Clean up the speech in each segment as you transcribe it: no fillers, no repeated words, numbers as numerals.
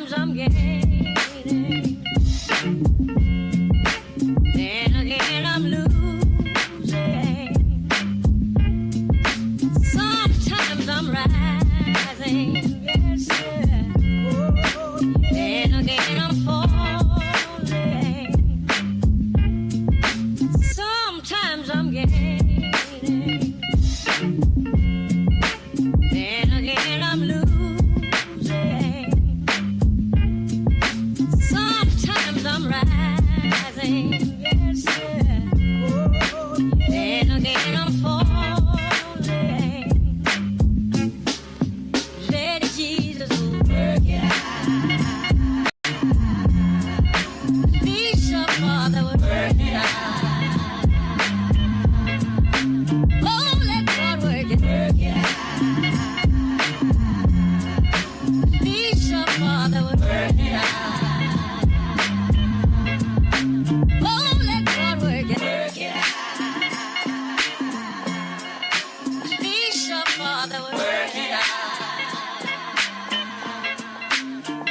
Sometimes I'm gaining, then again I'm losing. Sometimes I'm rising, yes sir. Then again I'm falling. Sometimes I'm gaining, then again I'm losing. Sometimes I'm rising, yes sir. Then again I'm falling. Let Jesus work it out. Please, your Father would work it out. Oh, let God work it out. Please, your Father would work it out. Oh, let God work it out. Please, your Father would work it out.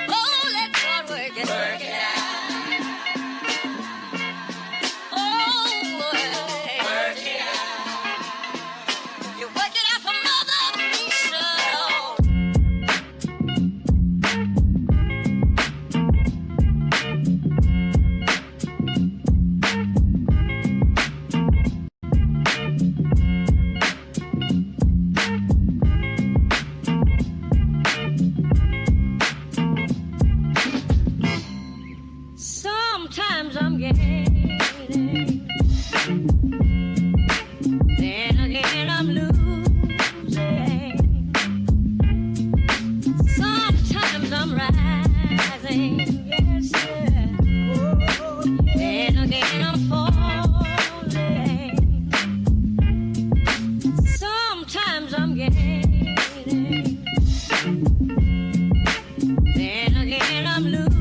Oh, let God work it out. Oh, work it out. You work it out for Mother Lisa. Sometimes I'm gaining, then again I'm losing. Sometimes I'm rising, yes sir. Then again I'm falling. Sometimes I'm gaining, then again I'm losing.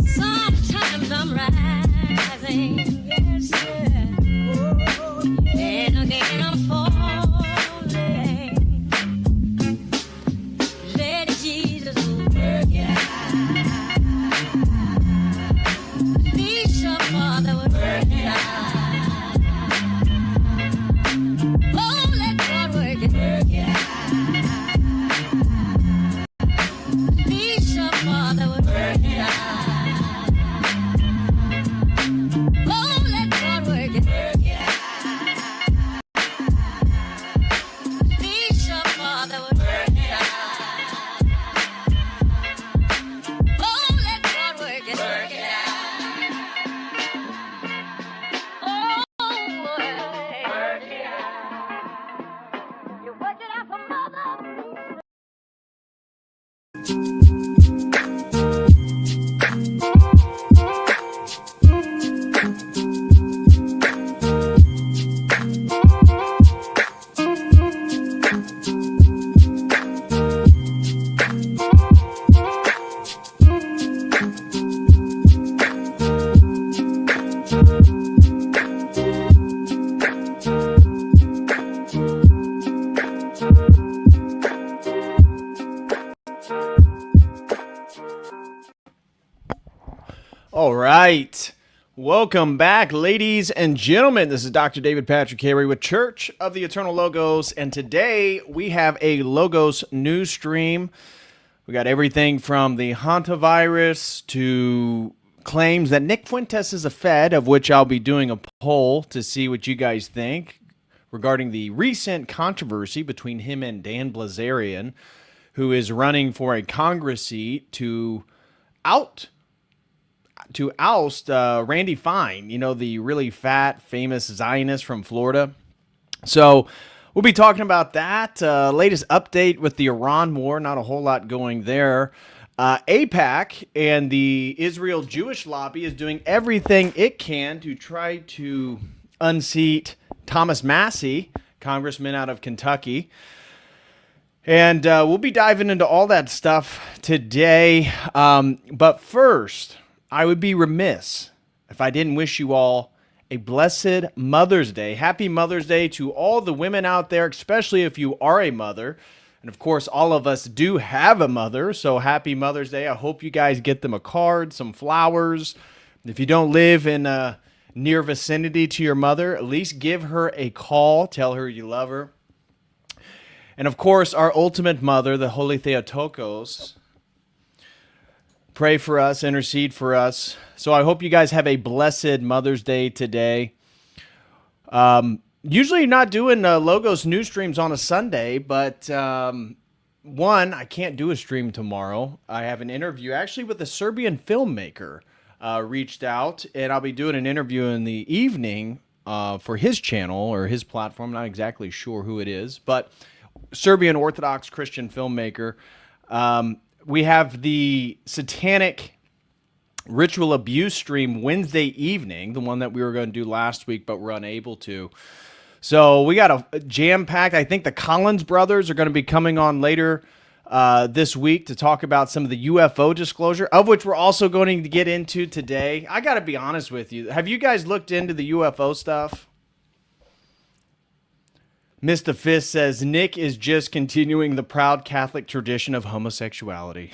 Sometimes I'm rising, yes sir. Then again I'm falling. Let Jesus work it out. Please, your Father would work it out. Oh, let God work it out. Please, your Father would work it out. Oh, let God work it out. Please, your Father would work it out. Oh, let God work it out. Oh, work it out. You work it out for Mother. All right. Welcome back, ladies and gentlemen. This is Dr. David Patrick Carey with Church of the Eternal Logos, and today we have a Logos news stream. We got everything from the Hantavirus to claims that Nick Fuentes is a Fed, of which I'll be doing a poll to see what you guys think regarding the recent controversy between him and Dan Bilzerian, who is running for a Congress seat to oust Randy Fine, you know, the really fat, famous Zionist from Florida. So we'll be talking about that. Latest update with the Iran war, not a whole lot going there. AIPAC and the Israel Jewish lobby is doing everything it can to try to unseat Thomas Massie, congressman out of Kentucky. And we'll be diving into all that stuff today. But first, I would be remiss if I didn't wish you all a blessed Mother's Day. Happy Mother's Day to all the women out there, especially if you are a mother. And of course, all of us do have a mother, so happy Mother's Day. I hope you guys get them a card, some flowers. If you don't live in a near vicinity to your mother, at least give her a call. Tell her you love her. And of course, our ultimate mother, the Holy Theotokos, pray for us, intercede for us. So I hope you guys have a blessed Mother's Day today. Usually not doing Logos news streams on a Sunday, but one, I can't do a stream tomorrow. I have an interview actually with a Serbian filmmaker reached out, and I'll be doing an interview in the evening for his channel or his platform. Not exactly sure who it is, but Serbian Orthodox Christian filmmaker. We have the satanic ritual abuse stream Wednesday evening, the one that we were going to do last week, but we're unable to. So we got a jam-packed. I think the Collins brothers are going to be coming on later this week to talk about some of the UFO disclosure, of which we're also going to get into today. I got to be honest with you. Have you guys looked into the UFO stuff? Mr. Fist says, Nick is just continuing the proud Catholic tradition of homosexuality.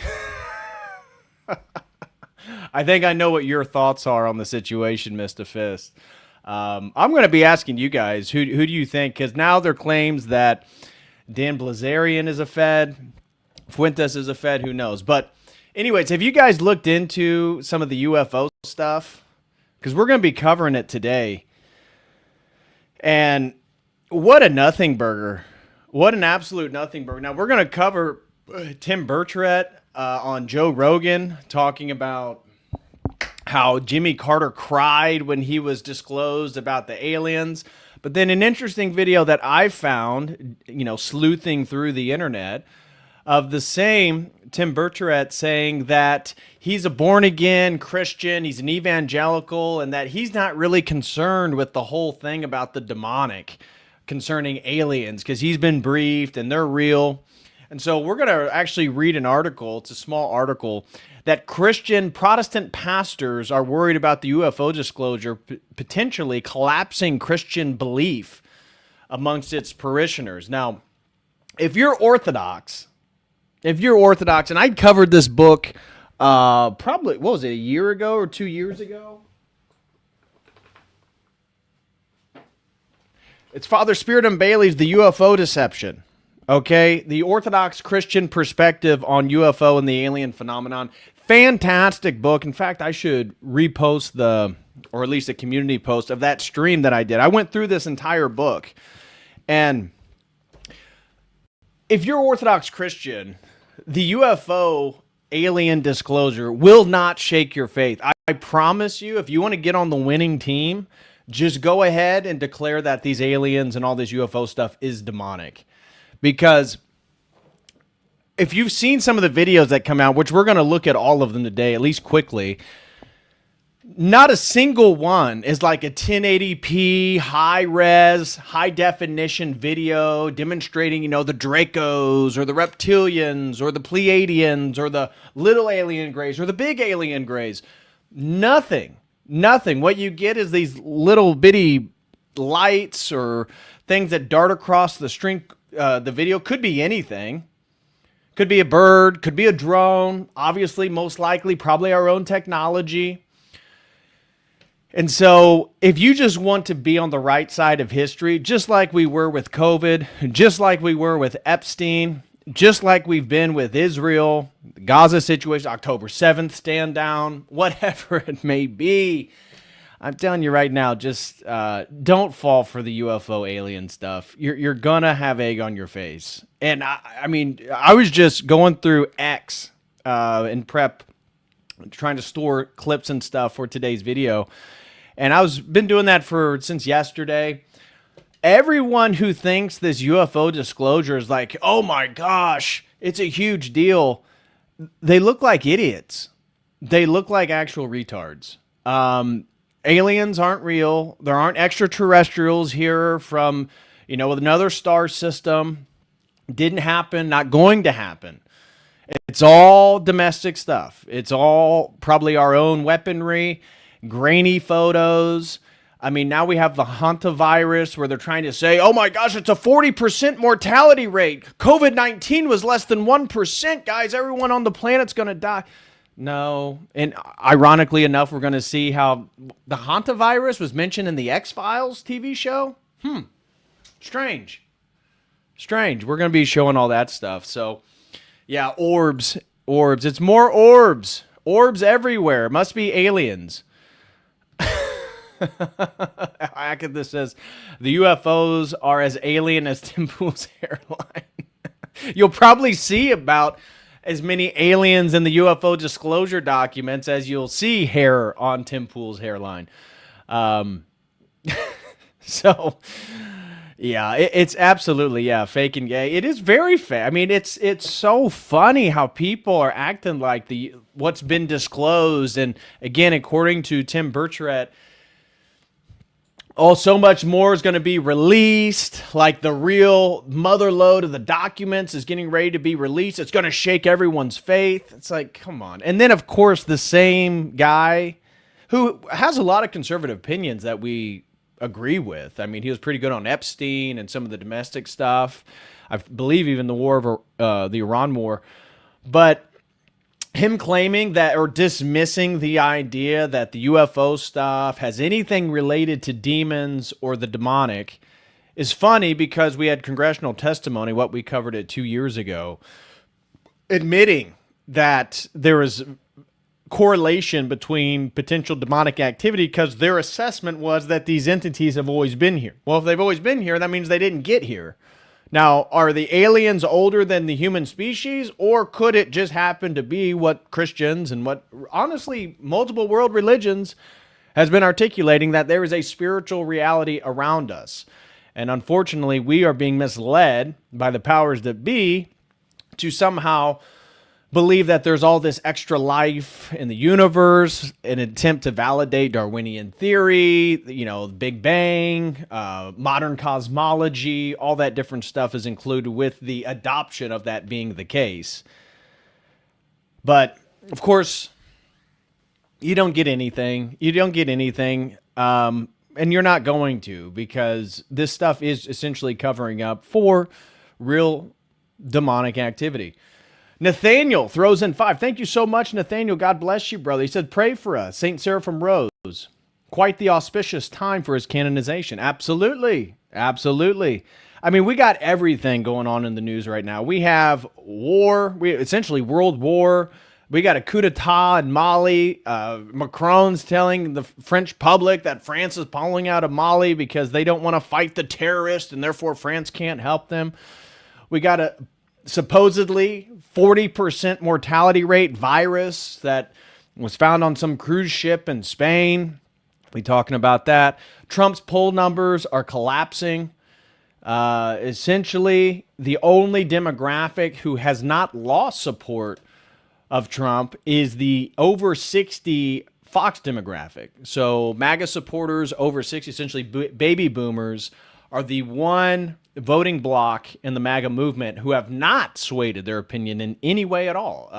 I think I know what your thoughts are on the situation, Mr. Fist. I'm going to be asking you guys, who do you think? Because now there are claims that Dan Bilzerian is a Fed, Fuentes is a Fed, who knows? But anyways, have you guys looked into some of the UFO stuff? Because we're going to be covering it today. And what a nothing burger. What an absolute nothing burger. Now, we're going to cover Tim Burchett on Joe Rogan talking about how Jimmy Carter cried when he was disclosed about the aliens. But then an interesting video that I found, sleuthing through the internet, of the same Tim Burchett saying that he's a born-again Christian, he's an evangelical, and that he's not really concerned with the whole thing about the demonic concerning aliens, because he's been briefed and they're real. And so we're going to actually read an article, it's a small article, that Christian Protestant pastors are worried about the UFO disclosure potentially collapsing Christian belief amongst its parishioners. Now, if you're Orthodox, and I covered this book probably, what was it, a year ago or 2 years ago? It's Father Spiridon Bailey's The UFO Deception. Okay, the Orthodox Christian perspective on UFO and the alien phenomenon. Fantastic book. In fact, I should repost or at least a community post of that stream that I did. I went through this entire book. And if you're Orthodox Christian, the UFO alien disclosure will not shake your faith. I promise you, if you want to get on the winning team, just go ahead and declare that these aliens and all this UFO stuff is demonic. Because if you've seen some of the videos that come out, which we're going to look at all of them today, at least quickly, not a single one is like a 1080p, high-res, high-definition video demonstrating, the Dracos or the Reptilians or the Pleiadians or the little alien grays or the big alien grays. Nothing. What you get is these little bitty lights or things that dart across the string. The video could be anything. Could be a bird, could be a drone, obviously, most likely, probably our own technology. And so if you just want to be on the right side of history, just like we were with COVID, just like we were with Epstein, just like we've been with Israel, the Gaza situation, October 7th, stand down, whatever it may be, I'm telling you right now, just don't fall for the UFO alien stuff. You're going to have egg on your face. And I was just going through X in prep, trying to store clips and stuff for today's video. And been doing that since yesterday. Everyone who thinks this UFO disclosure is like, oh my gosh, it's a huge deal, they look like idiots. They look like actual retards. Aliens aren't real. There aren't extraterrestrials here from, with another star system. Didn't happen, not going to happen. It's all domestic stuff. It's all probably our own weaponry, grainy photos. I mean, now we have the Hantavirus where they're trying to say, oh my gosh, it's a 40% mortality rate. COVID-19 was less than 1%, guys. Everyone on the planet's going to die. No. And ironically enough, we're going to see how the Hantavirus was mentioned in the X-Files TV show. Strange. We're going to be showing all that stuff. So, yeah, orbs. It's more orbs. Orbs everywhere. It must be aliens. This says the UFOs are as alien as Tim Pool's hairline. You'll probably see about as many aliens in the UFO disclosure documents as you'll see hair on Tim Pool's hairline. So, yeah, it's absolutely, fake and gay. It is very fake. I mean, it's so funny how people are acting like what's been disclosed. And again, according to Tim Burchett, so much more is going to be released. Like the real mother lode of the documents is getting ready to be released. It's going to shake everyone's faith. It's like, come on. And then, of course, the same guy who has a lot of conservative opinions that we agree with. I mean, he was pretty good on Epstein and some of the domestic stuff. I believe even the Iran war. But him claiming that or dismissing the idea that the UFO stuff has anything related to demons or the demonic is funny because we had congressional testimony, what we covered it 2 years ago, admitting that there is correlation between potential demonic activity because their assessment was that these entities have always been here. Well, if they've always been here, that means they didn't get here. Now, are the aliens older than the human species, or could it just happen to be what Christians and what, honestly, multiple world religions has been articulating, that there is a spiritual reality around us? And unfortunately, we are being misled by the powers that be to somehow believe that there's all this extra life in the universe, an attempt to validate Darwinian theory, the Big Bang, modern cosmology, all that different stuff is included with the adoption of that being the case. But, of course, you don't get anything. And you're not going to, because this stuff is essentially covering up for real demonic activity. Nathaniel throws in 5. Thank you so much, Nathaniel. God bless you, brother. He said, pray for us. St. Seraphim Rose. Quite the auspicious time for his canonization. Absolutely. I mean, we got everything going on in the news right now. We have war. Essentially world war. We got a coup d'etat in Mali. Macron's telling the French public that France is pulling out of Mali because they don't want to fight the terrorists and therefore France can't help them. We got a supposedly 40% mortality rate virus that was found on some cruise ship in Spain. We talking about that. Trump's poll numbers are collapsing. Essentially, the only demographic who has not lost support of Trump is the over 60 Fox demographic. So MAGA supporters over 60, essentially baby boomers, are the one voting bloc in the MAGA movement who have not swayed their opinion in any way at all.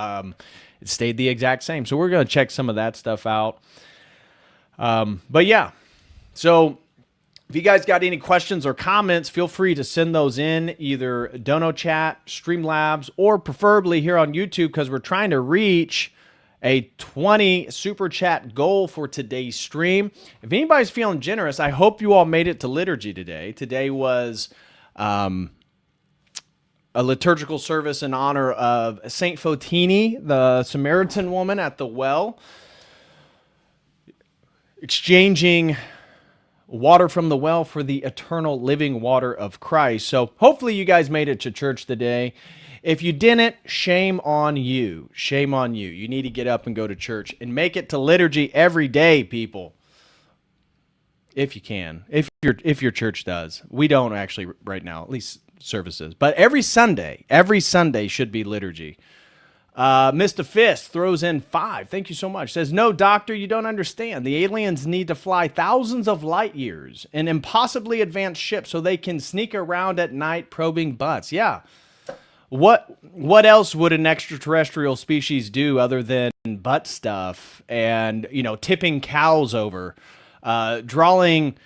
It stayed the exact same. So we're going to check some of that stuff out. But yeah, so if you guys got any questions or comments, feel free to send those in either Dono Chat, Streamlabs, or preferably here on YouTube, because we're trying to reach a 20 super chat goal for today's stream. If anybody's feeling generous, I hope you all made it to liturgy today. Today was a liturgical service in honor of Saint Fotini, the Samaritan woman at the well, exchanging water from the well for the eternal living water of Christ. So hopefully you guys made it to church today. If you didn't, shame on you. Shame on you. You need to get up and go to church and make it to liturgy every day, people. If you can. If your church does. We don't actually right now, at least services. But every Sunday should be liturgy. Mr. Fist throws in 5. Thank you so much. Says, no, doctor, you don't understand. The aliens need to fly thousands of light years in impossibly advanced ships so they can sneak around at night probing butts. Yeah. What else would an extraterrestrial species do other than butt stuff and, tipping cows over? drawing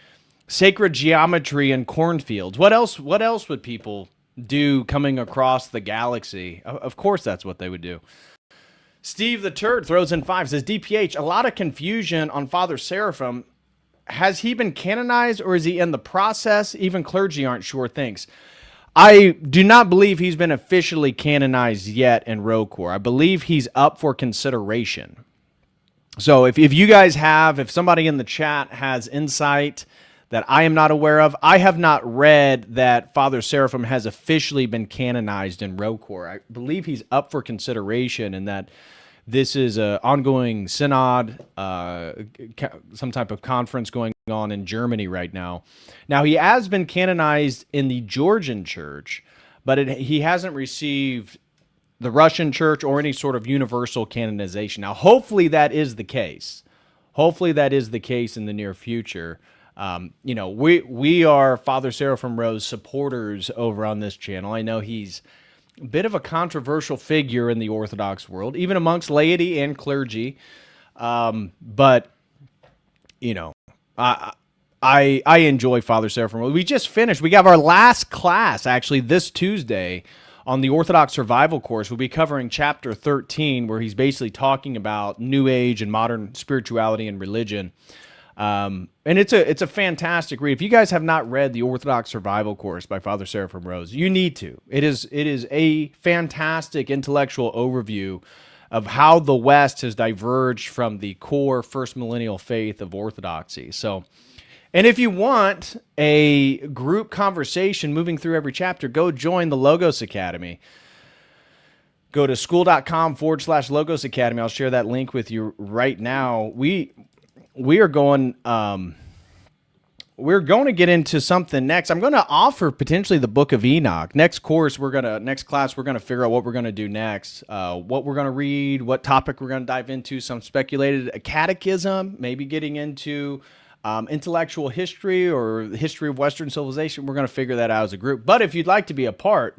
sacred geometry in cornfields. What else would people do coming across the galaxy? Of course, that's what they would do. Steve the Turd throws in 5, says, DPH, a lot of confusion on Father Seraphim. Has he been canonized or is he in the process? Even clergy aren't sure. Thanks. I do not believe he's been officially canonized yet in ROCOR. I believe he's up for consideration. So if you guys have, if somebody in the chat has insight that I am not aware of, I have not read that Father Seraphim has officially been canonized in ROCOR. I believe he's up for consideration and that this is an ongoing synod, some type of conference going on in Germany right now. Now, he has been canonized in the Georgian church, but he hasn't received the Russian church or any sort of universal canonization. Now, hopefully that is the case. Hopefully that is the case in the near future. We are Father Seraphim Rose supporters over on this channel. I know he's a bit of a controversial figure in the Orthodox world, even amongst laity and clergy. But I enjoy Father Seraphim Rose. We just finished. We got our last class actually this Tuesday on the Orthodox Survival course. We'll be covering chapter 13, where he's basically talking about New Age and modern spirituality and religion. And it's a fantastic read. If you guys have not read the Orthodox Survival course by Father Seraphim Rose, you need to. It is a fantastic intellectual overview of how the West has diverged from the core first millennial faith of Orthodoxy. So, and if you want a group conversation moving through every chapter, go join the Logos Academy. Go to school.com/Logos Academy. I'll share that link with you right now. We're going to get into something next. I'm going to offer potentially the Book of Enoch. Next class, we're going to figure out what we're going to do next, what we're going to read, what topic we're going to dive into, some speculated catechism, maybe getting into intellectual history or the history of Western civilization. We're going to figure that out as a group. But if you'd like to be a part,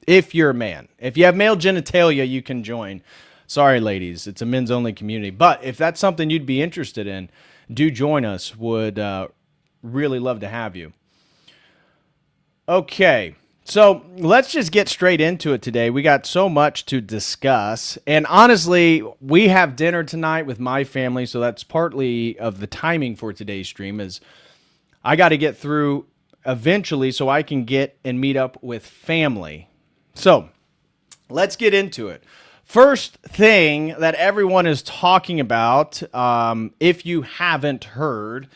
if you're a man. If you have male genitalia, you can join. Sorry, ladies, it's a men's only community. But if that's something you'd be interested in, do join us. Would really love to have you. Okay, so let's just get straight into it today. We got so much to discuss. And honestly, we have dinner tonight with my family, so that's partly of the timing for today's stream is I got to get through eventually so I can get and meet up with family. So let's get into it. First thing that everyone is talking about, if you haven't heard,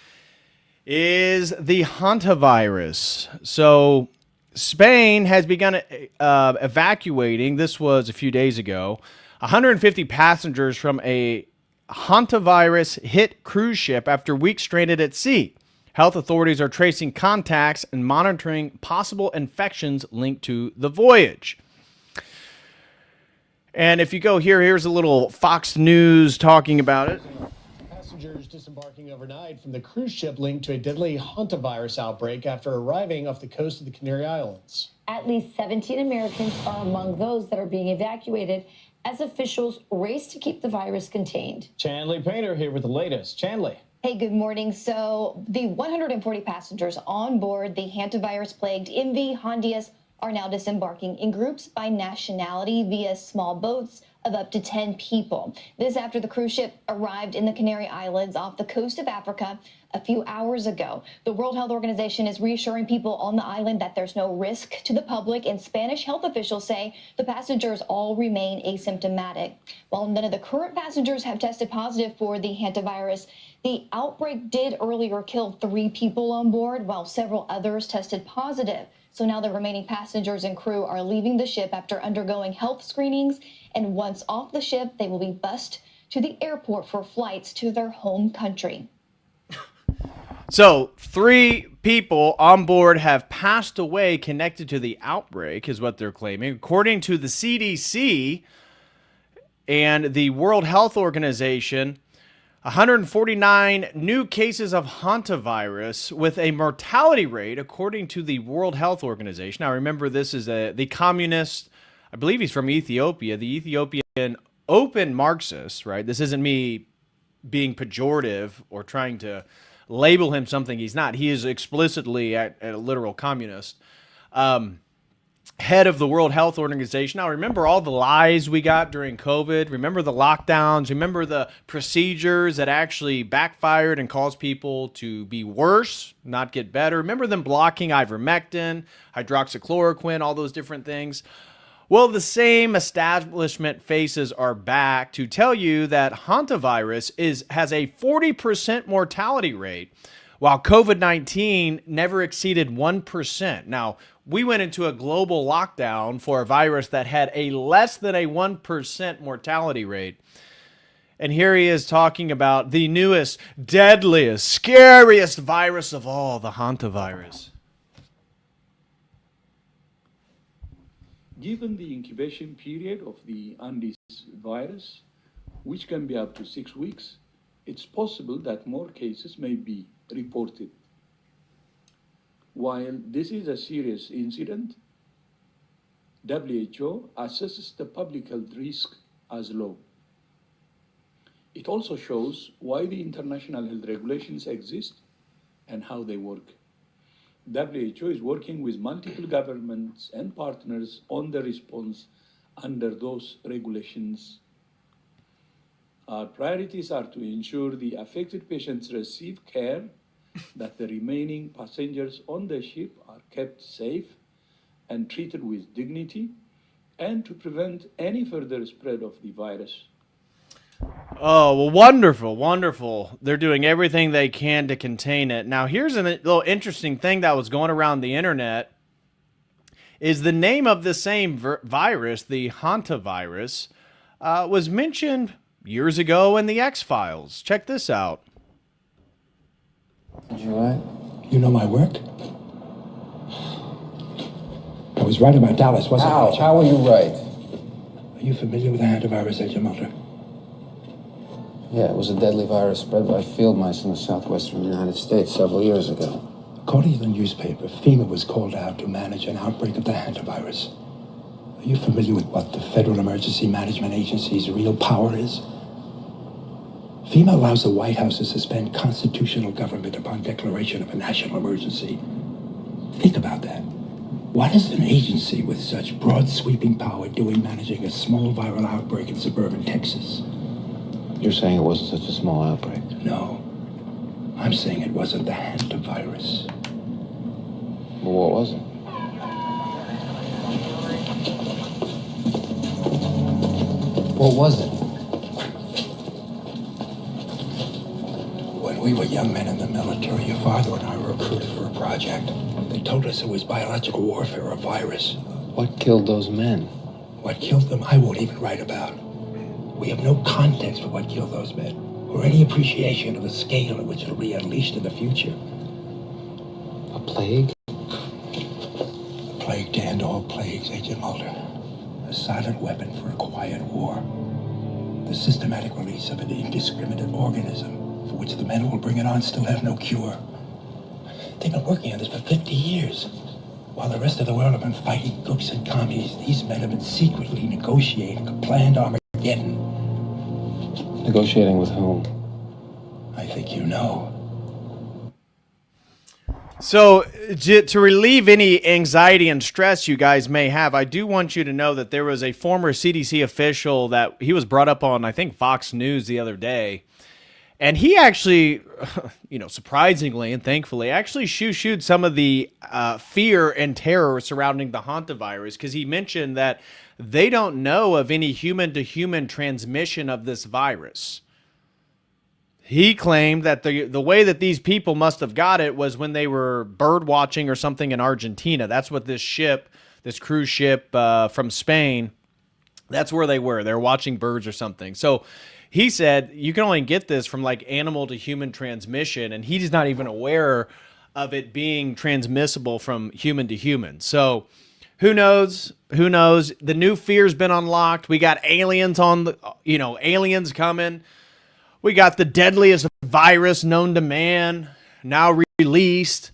is the Hantavirus. So Spain has begun evacuating, this was a few days ago, 150 passengers from a Hantavirus hit cruise ship after weeks stranded at sea. Health authorities are tracing contacts and monitoring possible infections linked to the voyage. And if you go here, here's a little Fox News talking about it. Passengers disembarking overnight from the cruise ship linked to a deadly hantavirus outbreak after arriving off the coast of the Canary Islands. At least 17 Americans are among those that are being evacuated as officials race to keep the virus contained. Chanley Painter here with the latest. Chanley. Hey, good morning. So the 140 passengers on board the hantavirus-plagued MV Hondias are now disembarking in groups by nationality via small boats of up to 10 people. This after the cruise ship arrived in the Canary Islands off the coast of Africa a few hours ago. The World Health Organization is reassuring people on the island that there's no risk to the public, and Spanish health officials say the passengers all remain asymptomatic. While none of the current passengers have tested positive for the hantavirus, the outbreak did earlier kill 3 people on board, while several others tested positive. So now the remaining passengers and crew are leaving the ship after undergoing health screenings, and once off the ship, they will be bused to the airport for flights to their home country. So 3 people on board have passed away connected to the outbreak, is what they're claiming. According to the CDC and the World Health Organization, 149 new cases of hantavirus with a mortality rate, according to the World Health Organization. Now, remember, this is the communist, I believe he's from Ethiopia, the Ethiopian open Marxist, right? This isn't me being pejorative or trying to label him something he's not. He is explicitly a literal communist. Head of the World Health Organization. Now, remember all the lies we got during COVID? Remember the lockdowns? Remember the procedures that actually backfired and caused people to be worse, not get better? Remember them blocking ivermectin, hydroxychloroquine, all those different things? Well, the same establishment faces are back to tell you that hantavirus has a 40% mortality rate, while COVID-19 never exceeded 1%. Now, we went into a global lockdown for a virus that had a less than a 1% mortality rate. And here he is talking about the newest, deadliest, scariest virus of all, the hantavirus. Given the incubation period of the Andes virus, which can be up to 6 weeks, it's possible that more cases may be reported. While this is a serious incident, WHO assesses the public health risk as low. It also shows why the international health regulations exist and how they work. WHO is working with multiple governments and partners on the response under those regulations. Our priorities are to ensure the affected patients receive care, that the remaining passengers on the ship are kept safe and treated with dignity, and to prevent any further spread of the virus. Oh, well, wonderful, wonderful. They're doing everything they can to contain it. Now, here's a little interesting thing that was going around the internet, is the name of the same virus, the hantavirus, was mentioned years ago in the X-Files. Check this out. Did you write? You know my work? I was right about Dallas, wasn't I? How were you right? Are you familiar with the hantavirus, Agent Mulder? Yeah, it was a deadly virus spread by field mice in the southwestern United States several years ago. According to the newspaper, FEMA was called out to manage an outbreak of the hantavirus. Are you familiar with what the Federal Emergency Management Agency's real power is? FEMA allows the White House to suspend constitutional government upon declaration of a national emergency. Think about that. What is an agency with such broad sweeping power doing managing a small viral outbreak in suburban Texas? You're saying it wasn't such a small outbreak? No. I'm saying it wasn't the hantavirus. Well, what was it? What was it? When we were young men in the military, your father and I were recruited for a project. They told us it was biological warfare, a virus. What killed those men? What killed them, I won't even write about. We have no context for what killed those men, or any appreciation of the scale at which it'll be unleashed in the future. A plague? A plague to end all plagues, Agent Mulder. A silent weapon for a quiet war. The systematic release of an indiscriminate organism for which the men who will bring it on still have no cure. They've been working on this for 50 years. While the rest of the world have been fighting gooks and commies, these men have been secretly negotiating a planned Armageddon. Negotiating with whom? I think you know. So, to relieve any anxiety and stress you guys may have, I do want you to know that there was a former CDC official that he was brought up on, I think, Fox News the other day. And he actually, surprisingly and thankfully, actually shoo-shooed some of the fear and terror surrounding the hantavirus, because he mentioned that they don't know of any human-to-human transmission of this virus. He claimed that the way that these people must have got it was when they were bird watching or something in Argentina. That's what this cruise ship from Spain, that's where they were. They were watching birds or something. So he said you can only get this from like animal to human transmission, and he's not even aware of it being transmissible from human to human. So who knows? Who knows? The new fear's been unlocked. We got aliens aliens coming. We got the deadliest virus known to man now released.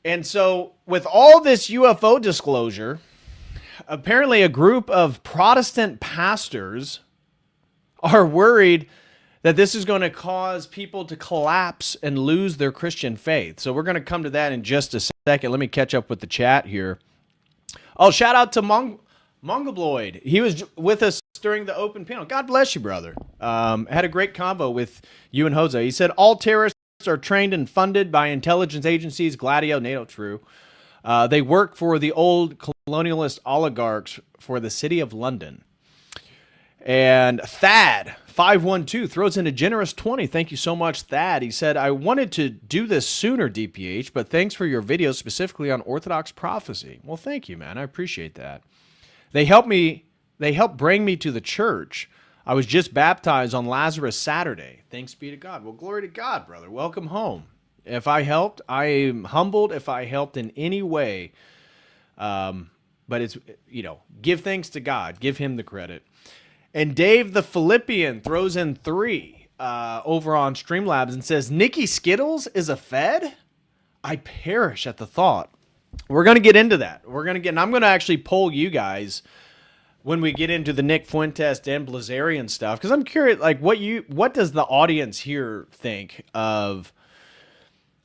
And so with all this UFO disclosure, apparently a group of Protestant pastors are worried that this is going to cause people to collapse and lose their Christian faith. So we're going to come to that in just a second. Let me catch up with the chat here. Oh, shout out to Mongobloid. He was with us during the open panel. God bless you, brother. Had a great convo with you and Jose. He said, all terrorists are trained and funded by intelligence agencies, Gladio, NATO, true. They work for the old colonialist oligarchs for the city of London. And Thad 512 throws in a generous 20. Thank you so much, Thad. He said, I wanted to do this sooner, DPH, but thanks for your videos specifically on Orthodox prophecy. Well, thank you, man. I appreciate that. They helped bring me to the church. I was just baptized on Lazarus Saturday. Thanks be to God. Well, glory to God, brother. Welcome home. If I helped, I am humbled if I helped in any way. But it's, give thanks to God. Give him the credit. And Dave the Philippian throws in 3 over on Streamlabs and says, Nikki Skittles is a Fed? I perish at the thought. We're going to get into that. And I'm going to actually poll you guys when we get into the Nick Fuentes and Bilzerian stuff, because I'm curious, like, what does the audience here think of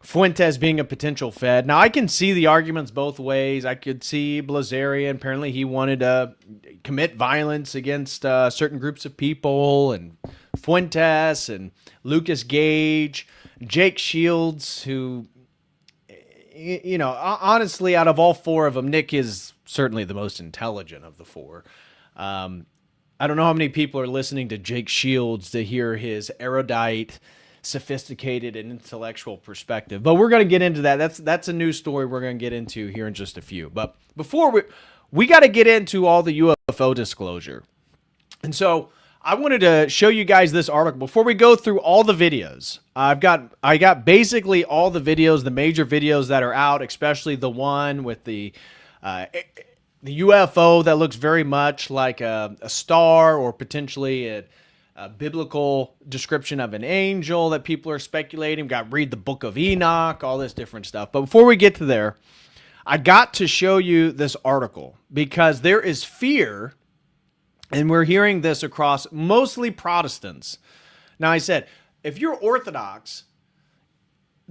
Fuentes being a potential Fed? Now, I can see the arguments both ways. I could see Bilzerian. Apparently, he wanted to commit violence against certain groups of people, and Fuentes and Lucas Gage, Jake Shields, who, honestly, out of all 4 of them, Nick is certainly the most intelligent of the 4. I don't know how many people are listening to Jake Shields to hear his erudite, sophisticated, and intellectual perspective. But we're going to get into that. That's a new story we're going to get into here in just a few. But before we got to get into all the UFO disclosure. And so I wanted to show you guys this article before we go through all the videos. I got basically all the videos, the major videos that are out, especially the one with the UFO that looks very much like a star, or potentially a biblical description of an angel that people are speculating. Read the book of Enoch, all this different stuff. But before we get to there, I got to show you this article because there is fear, and we're hearing this across mostly Protestants. Now, I said, if you're Orthodox,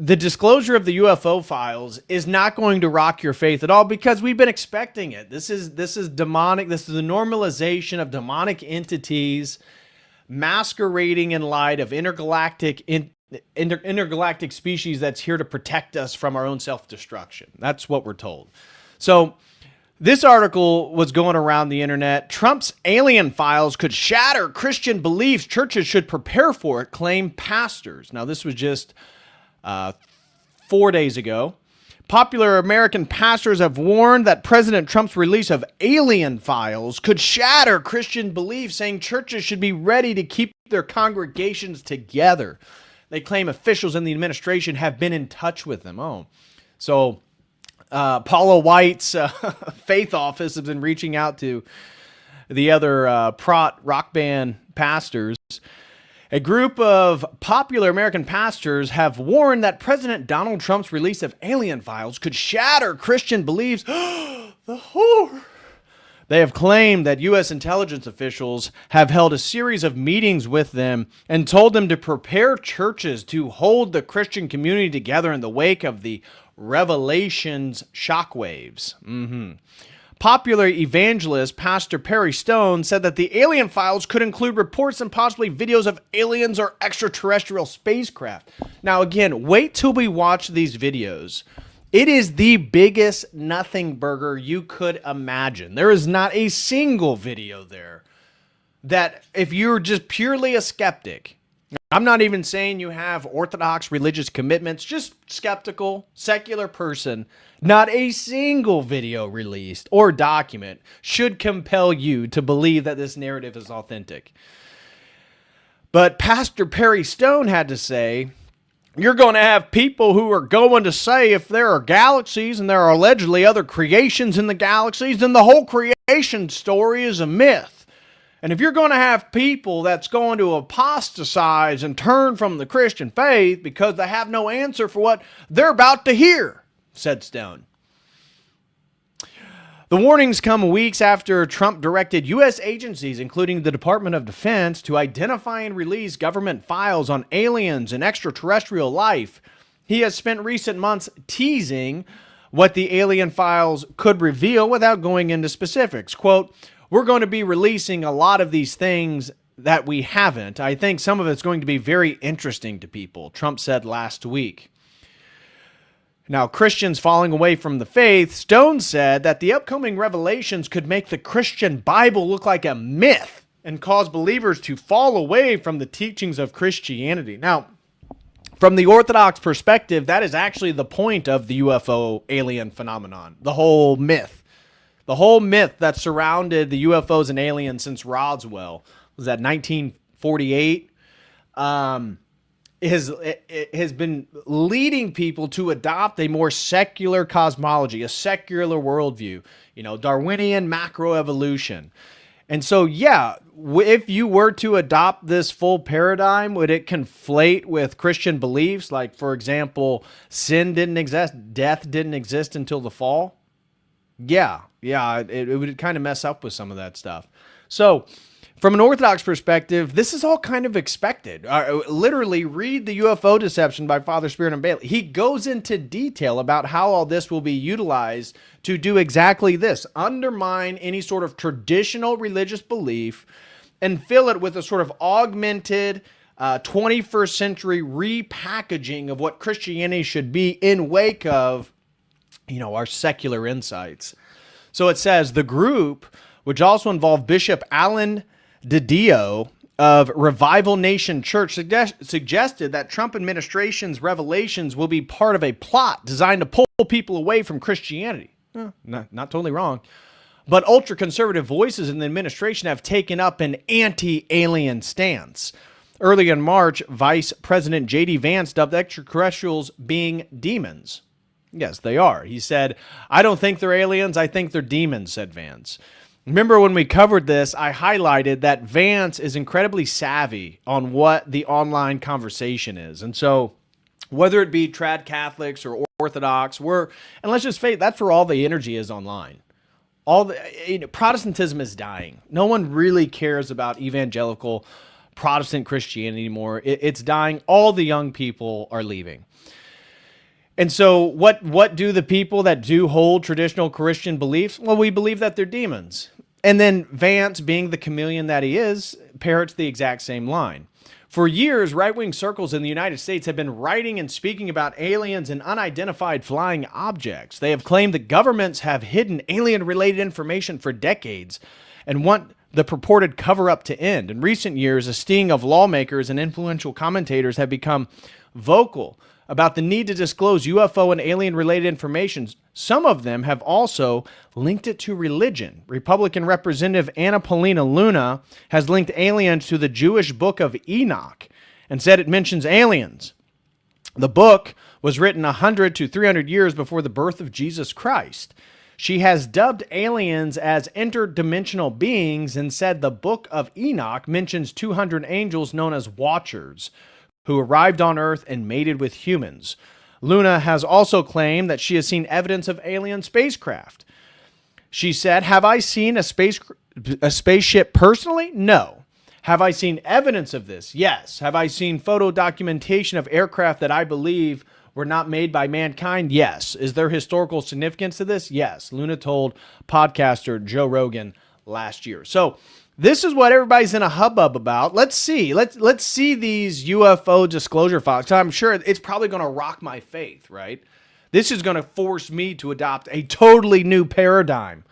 the disclosure of the UFO files is not going to rock your faith at all, because we've been expecting it. This is demonic. This is the normalization of demonic entities masquerading in light of intergalactic species that's here to protect us from our own self-destruction. That's what we're told. So this article was going around the internet. Trump's alien files could shatter Christian beliefs. Churches should prepare for it, claim pastors. Now, this was just 4 days ago. Popular American pastors have warned that President Trump's release of alien files could shatter Christian beliefs, saying churches should be ready to keep their congregations together. They claim officials in the administration have been in touch with them. So Paula White's faith office has been reaching out to the other rock band pastors. A group of popular American pastors have warned that President Donald Trump's release of alien files could shatter Christian beliefs. The horror. They have claimed that U.S. intelligence officials have held a series of meetings with them and told them to prepare churches to hold the Christian community together in the wake of the Revelations shockwaves. Popular evangelist Pastor Perry Stone said that the alien files could include reports and possibly videos of aliens or extraterrestrial spacecraft. Now, again, wait till we watch these videos. It is the biggest nothing burger you could imagine. There is not a single video there that, if you're just purely a skeptic, I'm not even saying you have Orthodox religious commitments, just skeptical, secular person, not a single video released or document should compel you to believe that this narrative is authentic. But Pastor Perry Stone had to say, you're going to have people who are going to say if there are galaxies and there are allegedly other creations in the galaxies, then the whole creation story is a myth. And if you're going to have people that's going to apostatize and turn from the Christian faith because they have no answer for what they're about to hear, said Stone. The warnings come weeks after Trump directed U.S. agencies, including the Department of Defense, to identify and release government files on aliens and extraterrestrial life. He has spent recent months teasing what the alien files could reveal without going into specifics. Quote, "We're going to be releasing a lot of these things that we haven't. I think some of it's going to be very interesting to people," Trump said last week. Now, Christians falling away from the faith, Stone said that the upcoming revelations could make the Christian Bible look like a myth and cause believers to fall away from the teachings of Christianity. Now, from the Orthodox perspective, that is actually the point of the UFO alien phenomenon, the whole myth. The whole myth that surrounded the UFOs and aliens since Roswell, was that 1948? Has been leading people to adopt a more secular cosmology, a secular worldview, Darwinian macroevolution. And so, yeah, if you were to adopt this full paradigm, would it conflate with Christian beliefs? Like, for example, sin didn't exist, death didn't exist until the fall? Yeah, it would kind of mess up with some of that stuff. So, from an Orthodox perspective, this is all kind of expected. Literally, read The UFO Deception by Father Spirit and Bailey. He goes into detail about how all this will be utilized to do exactly this: undermine any sort of traditional religious belief and fill it with a sort of augmented 21st century repackaging of what Christianity should be in wake of, our secular insights. So it says, the group, which also involved Bishop Alan DiDio of Revival Nation Church, suggested that Trump administration's revelations will be part of a plot designed to pull people away from Christianity. Not totally wrong. But ultra-conservative voices in the administration have taken up an anti-alien stance. Early in March, Vice President J.D. Vance dubbed extraterrestrials being demons. Yes, they are. He said, "I don't think they're aliens, I think they're demons," said Vance. Remember when we covered this, I highlighted that Vance is incredibly savvy on what the online conversation is. And so whether it be trad Catholics or Orthodox, and let's just face it, that's where all the energy is online. Protestantism is dying. No one really cares about evangelical Protestant Christianity anymore. It's dying. All the young people are leaving. And so what do the people that do hold traditional Christian beliefs? Well, we believe that they're demons. And then Vance, being the chameleon that he is, parrots the exact same line. For years, right-wing circles in the United States have been writing and speaking about aliens and unidentified flying objects. They have claimed that governments have hidden alien-related information for decades and want the purported cover-up to end. In recent years, a sting of lawmakers and influential commentators have become vocal about the need to disclose UFO and alien-related information. Some of them have also linked it to religion. Republican Representative Anna Paulina Luna has linked aliens to the Jewish book of Enoch and said it mentions aliens. The book was written 100 to 300 years before the birth of Jesus Christ. She has dubbed aliens as interdimensional beings and said the book of Enoch mentions 200 angels known as watchers, who arrived on Earth and mated with humans. Luna has also claimed that she has seen evidence of alien spacecraft. She said, "Have I seen a spaceship personally? No. Have I seen evidence of this? Yes. Have I seen photo documentation of aircraft that I believe were not made by mankind? Yes. Is there historical significance to this? Yes," Luna told podcaster Joe Rogan last year. So this is what everybody's in a hubbub about. Let's see. Let's see these UFO disclosure files. I'm sure it's probably going to rock my faith, right? This is going to force me to adopt a totally new paradigm.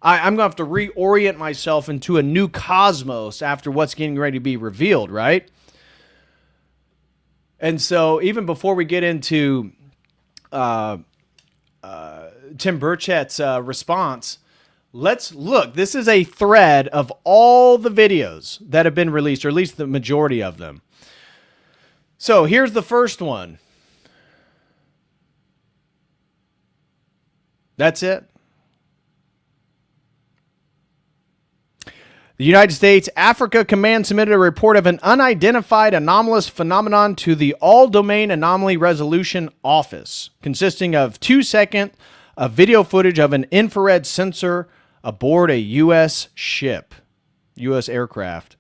I'm going to have to reorient myself into a new cosmos after what's getting ready to be revealed, right? And so even before we get into Tim Burchett's response, let's look. This is a thread of all the videos that have been released, or at least the majority of them. So here's the first one. That's it. The United States Africa Command submitted a report of an unidentified anomalous phenomenon to the All-Domain Anomaly Resolution Office, consisting of 2-second a video footage of an infrared sensor aboard a U.S. ship, U.S. aircraft.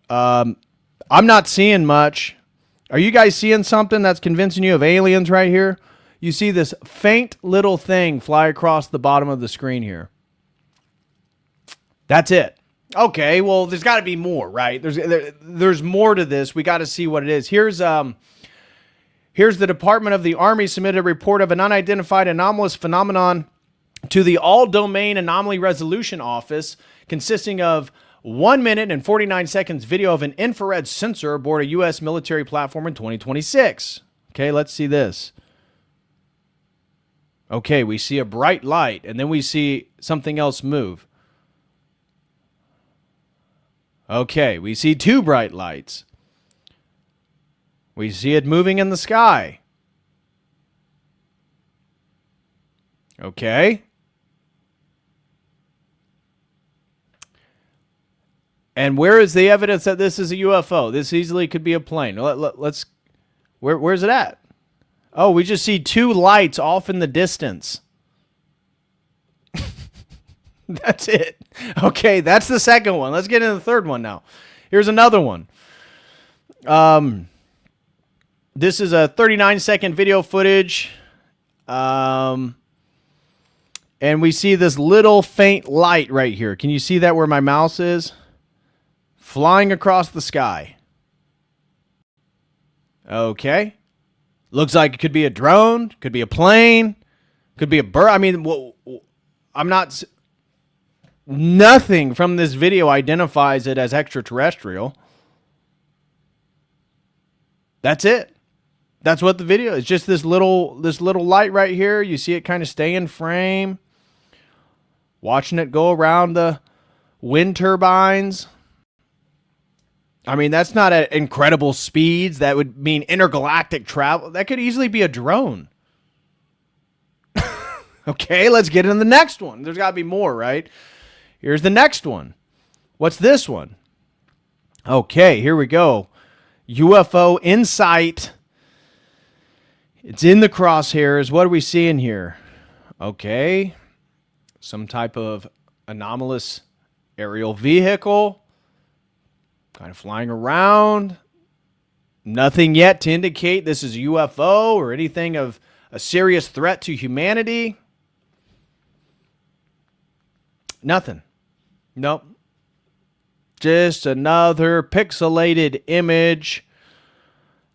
I'm not seeing much. Are you guys seeing something that's convincing you of aliens right here? You see this faint little thing fly across the bottom of the screen here. That's it. Okay, well, there's got to be more, right? There's more to this. We got to see what it is. Here's the Department of the Army submitted a report of an unidentified anomalous phenomenon to the All-Domain Anomaly Resolution Office, consisting of 1 minute and 49 seconds video of an infrared sensor aboard a U.S. military platform in 2026. Okay, let's see this. Okay, we see a bright light, and then we see something else move. Okay, we see two bright lights. We see it moving in the sky. Okay. And where is the evidence that this is a UFO? This easily could be a plane. Where's it at? Oh, we just see two lights off in the distance. That's it. Okay, that's the second one. Let's get into the third one now. Here's another one. This is a 39-second video footage. And we see this little faint light right here. Can you see that where my mouse is? Flying across the sky. Okay. Looks like it could be a drone, could be a plane, could be a bird. I mean, I'm not... Nothing from this video identifies it as extraterrestrial. That's it. That's what the video is. Just this little light right here. You see it kind of stay in frame. Watching it go around the wind turbines. I mean, that's not at incredible speeds. That would mean intergalactic travel. That could easily be a drone. Okay, let's get into the next one. There's got to be more, right? Here's the next one. What's this one? Okay, here we go. UFO in sight. It's in the crosshairs. What are we seeing here? Okay. Some type of anomalous aerial vehicle. Kind of flying around. Nothing yet to indicate this is a UFO or anything of a serious threat to humanity. Nothing. Nope. Just another pixelated image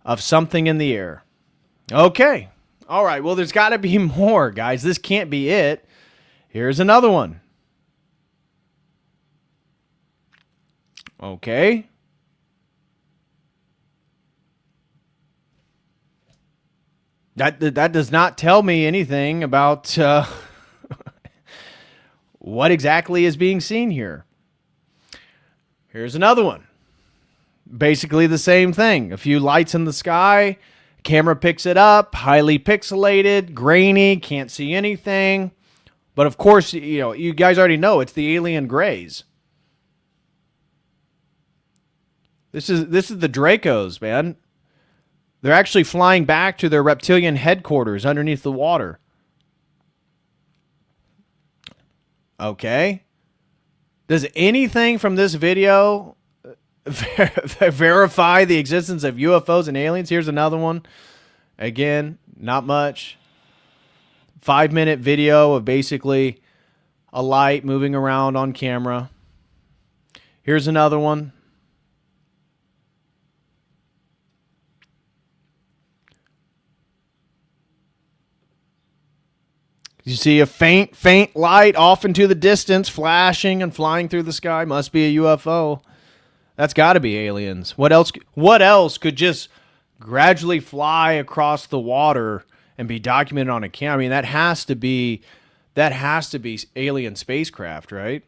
of something in the air. Okay. All right. Well, there's got to be more, guys. This can't be it. Here's another one. Okay. That does not tell me anything about what exactly is being seen here. Here's another one. Basically the same thing. A few lights in the sky. Camera picks it up. Highly pixelated. Grainy. Can't see anything. But of course, you guys already know it's the alien grays. This is the Dracos, man. They're actually flying back to their reptilian headquarters underneath the water. Okay. Does anything from this video verify the existence of UFOs and aliens? Here's another one. Again, not much. 5-minute video of basically a light moving around on camera. Here's another one. You see a faint light off into the distance, flashing and flying through the sky. Must be a UFO. That's got to be aliens. What else could just gradually fly across the water and be documented on a camera? I mean, that has to be alien spacecraft, right?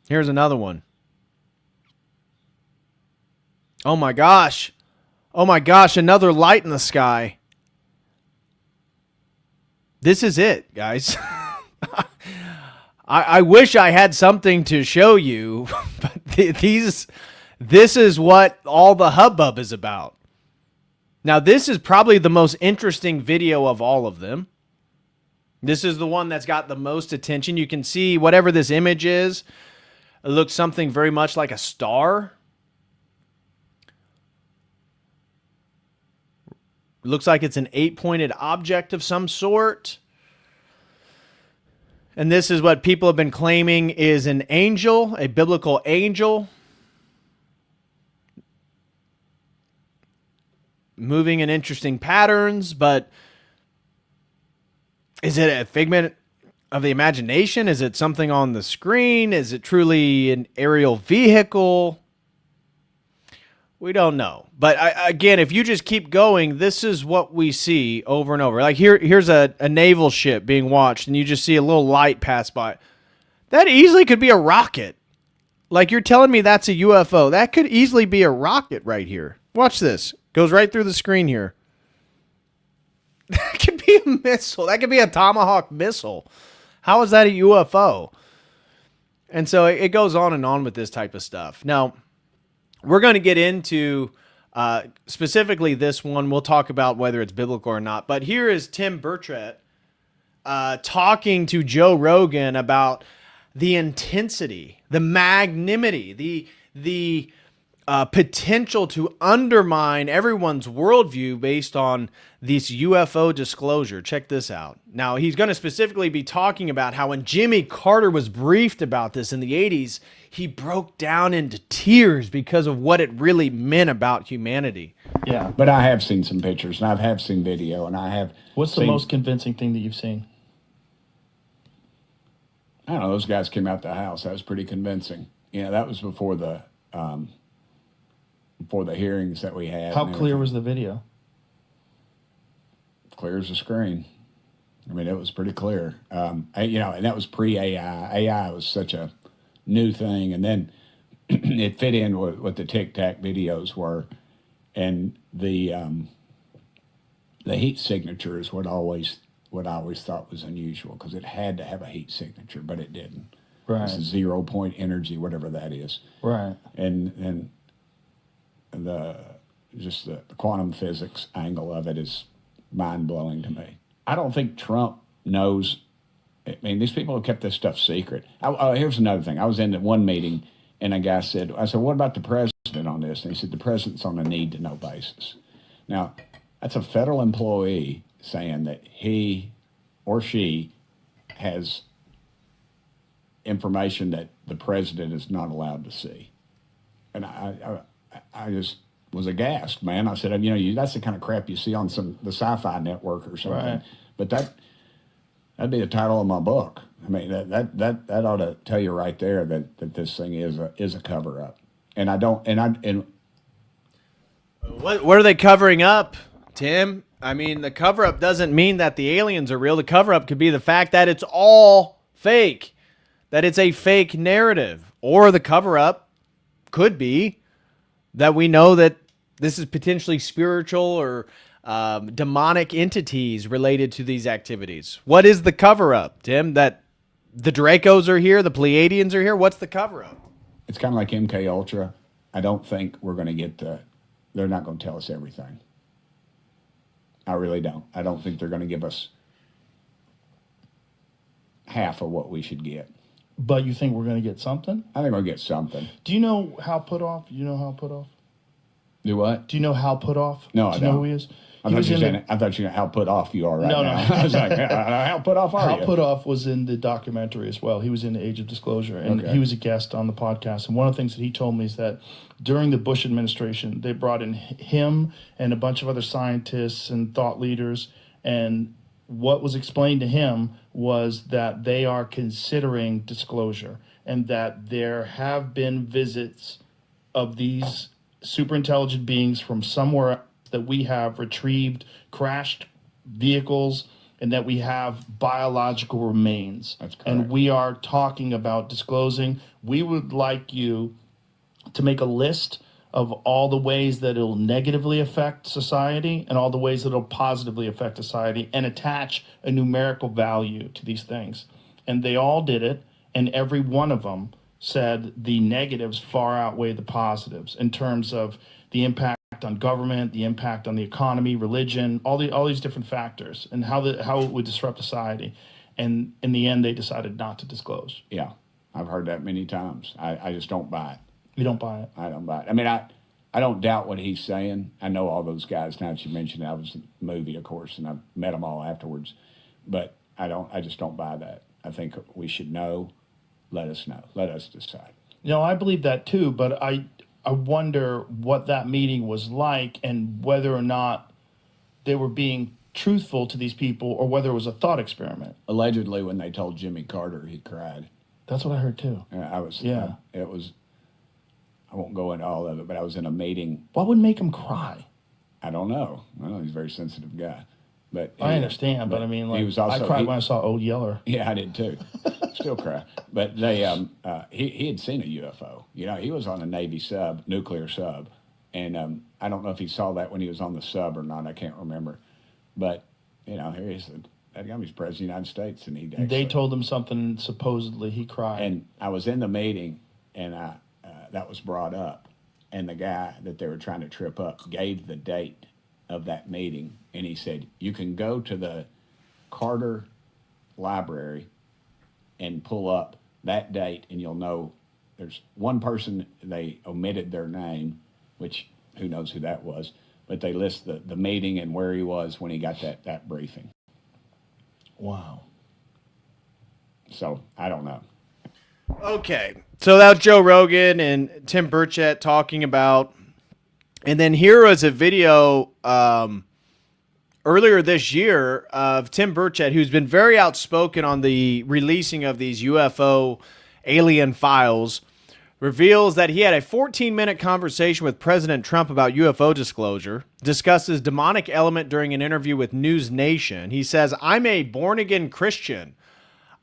Here's another one. Oh my gosh. Oh my gosh, another light in the sky. This is it, guys. I wish I had something to show you, but this is what all the hubbub is about. Now, this is probably the most interesting video of all of them. This is the one that's got the most attention. You can see whatever this image is, it looks something very much like a star. It looks like it's an 8-pointed object of some sort. And this is what people have been claiming is an angel, a biblical angel, moving in interesting patterns, but is it a figment of the imagination? Is it something on the screen? Is it truly an aerial vehicle? We don't know. But again, if you just keep going, this is what we see over and over. Like here's a naval ship being watched, and you just see a little light pass by. That easily could be a rocket. Like, you're telling me that's a UFO. That could easily be a rocket right here. Watch this. Goes right through the screen here. That could be a missile. That could be a Tomahawk missile. How is that a UFO? And so it goes on and on with this type of stuff. Now, we're going to get into specifically this one. We'll talk about whether it's biblical or not. But here is Tim Burchett talking to Joe Rogan about the intensity, the magnanimity, the potential to undermine everyone's worldview based on this UFO disclosure. Check this out. Now, he's going to specifically be talking about how when Jimmy Carter was briefed about this in the 80s, he broke down into tears because of what it really meant about humanity. Yeah, but I have seen some pictures, and I have seen video, and I have. What's the most convincing thing that you've seen? I don't know. Those guys came out the house. That was pretty convincing. Yeah, that was before the hearings that we had. How clear was the video? Clear as a screen. I mean, it was pretty clear. And that was pre-AI. AI was such a new thing, and then it fit in with what the Tic Tac videos were, and the heat signature is what I always thought was unusual, because it had to have a heat signature, but it didn't. Right. It's a 0 point energy, whatever that is. Right. And the quantum physics angle of it is mind-blowing to me. I don't think Trump knows. I mean, these people have kept this stuff secret. Here's another thing. I was in one meeting, and a guy said, what about the president on this? And he said, the president's on a need-to-know basis. Now, that's a federal employee saying that he or she has information that the president is not allowed to see. And I just was aghast, man. I said, that's the kind of crap you see on the Sci-Fi Network or something. Right. But that'd be the title of my book. I mean, that ought to tell you right there that this thing is a cover up. And what are they covering up, Tim? I mean, the cover up doesn't mean that the aliens are real. The cover up could be the fact that it's all fake, that it's a fake narrative, or the cover up could be that we know that this is potentially spiritual or demonic entities related to these activities. What is the cover-up, Tim? That the Dracos are here, the Pleiadians are here? What's the cover-up? It's kind of like MK Ultra. I don't think we're going to get they're not going to tell us everything. I really don't. I don't think they're going to give us half of what we should get. But you think we're going to get something? I think we'll get something. Do you know Hal Puthoff? Do you know Hal Puthoff? Do what? Do you know Hal Puthoff? No, I don't. Do You know who he is? I thought you know how put off you are right now. I was like, how put off are you? Hal Puthoff was in the documentary as well. He was in the Age of Disclosure, and he was a guest on the podcast. And one of the things that he told me is that during the Bush administration, they brought in him and a bunch of other scientists and thought leaders, and what was explained to him was that they are considering disclosure, and that there have been visits of these super intelligent beings from somewhere that we have retrieved crashed vehicles, and that we have biological remains. That's correct. And we are talking about disclosing. We would like you to make a list of all the ways that it'll negatively affect society and all the ways that it'll positively affect society, and attach a numerical value to these things. And they all did it, and every one of them said the negatives far outweigh the positives in terms of the impact on government, the impact on the economy, religion, all these different factors, and how it would disrupt society. and in the end, they decided not to disclose. Yeah, I've heard that many times. I just don't buy it. You don't buy it? I don't buy it. I mean, I don't doubt what he's saying. I know all those guys. Now that you mentioned it, I was in the movie, of course, and I met them all afterwards. But I just don't buy that. I think we should know. Let us know. Let us decide. I believe that too, but I wonder what that meeting was like and whether or not they were being truthful to these people or whether it was a thought experiment. Allegedly, when they told Jimmy Carter, he cried. That's what I heard too. It was. I won't go into all of it, but I was in a meeting. What would make him cry? I don't know. Well, he's a very sensitive guy. But I understand, but I mean, like, I cried when I saw Old Yeller. Yeah, I did too. Still cry. But they, he had seen a UFO. He was on a Navy sub, nuclear sub, and I don't know if he saw that when he was on the sub or not. I can't remember. But here he is. That guy was president of the United States, and they told him something. And supposedly, he cried. And I was in the meeting, and that was brought up, and the guy that they were trying to trip up gave the date of that meeting, and he said, you can go to the Carter Library and pull up that date, and you'll know there's one person, they omitted their name, which who knows who that was, but they list the meeting and where he was when he got that briefing. Wow. So, I don't know. Okay, so that was Joe Rogan and Tim Burchett talking about, and then here was a video earlier this year of Tim Burchett, who's been very outspoken on the releasing of these UFO alien files, reveals that he had a 14-minute conversation with President Trump about UFO disclosure, discusses demonic element during an interview with News Nation. He says, I'm a born-again Christian.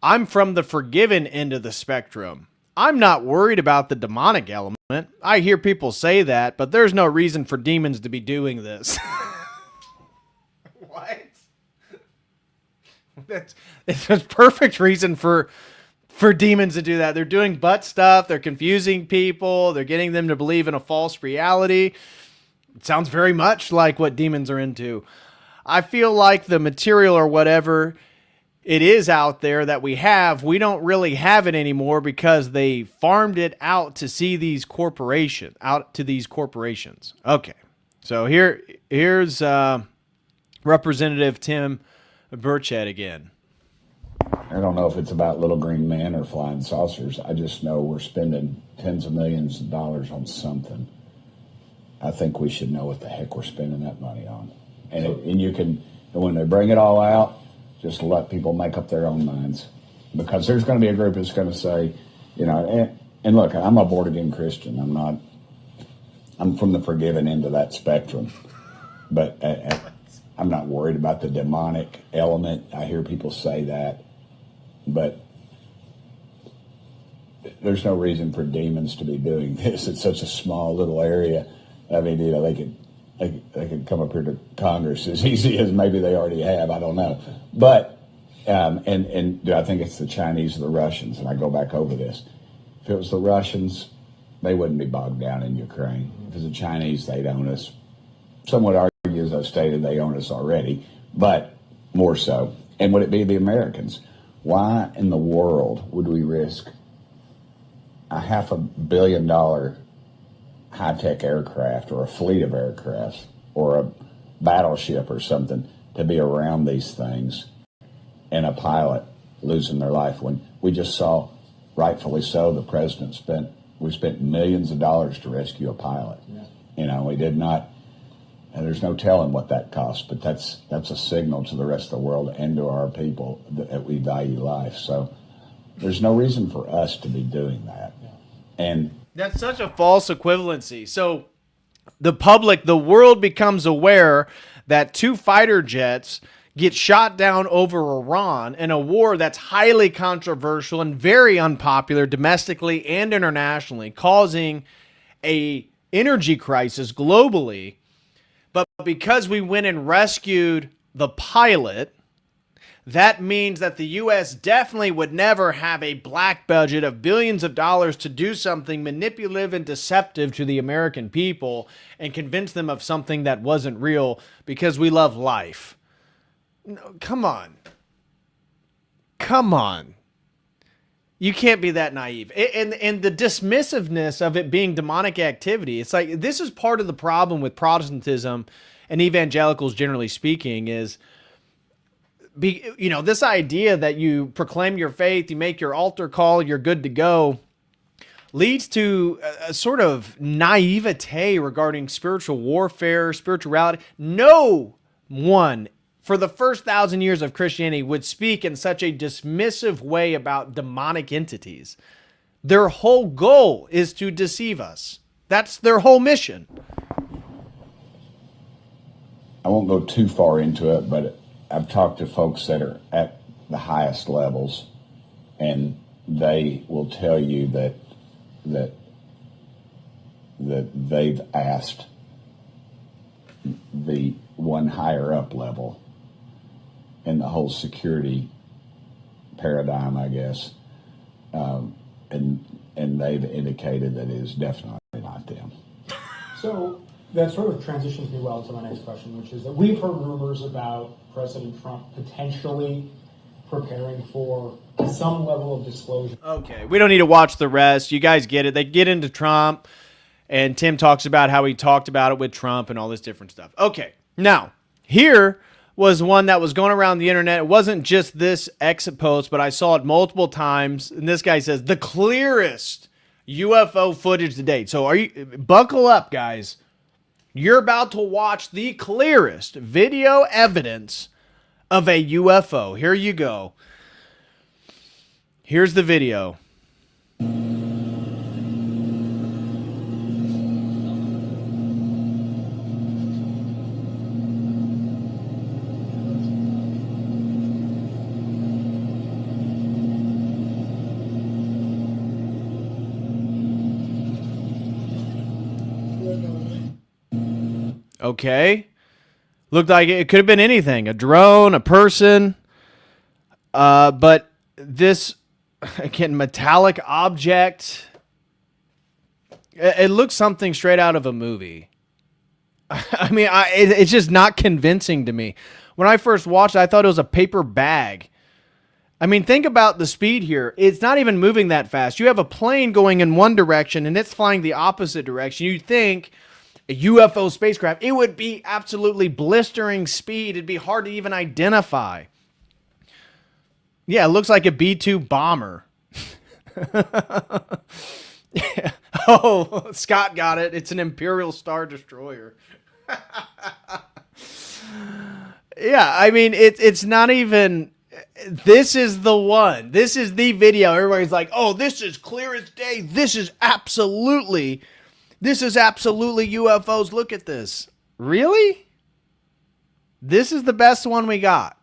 I'm from the forgiven end of the spectrum. I'm not worried about the demonic element. I hear people say that, but there's no reason for demons to be doing this. What? That's perfect reason for demons to do that. They're doing butt stuff. They're confusing people. They're getting them to believe in a false reality. It sounds very much like what demons are into. I feel like the material or whatever it is out there that we don't really have it anymore because they farmed it out to these corporations. Okay, so here's Representative Tim Burchett again. I don't know if it's about little green men or flying saucers. I just know we're spending tens of millions of dollars on something. I think we should know what the heck we're spending that money on. And you can, when they bring it all out, just let people make up their own minds. Because there's going to be a group that's going to say, and look, I'm a born-again Christian. I'm from the forgiven end of that spectrum. But I'm not worried about the demonic element. I hear people say that. But there's no reason for demons to be doing this. It's such a small little area. I mean, they could come up here to Congress as easy as maybe they already have. I don't know. But, and do I think it's the Chinese or the Russians? And I go back over this. If it was the Russians, they wouldn't be bogged down in Ukraine. If it's the Chinese, they'd own us. Some would argue, as I stated, they own us already, but more so. And would it be the Americans? Why in the world would we risk a $500 million high-tech aircraft or a fleet of aircraft or a battleship or something to be around these things and a pilot losing their life when we just saw, rightfully so, the president spent millions of dollars to rescue a pilot. Yeah. We did not, and there's no telling what that cost, but that's a signal to the rest of the world and to our people that we value life. So there's no reason for us to be doing that. Yeah. And that's such a false equivalency. So the world becomes aware that 2 fighter jets get shot down over Iran in a war that's highly controversial and very unpopular domestically and internationally, causing a energy crisis globally. But because we went and rescued the pilot, that means that the U.S. definitely would never have a black budget of billions of dollars to do something manipulative and deceptive to the American people and convince them of something that wasn't real because we love life. No, come on. come on. You can't be that naive. And the dismissiveness of it being demonic activity, it's like this is part of the problem with Protestantism and evangelicals generally speaking is, this idea that you proclaim your faith, you make your altar call, you're good to go, leads to a sort of naivete regarding spiritual warfare, spirituality. No one for the first 1,000 years of Christianity would speak in such a dismissive way about demonic entities. Their whole goal is to deceive us. That's their whole mission. I won't go too far into it, but I've talked to folks that are at the highest levels, and they will tell you that they've asked the one higher up level in the whole security paradigm, I guess, and they've indicated that it is definitely not them. So that sort of transitions me well to my next question, which is that we've heard rumors about President Trump potentially preparing for some level of disclosure. Okay, we don't need to watch the rest. You guys get it. They get into Trump, and Tim talks about how he talked about it with Trump and all this different stuff. Okay, now, here was one that was going around the internet. It wasn't just this exit post, but I saw it multiple times. And this guy says, the clearest UFO footage to date. So buckle up, guys. You're about to watch the clearest video evidence of a UFO. Here you go. Here's the video. Okay. Looked like it could have been anything. A drone, a person. But this, again, metallic object. It looks something straight out of a movie. I mean, it's just not convincing to me. When I first watched it, I thought it was a paper bag. I mean, think about the speed here. It's not even moving that fast. You have a plane going in one direction, and it's flying the opposite direction. You'd think a UFO spacecraft, it would be absolutely blistering speed. It'd be hard to even identify. Yeah, it looks like a B-2 bomber. Yeah. Oh, Scott got it. It's an Imperial Star Destroyer. Yeah, I mean, it's not even... This is the one. This is the video. Everybody's like, oh, this is clear as day. This is absolutely UFOs. Look at this. Really? This is the best one we got.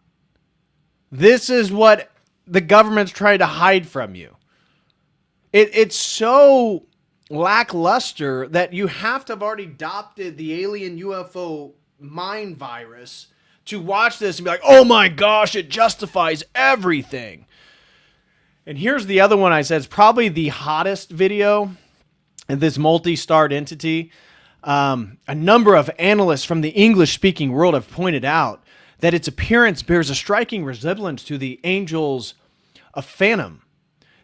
This is what the government's trying to hide from you. It's so lackluster that you have to have already adopted the alien UFO mind virus to watch this and be like, oh my gosh, it justifies everything. And here's the other one I said. It's probably the hottest video in this multi-starred entity. A number of analysts from the English-speaking world have pointed out that its appearance bears a striking resemblance to the angels of Phantom,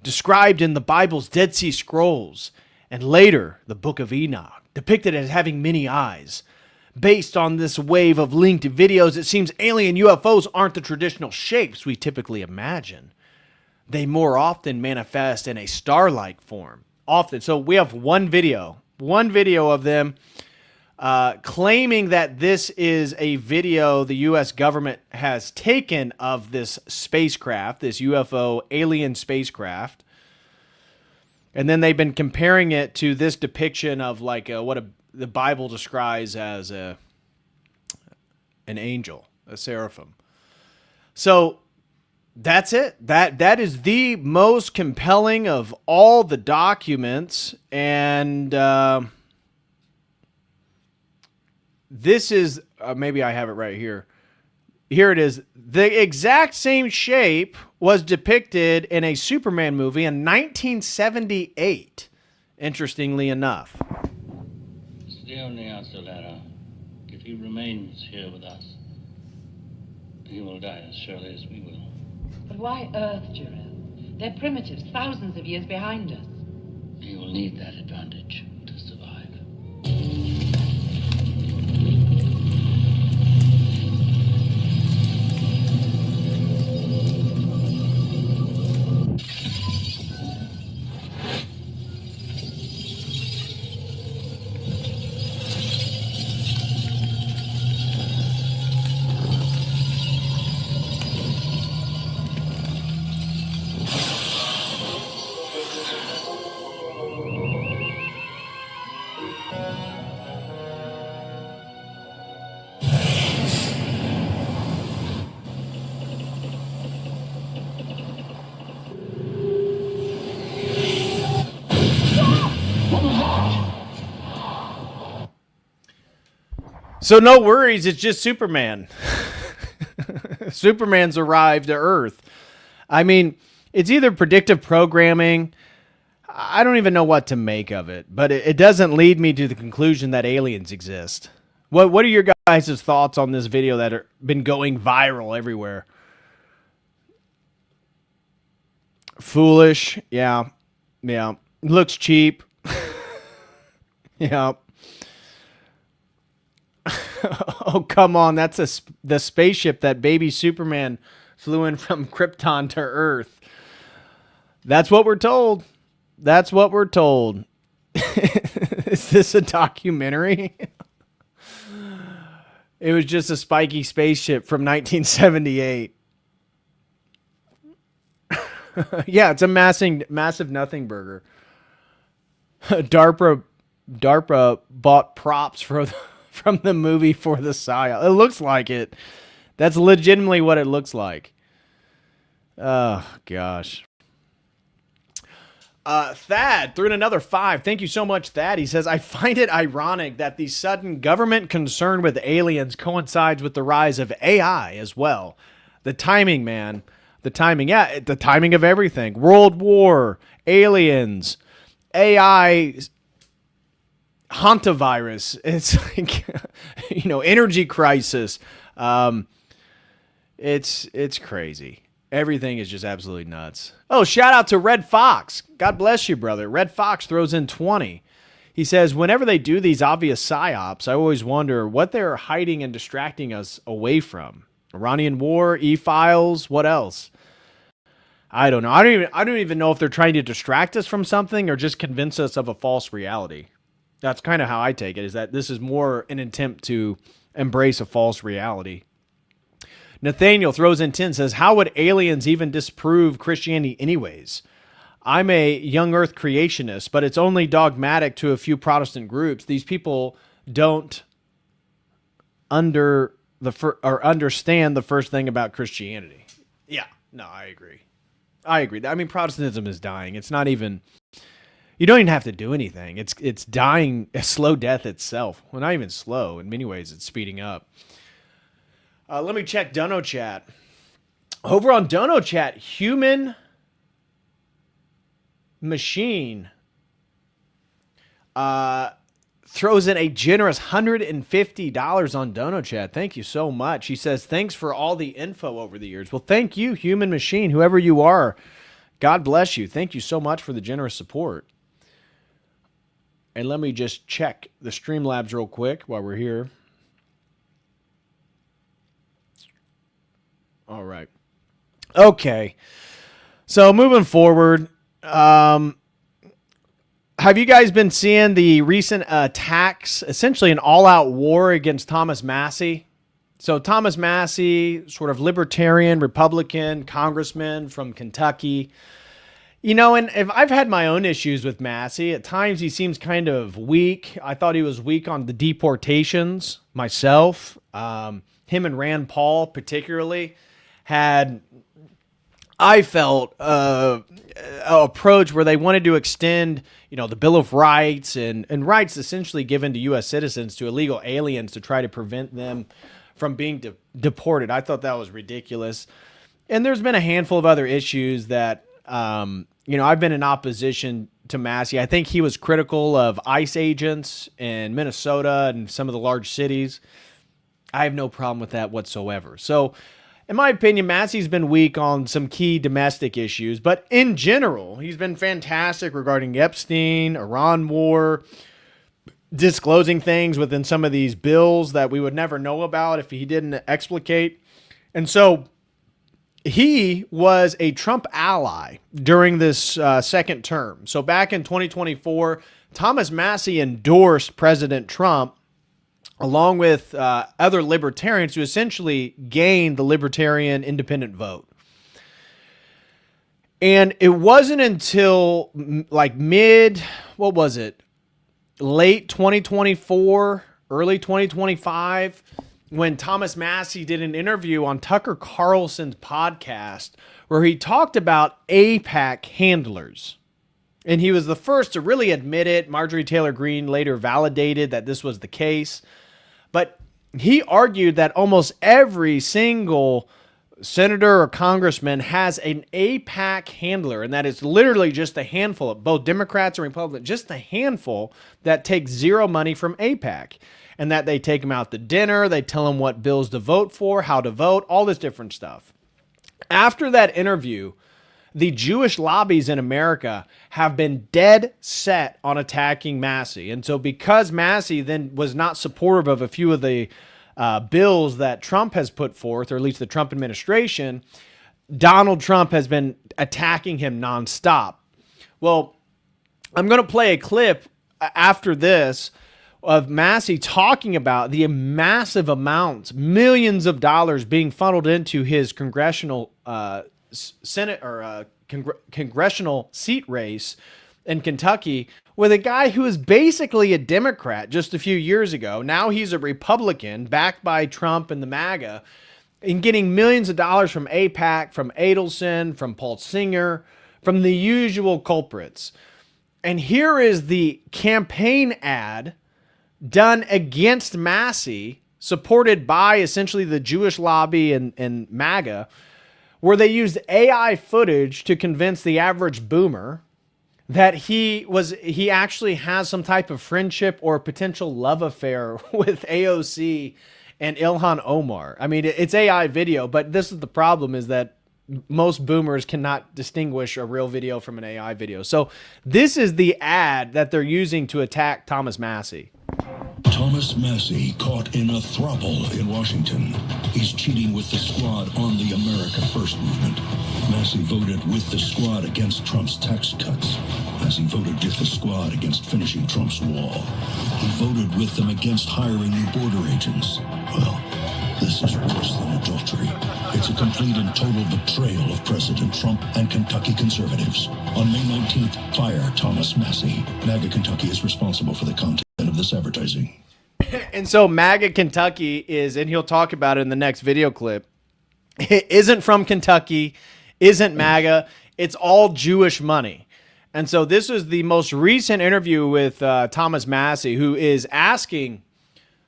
described in the Bible's Dead Sea Scrolls, and later the Book of Enoch, depicted as having many eyes. Based on this wave of linked videos, it seems alien UFOs aren't the traditional shapes we typically imagine. They more often manifest in a star-like form. Often. So we have one video of them claiming that this is a video the U.S. government has taken of this spacecraft, this UFO alien spacecraft. And then they've been comparing it to this depiction of like the Bible describes as an angel, a seraphim. So that's it. That is the most compelling of all the documents. And this is, maybe I have it right here. Here it is. The exact same shape was depicted in a Superman movie in 1978, interestingly enough. It's the only answer, Lara. If he remains here with us, he will die as surely as we will. But why Earth, Jarrell? They're primitives, thousands of years behind us. You will need that advantage to survive. So no worries, it's just Superman. Superman's arrived to Earth. I mean, it's either predictive programming. I don't even know what to make of it, but it doesn't lead me to the conclusion that aliens exist. What are your guys' thoughts on this video that have been going viral everywhere? Foolish, yeah. Looks cheap. Yeah. Oh, come on. That's the spaceship that baby Superman flew in from Krypton to Earth. That's what we're told. That's what we're told. Is this a documentary? It was just a spiky spaceship from 1978. Yeah, it's a massive nothing burger. DARPA bought props from the movie for the PSYOP. It looks like it. That's legitimately what it looks like. Oh, gosh. Thad threw in another 5. Thank you so much, Thad. He says, I find it ironic that the sudden government concern with aliens coincides with the rise of AI as well. The timing, man. The timing. Yeah, the timing of everything. World War, aliens, AI, Hantavirus. It's like, energy crisis. It's crazy. Everything is just absolutely nuts. Oh, shout out to Red Fox. God bless you, brother. Red Fox throws in 20. He says, whenever they do these obvious psyops, I always wonder what they're hiding and distracting us away from. Iranian war, E-files, what else? I don't know. I don't even know if they're trying to distract us from something or just convince us of a false reality. That's kind of how I take it, is that this is more an attempt to embrace a false reality. Nathaniel throws in 10, says, how would aliens even disprove Christianity anyways? I'm a young earth creationist, but it's only dogmatic to a few Protestant groups. These people don't understand the first thing about Christianity. Yeah, no, I agree. I mean, Protestantism is dying. It's not even... You don't even have to do anything. It's dying a slow death itself. Well, not even slow. In many ways, it's speeding up. Let me check Dono Chat. Over on Dono Chat, Human Machine throws in a generous $150 on Dono Chat. Thank you so much. He says, thanks for all the info over the years. Well, thank you, Human Machine, whoever you are. God bless you. Thank you so much for the generous support. And let me just check the Streamlabs real quick while we're here. All right. Okay. So moving forward, have you guys been seeing the recent attacks, essentially an all-out war against Thomas Massie? So Thomas Massie, sort of libertarian, Republican, congressman from Kentucky. And if I've had my own issues with Massie, at times he seems kind of weak. I thought he was weak on the deportations myself. Him and Rand Paul particularly had, I felt, an approach where they wanted to extend, the Bill of Rights and rights essentially given to U.S. citizens to illegal aliens to try to prevent them from being deported. I thought that was ridiculous. And there's been a handful of other issues that, I've been in opposition to Massie. I think he was critical of ICE agents in Minnesota and some of the large cities. I have no problem with that whatsoever. So in my opinion, Massie's been weak on some key domestic issues, but in general, he's been fantastic regarding Epstein, Iran war, disclosing things within some of these bills that we would never know about if he didn't explicate. And so he was a Trump ally during this second term. So back in 2024, Thomas Massie endorsed President Trump along with other libertarians to essentially gain the libertarian independent vote. And it wasn't until like late 2024, early 2025, when Thomas Massie did an interview on Tucker Carlson's podcast where he talked about AIPAC handlers. And he was the first to really admit it. Marjorie Taylor Greene later validated that this was the case. But he argued that almost every single senator or congressman has an AIPAC handler, and that it's literally just a handful of both Democrats and Republicans, just a handful that take zero money from AIPAC, and that they take them out to dinner, they tell them what bills to vote for, how to vote, all this different stuff. After that interview, the Jewish lobbies in America have been dead set on attacking Massie. And so because Massie then was not supportive of a few of the bills that Trump has put forth, or at least the Trump administration, Donald Trump has been attacking him nonstop. Well, I'm going to play a clip after this of Massie talking about the massive amounts, millions of dollars being funneled into his congressional Senate or congressional seat race in Kentucky with a guy who was basically a Democrat just a few years ago. Now he's a Republican backed by Trump and the MAGA, and getting millions of dollars from AIPAC, from Adelson, from Paul Singer, from the usual culprits. And here is the campaign ad done against Massie, supported by essentially the Jewish lobby and MAGA, where they used AI footage to convince the average boomer that he actually has some type of friendship or potential love affair with AOC and Ilhan Omar. I mean, it's AI video, but this is the problem, is that most boomers cannot distinguish a real video from an AI video. So this is the ad that they're using to attack Thomas Massie. Thomas Massie caught in a throuple in Washington. He's cheating with the squad on the America First movement. Massie voted with the squad against Trump's tax cuts. Massie voted with the squad against finishing Trump's wall. He voted with them against hiring new border agents. Well, this is worse than adultery. It's a complete and total betrayal of President Trump and Kentucky conservatives. On May 19th, fire Thomas Massie. MAGA Kentucky is responsible for the content of this advertising. And so MAGA Kentucky is, and he'll talk about it in the next video clip, it isn't from Kentucky, isn't MAGA, it's all Jewish money. And so this is the most recent interview with Thomas Massie, who is asking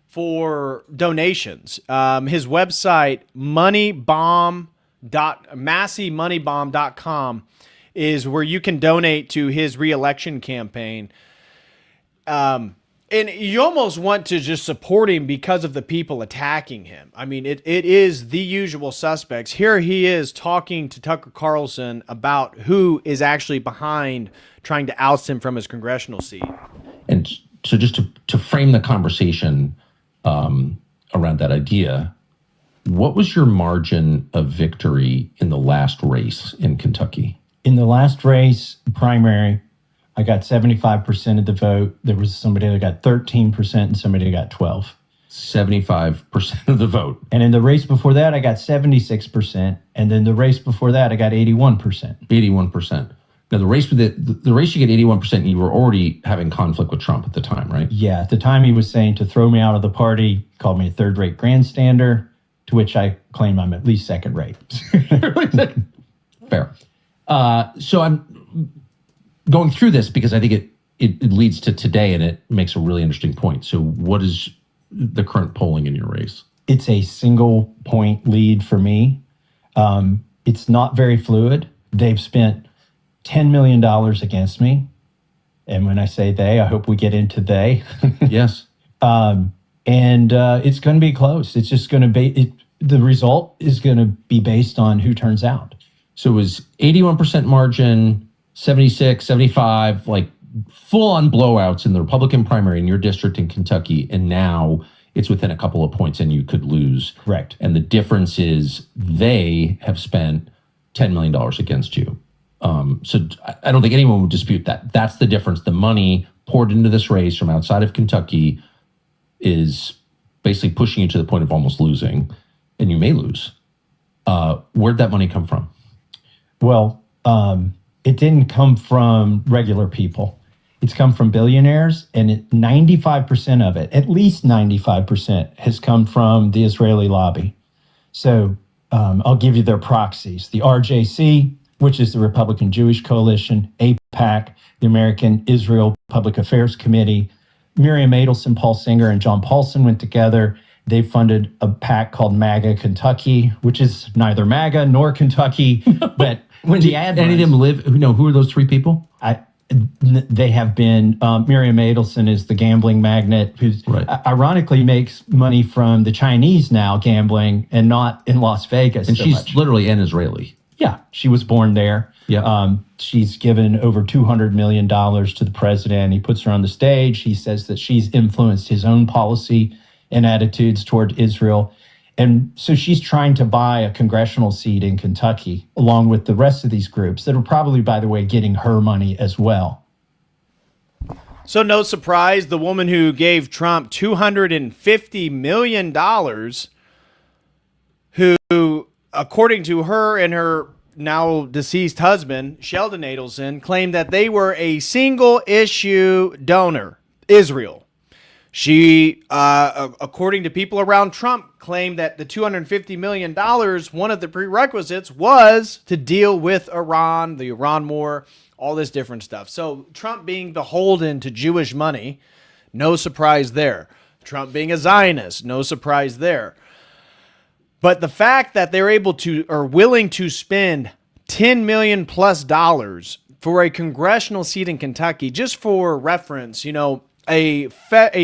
for donations. His website, massiemoneybomb.com, is where you can donate to his reelection campaign. And you almost want to just support him because of the people attacking him. I mean, it is the usual suspects. Here he is talking to Tucker Carlson about who is actually behind trying to oust him from his congressional seat. And so just to frame the conversation around that idea, what was your margin of victory in the last race in Kentucky? In the last race, primary, I got 75% of the vote. There was somebody that got 13% and somebody that got 12%. 75% of the vote. And in the race before that, I got 76%. And then the race before that, I got 81%. 81%. Now, the race you get 81%, you were already having conflict with Trump at the time, right? Yeah. At the time, he was saying to throw me out of the party, called me a third-rate grandstander, to which I claim I'm at least second-rate. Fair. So I'm going through this because I think it leads to today, and it makes a really interesting point. So what is the current polling in your race? It's a single-point lead for me. It's not very fluid. They've spent $10 million against me. And when I say they, I hope we get into they. Yes. And it's going to be close. It's just going to be, the result is going to be based on who turns out. So it was 81% margin, 76, 75, like full-on blowouts in the Republican primary in your district in Kentucky, and now it's within a couple of points and you could lose. Correct. And the difference is they have spent $10 million against you. So I don't think anyone would dispute that. That's the difference. The money poured into this race from outside of Kentucky is basically pushing you to the point of almost losing, and you may lose. Where'd that money come from? Well, it didn't come from regular people. It's come from billionaires, and 95% of it, at least 95%, has come from the Israeli lobby. So I'll give you their proxies. The RJC, which is the Republican Jewish Coalition, AIPAC, the American Israel Public Affairs Committee, Miriam Adelson, Paul Singer, and John Paulson went together. They funded a PAC called MAGA Kentucky, which is neither MAGA nor Kentucky. But when the ad any of them live? Who are those three people? They have been. Miriam Adelson is the gambling magnate who ironically makes money from the Chinese now gambling and not in Las Vegas. And so she's much. literally an Israeli. Yeah, she was born there. Yeah. She's given over $200 million to the president. He puts her on the stage. He says that she's influenced his own policy and attitudes toward Israel. And so she's trying to buy a congressional seat in Kentucky, along with the rest of these groups that are probably, by the way, getting her money as well. So no surprise, the woman who gave Trump $250 million, who, according to her and her now deceased husband, Sheldon Adelson, claimed that they were a single issue donor, Israel. She, according to people around Trump, claimed that the $250 million, one of the prerequisites was to deal with Iran, the Iran war, all this different stuff. So Trump being beholden to Jewish money, no surprise there. Trump being a Zionist, no surprise there. But the fact that they're able to, or willing to spend $10 million plus for a congressional seat in Kentucky, just for reference, a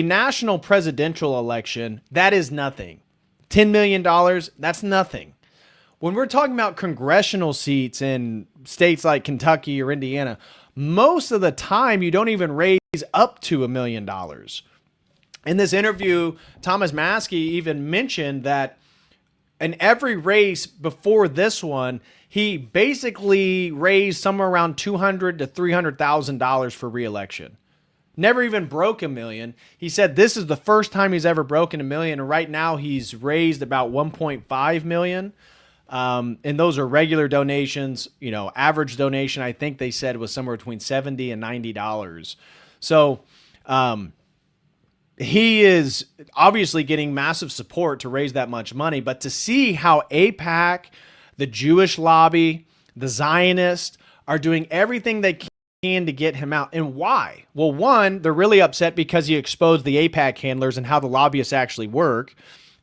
national presidential election, that is nothing. $10 million, that's nothing. When we're talking about congressional seats in states like Kentucky or Indiana, most of the time you don't even raise up to $1 million. In this interview, Thomas Massie even mentioned that in every race before this one, he basically raised somewhere around $200,000 to $300,000 for re-election. Never even broke $1 million. He said this is the first time he's ever broken $1 million, and right now he's raised about $1.5 million. And those are regular donations. Average donation, I think they said, was somewhere between $70 and $90. So he is obviously getting massive support to raise that much money. But to see how AIPAC, the Jewish lobby, the Zionists are doing everything they can to get him out. And why? Well, one, they're really upset because he exposed the AIPAC handlers and how the lobbyists actually work.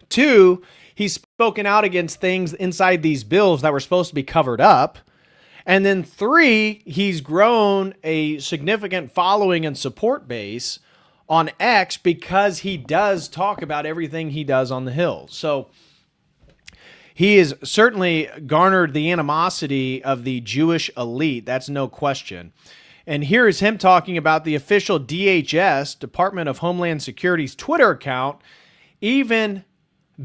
Two, he's spoken out against things inside these bills that were supposed to be covered up. And then three, he's grown a significant following and support base on X because he does talk about everything he does on the Hill. So he has certainly garnered the animosity of the Jewish elite. That's no question. And here is him talking about the official DHS, Department of Homeland Security's Twitter account, even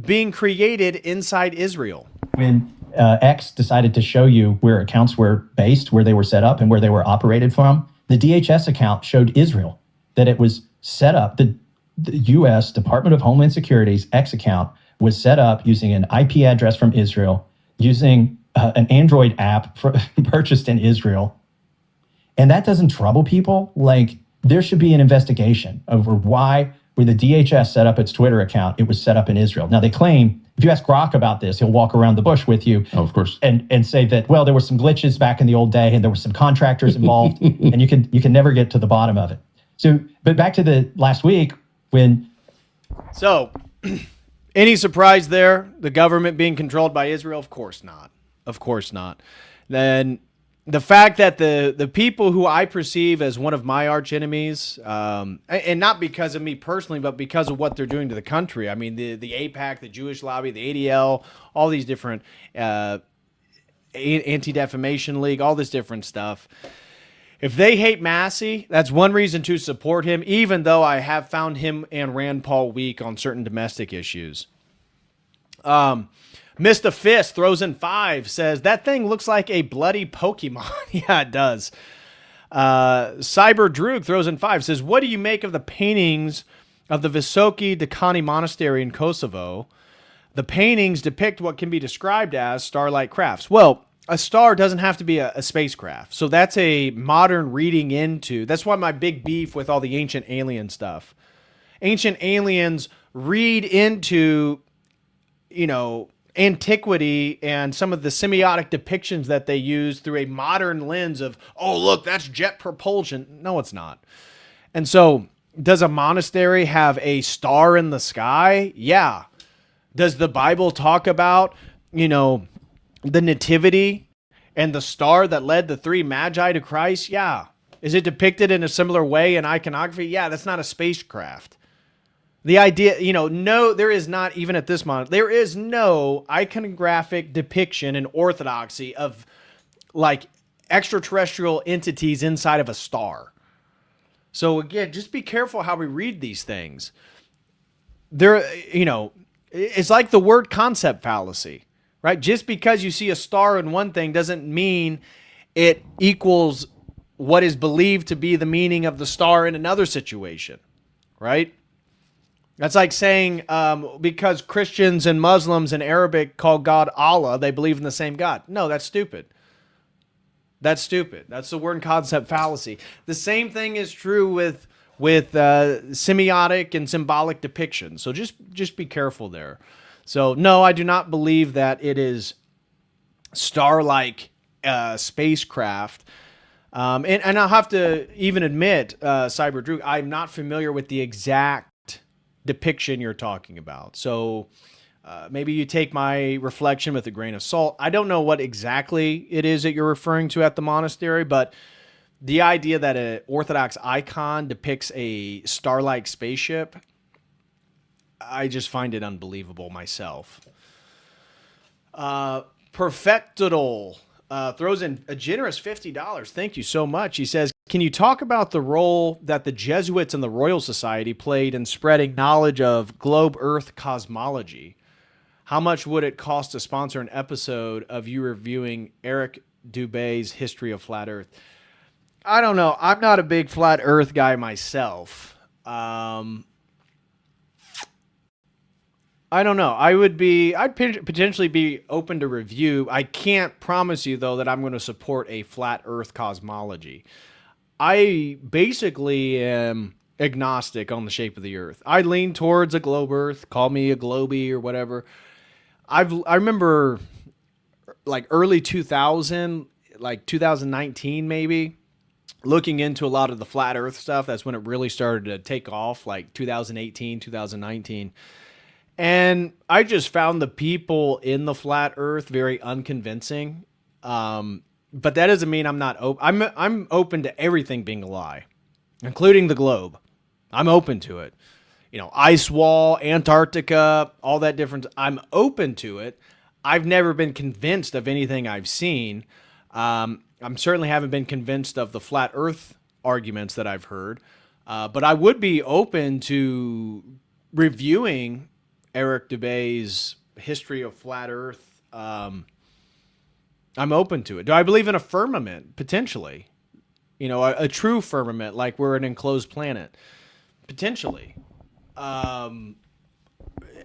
being created inside Israel. When X decided to show you where accounts were based, where they were set up, and where they were operated from, the DHS account showed Israel, that it was set up. The U.S. Department of Homeland Security's X account was set up using an IP address from Israel, using an Android app purchased in Israel. And that doesn't trouble people. Like, there should be an investigation over why, when the DHS set up its Twitter account, it was set up in Israel. Now, they claim, if you ask Grok about this, he'll walk around the bush with you. Oh, of course. And say that, well, there were some glitches back in the old day, and there were some contractors involved, and you can never get to the bottom of it. So, but back to the last week when... So, any surprise there? The government being controlled by Israel? Of course not. Of course not. Then the fact that the people who I perceive as one of my arch enemies, and not because of me personally, but because of what they're doing to the country. I mean, the AIPAC, the Jewish lobby, the ADL, all these different Anti-Defamation League, all this different stuff. If they hate Massie, that's one reason to support him, even though I have found him and Rand Paul weak on certain domestic issues. Mr. Fist throws in 5, says, that thing looks like a bloody Pokemon. Yeah, it does. Cyber Droog throws in 5, says, what do you make of the paintings of the Visoki Dekani Monastery in Kosovo? The paintings depict what can be described as star-like crafts. Well, a star doesn't have to be a spacecraft. So that's a modern reading into. That's why my big beef with all the ancient alien stuff. Ancient aliens read into, antiquity and some of the semiotic depictions that they use through a modern lens of, oh, look, that's jet propulsion. No, it's not. And so, does a monastery have a star in the sky? Yeah. Does the Bible talk about, the nativity and the star that led the 3 magi to Christ? Yeah. Is it depicted in a similar way in iconography? Yeah, that's not a spacecraft. The idea, no, there is not, even at this moment, there is no iconographic depiction in Orthodoxy of, extraterrestrial entities inside of a star. So, again, just be careful how we read these things. It's like the word concept fallacy, right? Just because you see a star in one thing doesn't mean it equals what is believed to be the meaning of the star in another situation, right? That's like saying because Christians and Muslims and Arabic call God Allah, they believe in the same God. No, that's stupid. That's stupid. That's the word concept fallacy. The same thing is true with semiotic and symbolic depictions. So just be careful there. So no, I do not believe that it is star-like spacecraft. And I'll have to even admit, Cyber Drew, I'm not familiar with the exact depiction you're talking about. So maybe you take my reflection with a grain of salt. I don't know what exactly it is that you're referring to at the monastery, but the idea that an Orthodox icon depicts a star-like spaceship, I just find it unbelievable myself. Perfectidal throws in a generous $50. Thank you so much. He says, can you talk about the role that the Jesuits and the Royal Society played in spreading knowledge of globe Earth cosmology? How much would it cost to sponsor an episode of you reviewing Eric Dubé's History of Flat Earth? I don't know. I'm not a big flat Earth guy myself. I don't know. I'd potentially be open to review. I can't promise you, though, that I'm going to support a flat Earth cosmology. I basically am agnostic on the shape of the Earth. I lean towards a globe Earth. Call me a globie or whatever. I remember early 2000, 2019 maybe, looking into a lot of the flat Earth stuff. That's when it really started to take off, 2018, 2019. And I just found the people in the flat Earth very unconvincing. But that doesn't mean I'm not open. I'm open to everything being a lie, including the globe. I'm open to it. Ice wall, Antarctica, all that different. I'm open to it. I've never been convinced of anything I've seen. I'm certainly haven't been convinced of the flat Earth arguments that I've heard. But I would be open to reviewing Eric Dubé's History of Flat Earth. I'm open to it. Do I believe in a firmament? Potentially. A true firmament, like we're an enclosed planet. Potentially. Am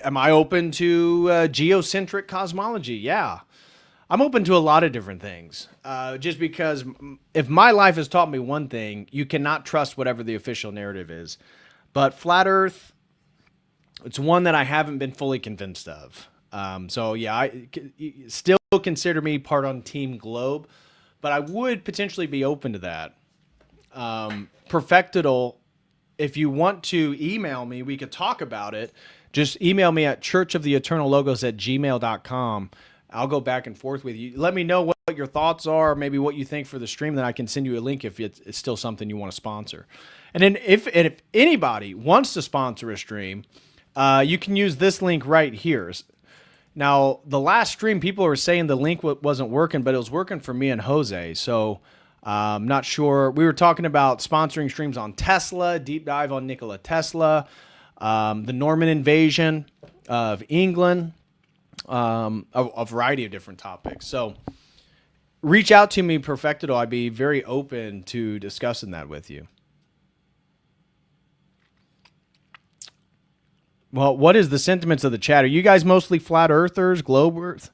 I open to geocentric cosmology? Yeah. I'm open to a lot of different things. Just because if my life has taught me one thing, you cannot trust whatever the official narrative is. But flat Earth, it's one that I haven't been fully convinced of. So yeah, I still consider me part on Team Globe, but I would potentially be open to that. Perfectidal, if you want to email me, we could talk about it. Just email me at churchoftheeternallogos@gmail.com. I'll go back and forth with you. Let me know what your thoughts are, maybe what you think for the stream, then I can send you a link if it's still something you want to sponsor. And then if anybody wants to sponsor a stream, you can use this link right here. Now, the last stream, people were saying the link wasn't working, but it was working for me and Jose. So I'm not sure. We were talking about sponsoring streams on Tesla, deep dive on Nikola Tesla, the Norman invasion of England, a variety of different topics. So reach out to me, Perfectado. I'd be very open to discussing that with you. Well, what is the sentiments of the chat? Are you guys mostly flat earthers, globe earth?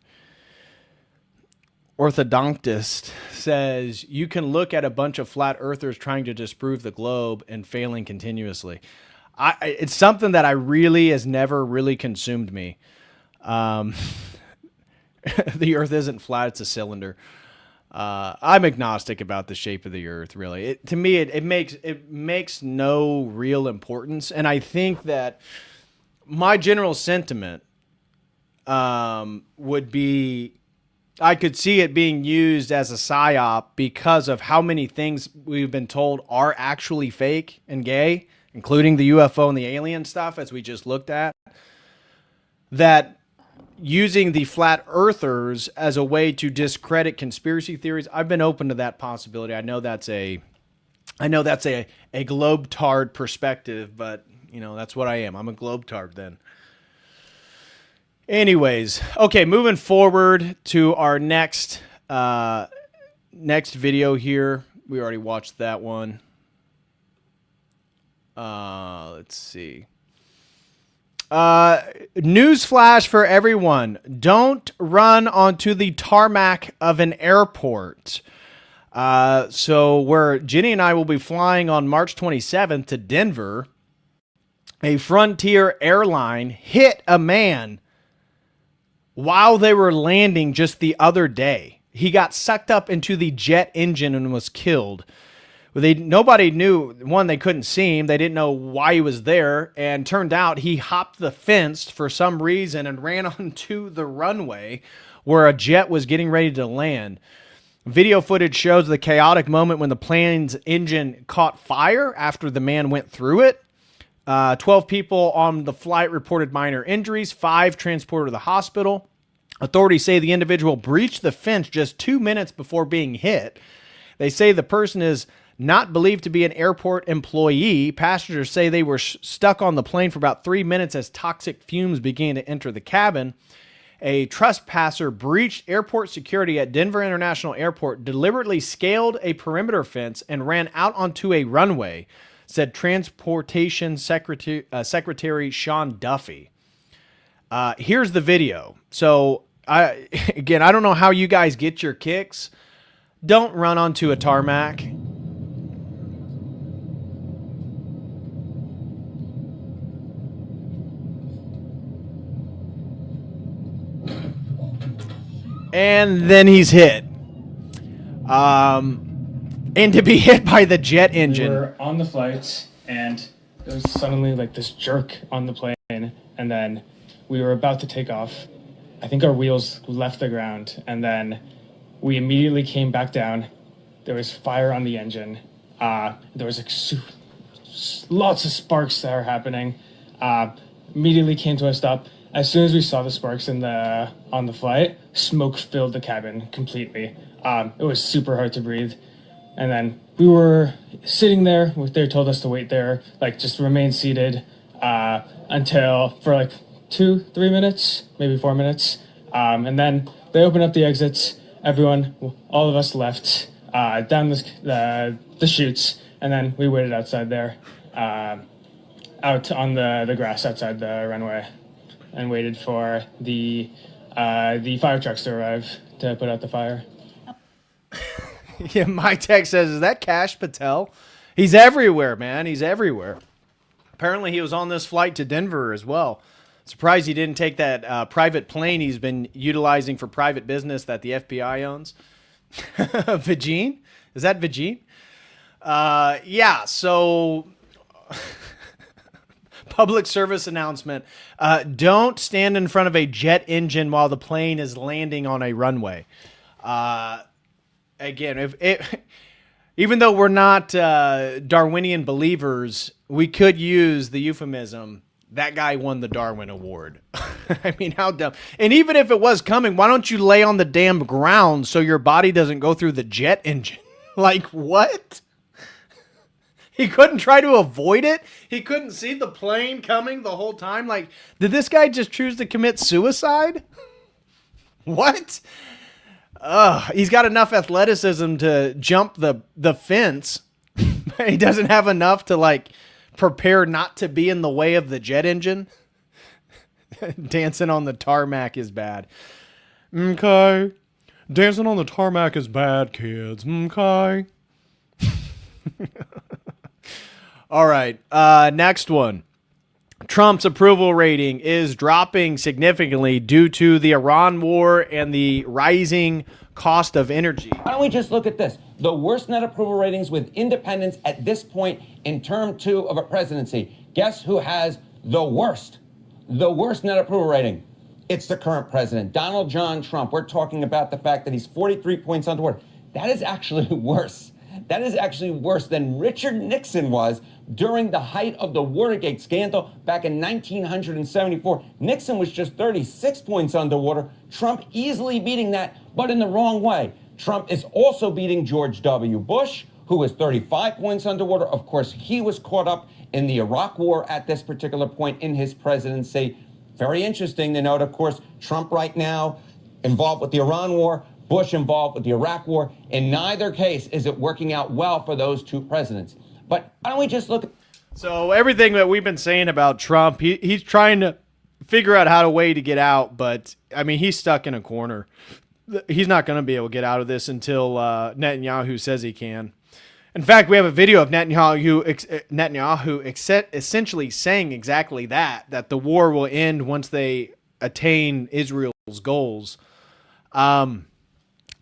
Orthodontist says you can look at a bunch of flat earthers trying to disprove the globe and failing continuously. It's something that has never really consumed me. The earth isn't flat, it's a cylinder. I'm agnostic about the shape of the earth, really. To me, it makes no real importance. And I think that my general sentiment would be, I could see it being used as a psyop because of how many things we've been told are actually fake and gay, including the UFO and the alien stuff, as we just looked at. That using the flat earthers as a way to discredit conspiracy theories, I've been open to that possibility. I know that's a globe-tard perspective, but that's what I am. I'm a globe-tard then. Anyways, okay, moving forward to our next video here. We already watched that one. Let's see. Newsflash for everyone. Don't run onto the tarmac of an airport. So where Jenny and I will be flying on March 27th to Denver, a Frontier airline hit a man while they were landing just the other day. He got sucked up into the jet engine and was killed. Nobody knew. One, they couldn't see him. They didn't know why he was there. And turned out he hopped the fence for some reason and ran onto the runway where a jet was getting ready to land. Video footage shows the chaotic moment when the plane's engine caught fire after the man went through it. 12 people on the flight reported minor injuries, 5 transported to the hospital. Authorities say the individual breached the fence just 2 minutes before being hit. They say the person is not believed to be an airport employee. Passengers say they were stuck on the plane for about 3 minutes as toxic fumes began to enter the cabin. A trespasser breached airport security at Denver International Airport, deliberately scaled a perimeter fence, and ran out onto a runway, said Transportation Secretary Sean Duffy. Here's the video. So, I don't know how you guys get your kicks. Don't run onto a tarmac. And then he's hit. And to be hit by the jet engine. We were on the flight, and there was suddenly like this jerk on the plane, and then we were about to take off. I think our wheels left the ground, and then we immediately came back down. There was fire on the engine. There was lots of sparks that were happening. Immediately came to a stop. As soon as we saw the sparks on the flight, smoke filled the cabin completely. It was super hard to breathe. And then we were sitting there. They told us to wait there, just remain seated until for 2-3 minutes, maybe 4 minutes. And then they opened up the exits. Everyone, all of us left down the chutes, and then we waited outside there, out on the grass outside the runway, and waited for the fire trucks to arrive to put out the fire. Yeah, my text says, is that Kash Patel? He's everywhere, man. He's everywhere. Apparently he was on this flight to Denver as well. Surprised he didn't take that private plane he's been utilizing for private business that the FBI owns. Vagine? Is that Vagine? Yeah, so public service announcement. Don't stand in front of a jet engine while the plane is landing on a runway. Again, even though we're not Darwinian believers, we could use the euphemism, that guy won the Darwin Award. I mean, how dumb. And even if it was coming, why don't you lay on the damn ground so your body doesn't go through the jet engine? Like, what? He couldn't try to avoid it? He couldn't see the plane coming the whole time? Like, did this guy just choose to commit suicide? What? He's got enough athleticism to jump the fence. He doesn't have enough to, like, prepare not to be in the way of the jet engine. Dancing on the tarmac is bad. Okay. Dancing on the tarmac is bad, kids. Okay. All right. Next one. Trump's approval rating is dropping significantly due to the Iran war and the rising cost of energy. Why don't we just look at this? The worst net approval ratings with independents at this point in term 2 of a presidency. Guess who has the worst net approval rating? It's the current president, Donald John Trump. We're talking about the fact that he's 43 points underwater. That is actually worse. That is actually worse than Richard Nixon was during the height of the Watergate scandal back in 1974. Nixon was just 36 points underwater. Trump easily beating that, but in the wrong way. Trump is also beating George W. Bush, who was 35 points underwater. Of course, he was caught up in the Iraq war at this particular point in his presidency. Very interesting to note, of course, Trump right now involved with the Iran war, Bush involved with the Iraq war. In neither case is it working out well for those two presidents. But why don't we just look at... So everything that we've been saying about Trump, he's trying to figure out how to get out, but, I mean, he's stuck in a corner. He's not going to be able to get out of this until Netanyahu says he can. In fact, we have a video of Netanyahu essentially saying exactly that the war will end once they attain Israel's goals.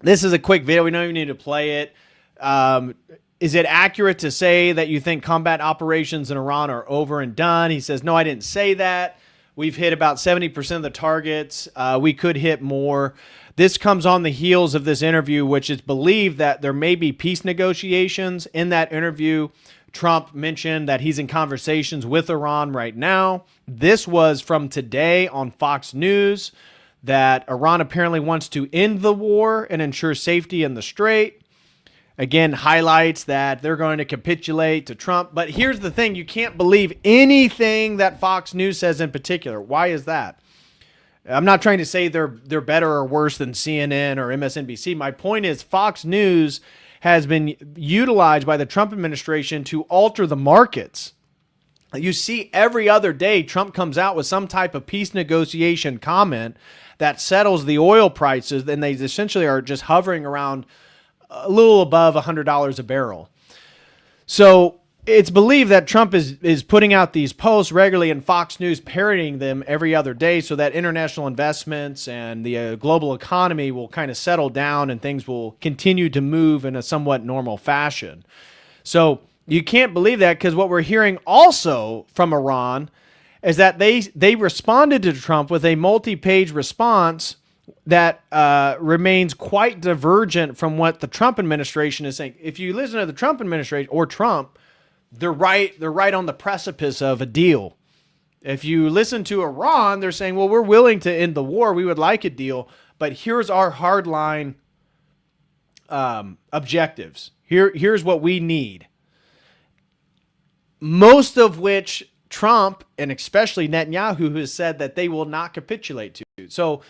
This is a quick video. We don't even need to play it. Is it accurate to say that you think combat operations in Iran are over and done? He says, no, I didn't say that. We've hit about 70% of the targets. We could hit more. This comes on the heels of this interview, which is believed that there may be peace negotiations. In that interview, Trump mentioned that he's in conversations with Iran right now. This was from today on Fox News, that Iran apparently wants to end the war and ensure safety in the Strait. Again, highlights that they're going to capitulate to Trump. But here's the thing. You can't believe anything that Fox News says in particular. Why is that? I'm not trying to say they're better or worse than CNN or MSNBC. My point is Fox News has been utilized by the Trump administration to alter the markets. You see every other day Trump comes out with some type of peace negotiation comment that settles the oil prices, and they essentially are just hovering around a little above $100 a barrel. So it's believed that Trump is putting out these posts regularly, and Fox News parroting them every other day so that international investments and the global economy will kind of settle down and things will continue to move in a somewhat normal fashion. So you can't believe that, because what we're hearing also from Iran is that they responded to Trump with a multi-page response that remains quite divergent from what the Trump administration is saying. If you listen to the Trump administration or Trump, they're right on the precipice of a deal. If you listen to Iran, they're saying, well, we're willing to end the war. We would like a deal, but here's our hardline objectives. Here's what we need. Most of which Trump, and especially Netanyahu, has said that they will not capitulate to. So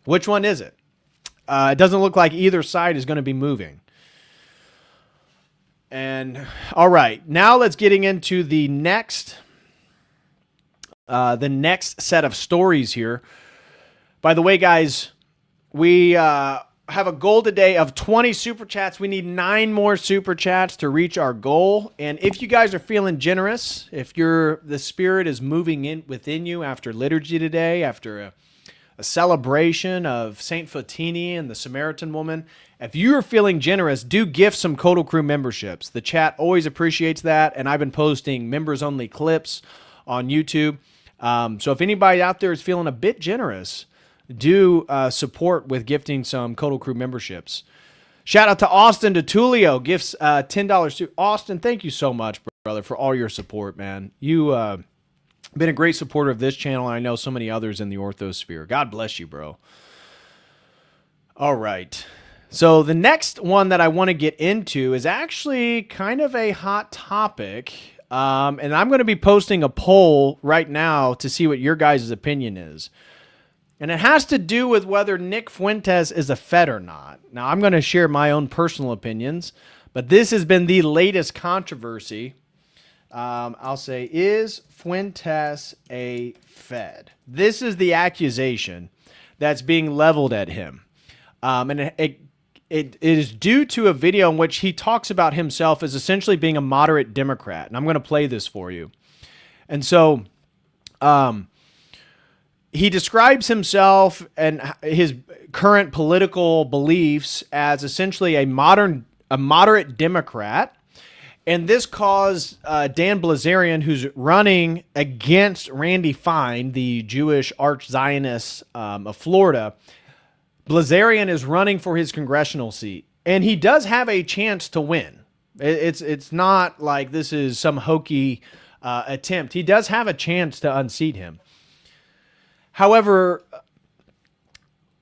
which one is it? It doesn't look like either side is going to be moving. And all right, now let's getting into the next set of stories here. By the way, guys, we have a goal today of 20 super chats. We need 9 more super chats to reach our goal. And if you guys are feeling generous, if the spirit is moving in within you after liturgy today, after a celebration of Saint Fotini and the Samaritan woman, if you're feeling generous, do gift some Codal Crew memberships. The chat always appreciates that, and I've been posting members-only clips on YouTube. So if anybody out there is feeling a bit generous, do support with gifting some Codal Crew memberships. Shout out to Austin DeTulio, gifts $10 to Austin. Thank you so much, brother, for all your support, man. You been a great supporter of this channel, and I know so many others in the orthosphere. God bless you, bro. All right. So the next one that I want to get into is actually kind of a hot topic, and I'm going to be posting a poll right now to see what your guys' opinion is. And it has to do with whether Nick Fuentes is a Fed or not. Now, I'm going to share my own personal opinions, but this has been the latest controversy. I'll say, is Fuentes a Fed? This is the accusation that's being leveled at him. And it is due to a video in which he talks about himself as essentially being a moderate Democrat. And I'm going to play this for you. And so he describes himself and his current political beliefs as essentially a moderate Democrat. And this caused Dan Bilzerian, who's running against Randy Fine, the Jewish arch-Zionist of Florida. Bilzerian is running for his congressional seat, and he does have a chance to win. It's not like this is some hokey attempt. He does have a chance to unseat him. However,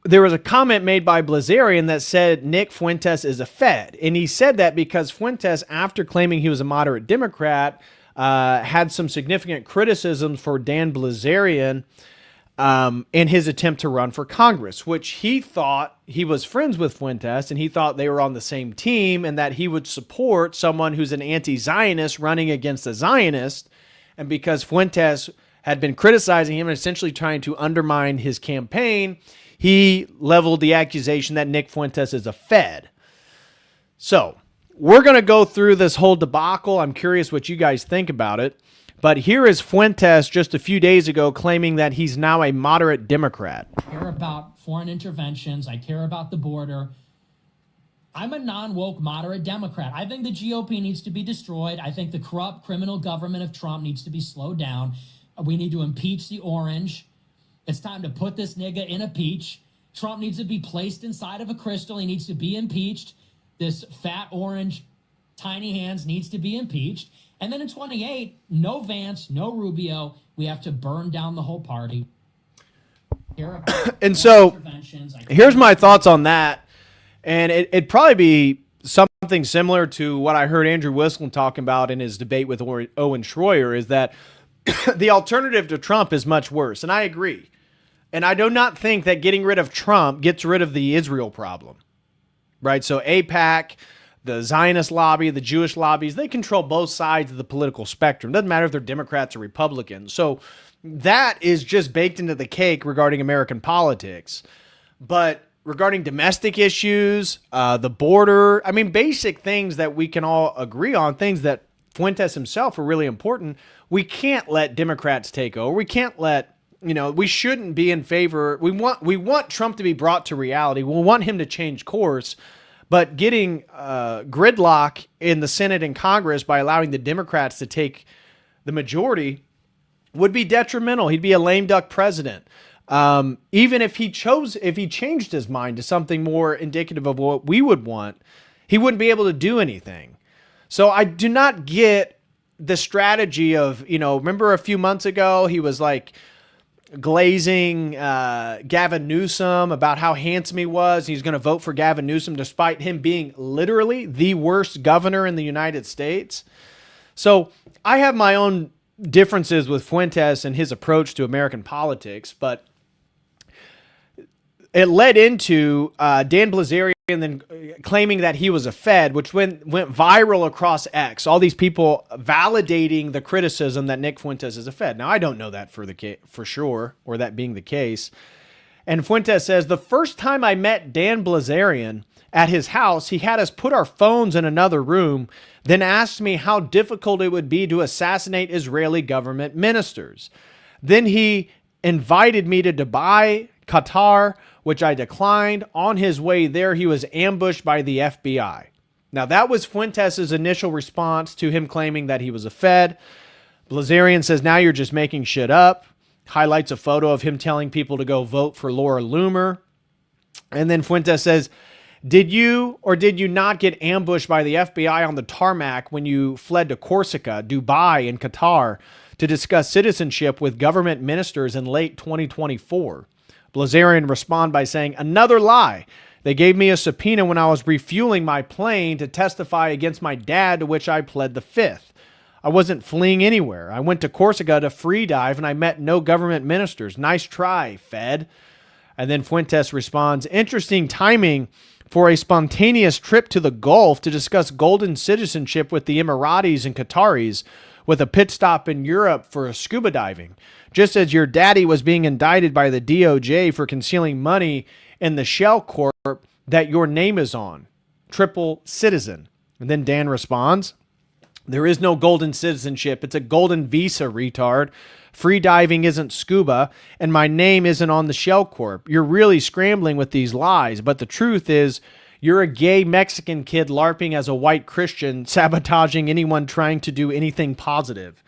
there was a comment made by Bilzerian that said Nick Fuentes is a Fed. And he said that because Fuentes, after claiming he was a moderate Democrat, had some significant criticisms for Dan Bilzerian in his attempt to run for Congress, which he thought he was friends with Fuentes, and he thought they were on the same team, and that he would support someone who's an anti-Zionist running against a Zionist. And because Fuentes had been criticizing him and essentially trying to undermine his campaign, he leveled the accusation that Nick Fuentes is a Fed. So we're going to go through this whole debacle. I'm curious what you guys think about it. But here is Fuentes just a few days ago claiming that he's now a moderate Democrat. I care about foreign interventions. I care about the border. I'm a non-woke moderate Democrat. I think the GOP needs to be destroyed. I think the corrupt criminal government of Trump needs to be slowed down. We need to impeach the orange. It's time to put this nigga in a peach. Trump needs to be placed inside of a crystal. He needs to be impeached. This fat orange, tiny hands needs to be impeached. And then in 28, no Vance, no Rubio. We have to burn down the whole party. And so here's my thoughts on that. And it'd probably be something similar to what I heard Andrew Wislam talking about in his debate with Owen Schroyer, is that the alternative to Trump is much worse. And I agree. And I do not think that getting rid of Trump gets rid of the Israel problem, right? So AIPAC, the Zionist lobby, the Jewish lobbies, they control both sides of the political spectrum. Doesn't matter if they're Democrats or Republicans. So that is just baked into the cake regarding American politics. But regarding domestic issues, the border, I mean, basic things that we can all agree on, things that Fuentes himself are really important, we can't let Democrats take over. We can't let, we shouldn't be in favor. We want Trump to be brought to reality. We want him to change course. But getting gridlock in the Senate and Congress by allowing the Democrats to take the majority would be detrimental. He'd be a lame duck president. Even if he changed his mind to something more indicative of what we would want, he wouldn't be able to do anything. So I do not get the strategy of, remember a few months ago, he was like glazing Gavin Newsom about how handsome he was. He's going to vote for Gavin Newsom despite him being literally the worst governor in the United States. So I have my own differences with Fuentes and his approach to American politics, but it led into Dan Bilzerian then claiming that he was a Fed, which went viral across X. All these people validating the criticism that Nick Fuentes is a Fed. Now, I don't know that for sure, or that being the case. And Fuentes says, the first time I met Dan Bilzerian at his house, he had us put our phones in another room, then asked me how difficult it would be to assassinate Israeli government ministers. Then he invited me to Dubai, Qatar, which I declined. On his way there, he was ambushed by the FBI. Now, that was Fuentes' initial response to him claiming that he was a Fed. Bilzerian says, now you're just making shit up. highlights a photo of him telling people to go vote for Laura Loomer. And then Fuentes says, did you or did you not get ambushed by the FBI on the tarmac when you fled to Corsica, Dubai, and Qatar to discuss citizenship with government ministers in late 2024? Bilzerian responded by saying, another lie. They gave me a subpoena when I was refueling my plane to testify against my dad, to which I pled the fifth. I wasn't fleeing anywhere. I went to Corsica to free dive and I met no government ministers. Nice try, Fed. And then Fuentes responds, interesting timing for a spontaneous trip to the Gulf to discuss golden citizenship with the Emiratis and Qataris, with a pit stop in Europe for scuba diving, just as your daddy was being indicted by the DOJ for concealing money in the shell corp that your name is on. Triple citizen. And then Dan responds, there is no golden citizenship. It's a golden visa, retard. Free diving isn't scuba, and my name isn't on the shell corp. You're really scrambling with these lies, but the truth is you're a gay Mexican kid LARPing as a white Christian, sabotaging anyone trying to do anything positive.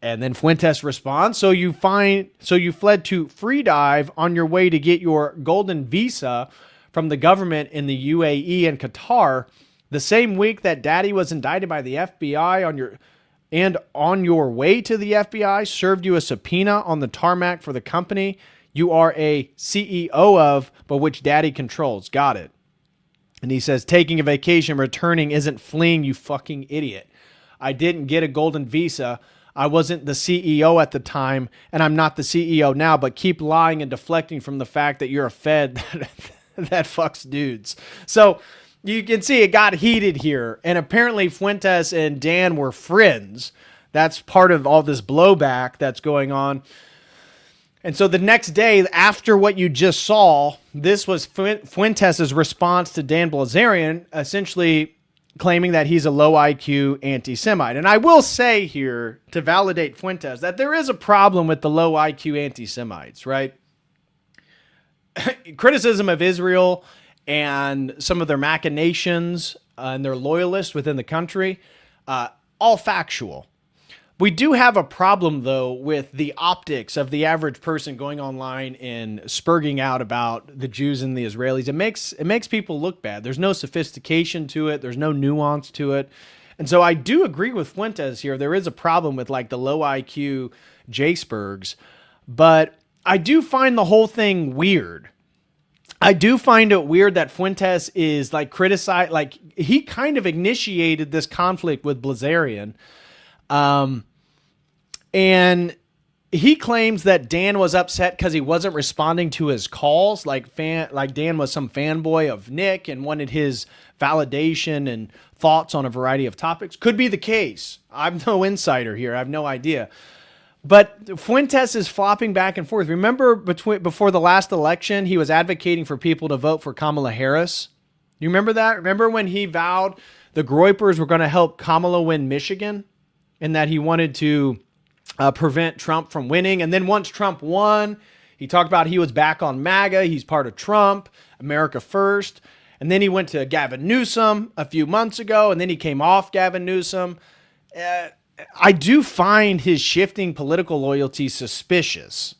And then Fuentes responds, so you fled to free dive on your way to get your golden visa from the government in the UAE and Qatar the same week that daddy was indicted by the FBI on your way to the FBI served you a subpoena on the tarmac for the company you are a CEO of, but which daddy controls. Got it. And he says, taking a vacation, returning isn't fleeing, you fucking idiot. I didn't get a golden visa. I wasn't the CEO at the time, and I'm not the CEO now, but keep lying and deflecting from the fact that you're a Fed that fucks dudes. So you can see it got heated here. And apparently Fuentes and Dan were friends. That's part of all this blowback that's going on. And so the next day, after what you just saw, this was Fuentes' response to Dan Bilzerian, essentially claiming that he's a low IQ anti-Semite. And I will say here, to validate Fuentes, that there is a problem with the low IQ anti-Semites, right? Criticism of Israel and some of their machinations and their loyalists within the country, all factual. We do have a problem, though, with the optics of the average person going online and spurging out about the Jews and the Israelis. It makes people look bad. There's no sophistication to it. There's no nuance to it. And so I do agree with Fuentes here. There is a problem with like the low IQ J-Spurgs, but I do find the whole thing weird. I do find it weird that Fuentes is like criticized, like he kind of initiated this conflict with Bilzerian. And he claims that Dan was upset because he wasn't responding to his calls, like Dan was some fanboy of Nick and wanted his validation and thoughts on a variety of topics. Could be the case. I'm no insider here. I have no idea. But Fuentes is flopping back and forth. Remember before the last election, he was advocating for people to vote for Kamala Harris? You remember that? Remember when he vowed the Groypers were going to help Kamala win Michigan and that he wanted to prevent Trump from winning? And then once Trump won, he talked about he was back on MAGA. He's part of Trump, America first. And then he went to Gavin Newsom a few months ago, and then he came off Gavin Newsom. I do find his shifting political loyalty suspicious.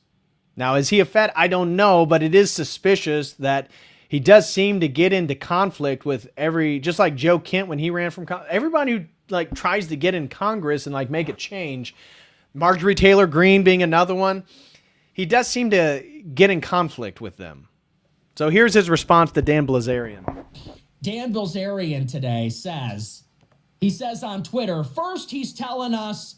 Now, is he a Fed? I don't know, but it is suspicious that he does seem to get into conflict with just like Joe Kent when he ran from everybody who like tries to get in Congress and like make a change. Marjorie Taylor Greene being another one. He does seem to get in conflict with them. So here's his response to Dan Bilzerian. Dan Bilzerian today says, he says on Twitter, first he's telling us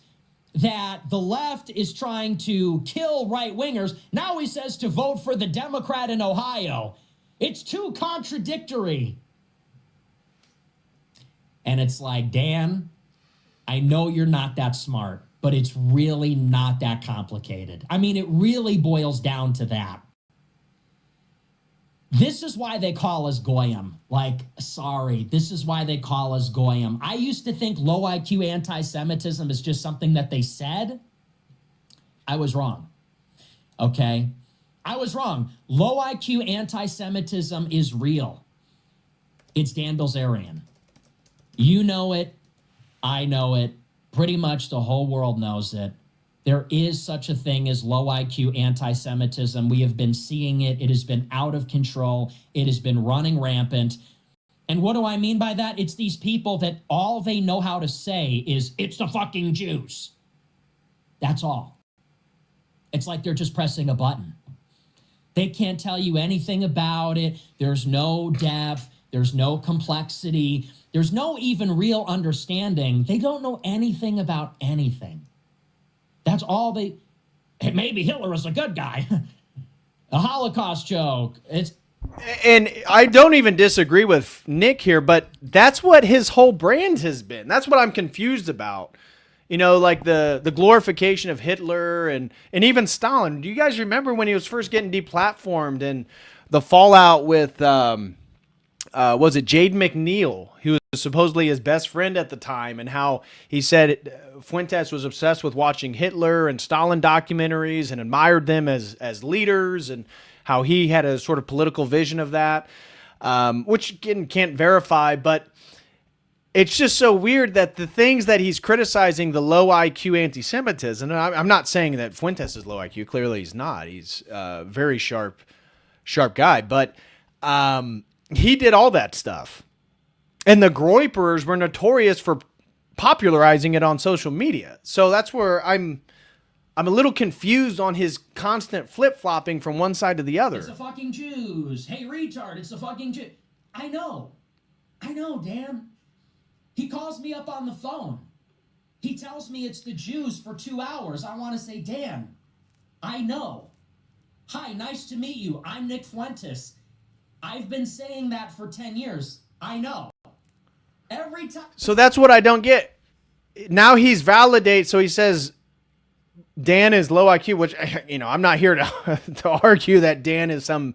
that the left is trying to kill right-wingers. Now he says to vote for the Democrat in Ohio. It's too contradictory. And it's like, Dan, I know you're not that smart, but it's really not that complicated. I mean, it really boils down to that. This is why they call us Goyim. This is why they call us Goyim. I used to think low IQ anti-Semitism is just something that they said. I was wrong. Okay? I was wrong. Low IQ anti-Semitism is real. It's Dan Bilzerian. You know it. I know it. Pretty much the whole world knows it. There is such a thing as low IQ anti-Semitism. We have been seeing it. It has been out of control. It has been running rampant. And what do I mean by that? It's these people that all they know how to say is, it's the fucking Jews. That's all. It's like they're just pressing a button. They can't tell you anything about it. There's no depth. There's no complexity. There's no even real understanding. They don't know anything about anything. That's all they... Maybe Hitler was a good guy. A Holocaust joke. And I don't even disagree with Nick here, but that's what his whole brand has been. That's what I'm confused about. You know, like the glorification of Hitler and even Stalin. Do you guys remember when he was first getting deplatformed and the fallout with, was it Jade McNeil, who was supposedly his best friend at the time, and how he said Fuentes was obsessed with watching Hitler and Stalin documentaries and admired them as leaders, and how he had a sort of political vision of that, which again can't verify, but it's just so weird that the things that he's criticizing, the low IQ anti-Semitism, and I'm not saying that Fuentes is low IQ. Clearly he's not. He's a very sharp guy. But he did all that stuff. And the Groypers were notorious for popularizing it on social media. So that's where I'm a little confused on his constant flip-flopping from one side to the other. It's the fucking Jews. Hey, retard, it's the fucking Jews. I know, Dan. He calls me up on the phone. He tells me it's the Jews for 2 hours. I want to say, Dan, I know. Hi, nice to meet you. I'm Nick Fuentes. I've been saying that for 10 years. I know. Every time. So that's what I don't get. Now he's validated. So he says Dan is low IQ, which, you know, I'm not here to argue that Dan is some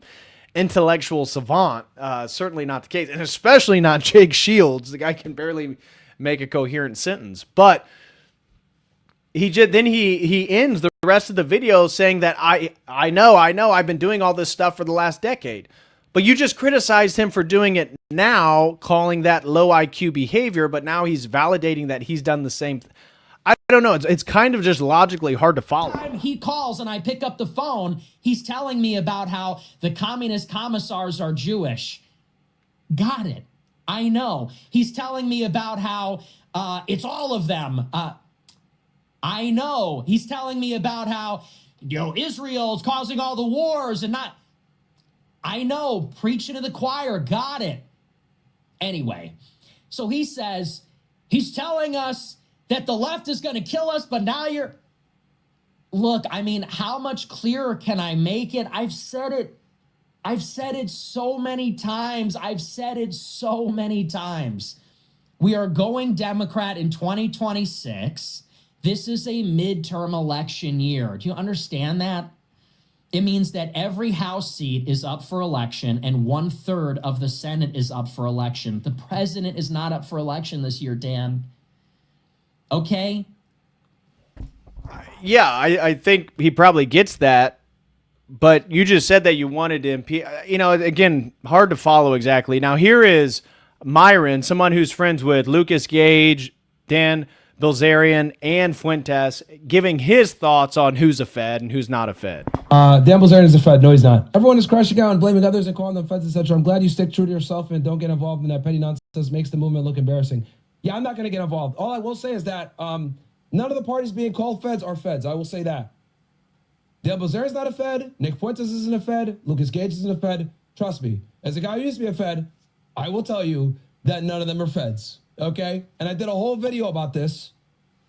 intellectual savant. Certainly not the case, and especially not Jake Shields. The guy can barely make a coherent sentence. But he ends the rest of the video saying that I know I've been doing all this stuff for the last decade. But you just criticized him for doing it now, calling that low IQ behavior, but now he's validating that he's done the same I don't know. It's kind of just logically hard to follow. He calls and I pick up the phone. He's telling me about how the communist commissars are Jewish. Got it. I know. He's telling me about how it's all of them. I know. He's telling me about how, Israel's causing all the wars and not... I know. Preaching to the choir. Got it. Anyway, so he says, he's telling us that the left is going to kill us, but now you're... Look, I mean, how much clearer can I make it? I've said it so many times. We are going Democrat in 2026. This is a midterm election year. Do you understand that? It means that every House seat is up for election and 1/3 of the Senate is up for election. The president is not up for election this year, Dan. Okay? Yeah, I think he probably gets that, but you just said that you wanted to impeach. Again, hard to follow exactly. Now, here is Myron, someone who's friends with Lucas Gage, Dan Bilzerian, and Fuentes, giving his thoughts on who's a Fed and who's not a Fed. Dan Bilzerian is a Fed. No, he's not. Everyone is crashing out and blaming others and calling them Feds, etc. I'm glad you stick true to yourself and don't get involved in that petty nonsense. Makes the movement look embarrassing. Yeah, I'm not going to get involved. All I will say is that none of the parties being called Feds are Feds. I will say that. Dan Bilzerian's not a Fed. Nick Fuentes isn't a Fed. Lucas Gage isn't a Fed. Trust me. As a guy who used to be a Fed, I will tell you that none of them are Feds. Okay? And I did a whole video about this,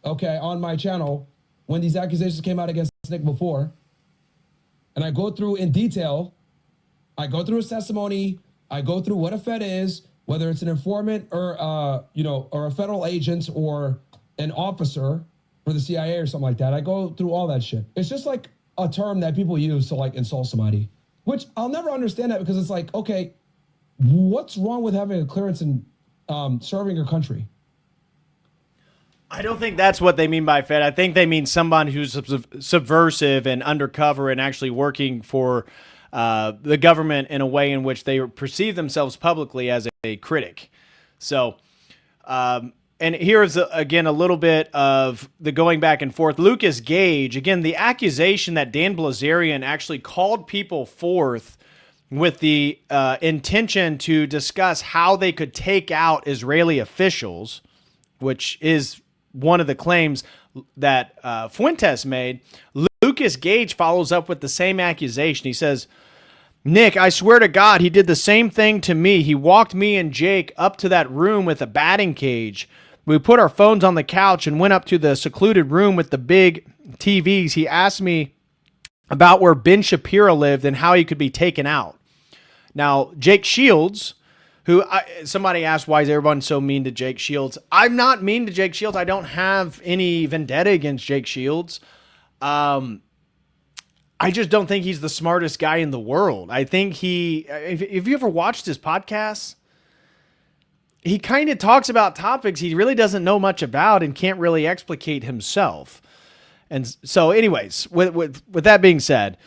okay, on my channel when these accusations came out against Nick before. And I go through in detail. I go through his testimony. I go through what a Fed is, whether it's an informant or or a federal agent or an officer for the CIA or something like that. I go through all that shit. It's just like a term that people use to like insult somebody, which I'll never understand that because it's like, okay, what's wrong with having a clearance and serving your country? I don't think that's what they mean by Fed. I think they mean someone who's subversive and undercover and actually working for the government in a way in which they perceive themselves publicly as a critic. So and here's, again, a little bit of the going back and forth. Lucas Gage, again, the accusation that Dan Bilzerian actually called people forth with the intention to discuss how they could take out Israeli officials, which is one of the claims that Fuentes made. Lucas Gage follows up with the same accusation. He says, Nick, I swear to God, he did the same thing to me. He walked me and Jake up to that room with a batting cage. We put our phones on the couch and went up to the secluded room with the big TVs. He asked me about where Ben Shapiro lived and how he could be taken out. Now, Jake Shields, somebody asked, why is everyone so mean to Jake Shields? I'm not mean to Jake Shields. I don't have any vendetta against Jake Shields. I just don't think he's the smartest guy in the world. I think if you ever watched his podcast, he kind of talks about topics he really doesn't know much about and can't really explicate himself. And so anyways, with that being said,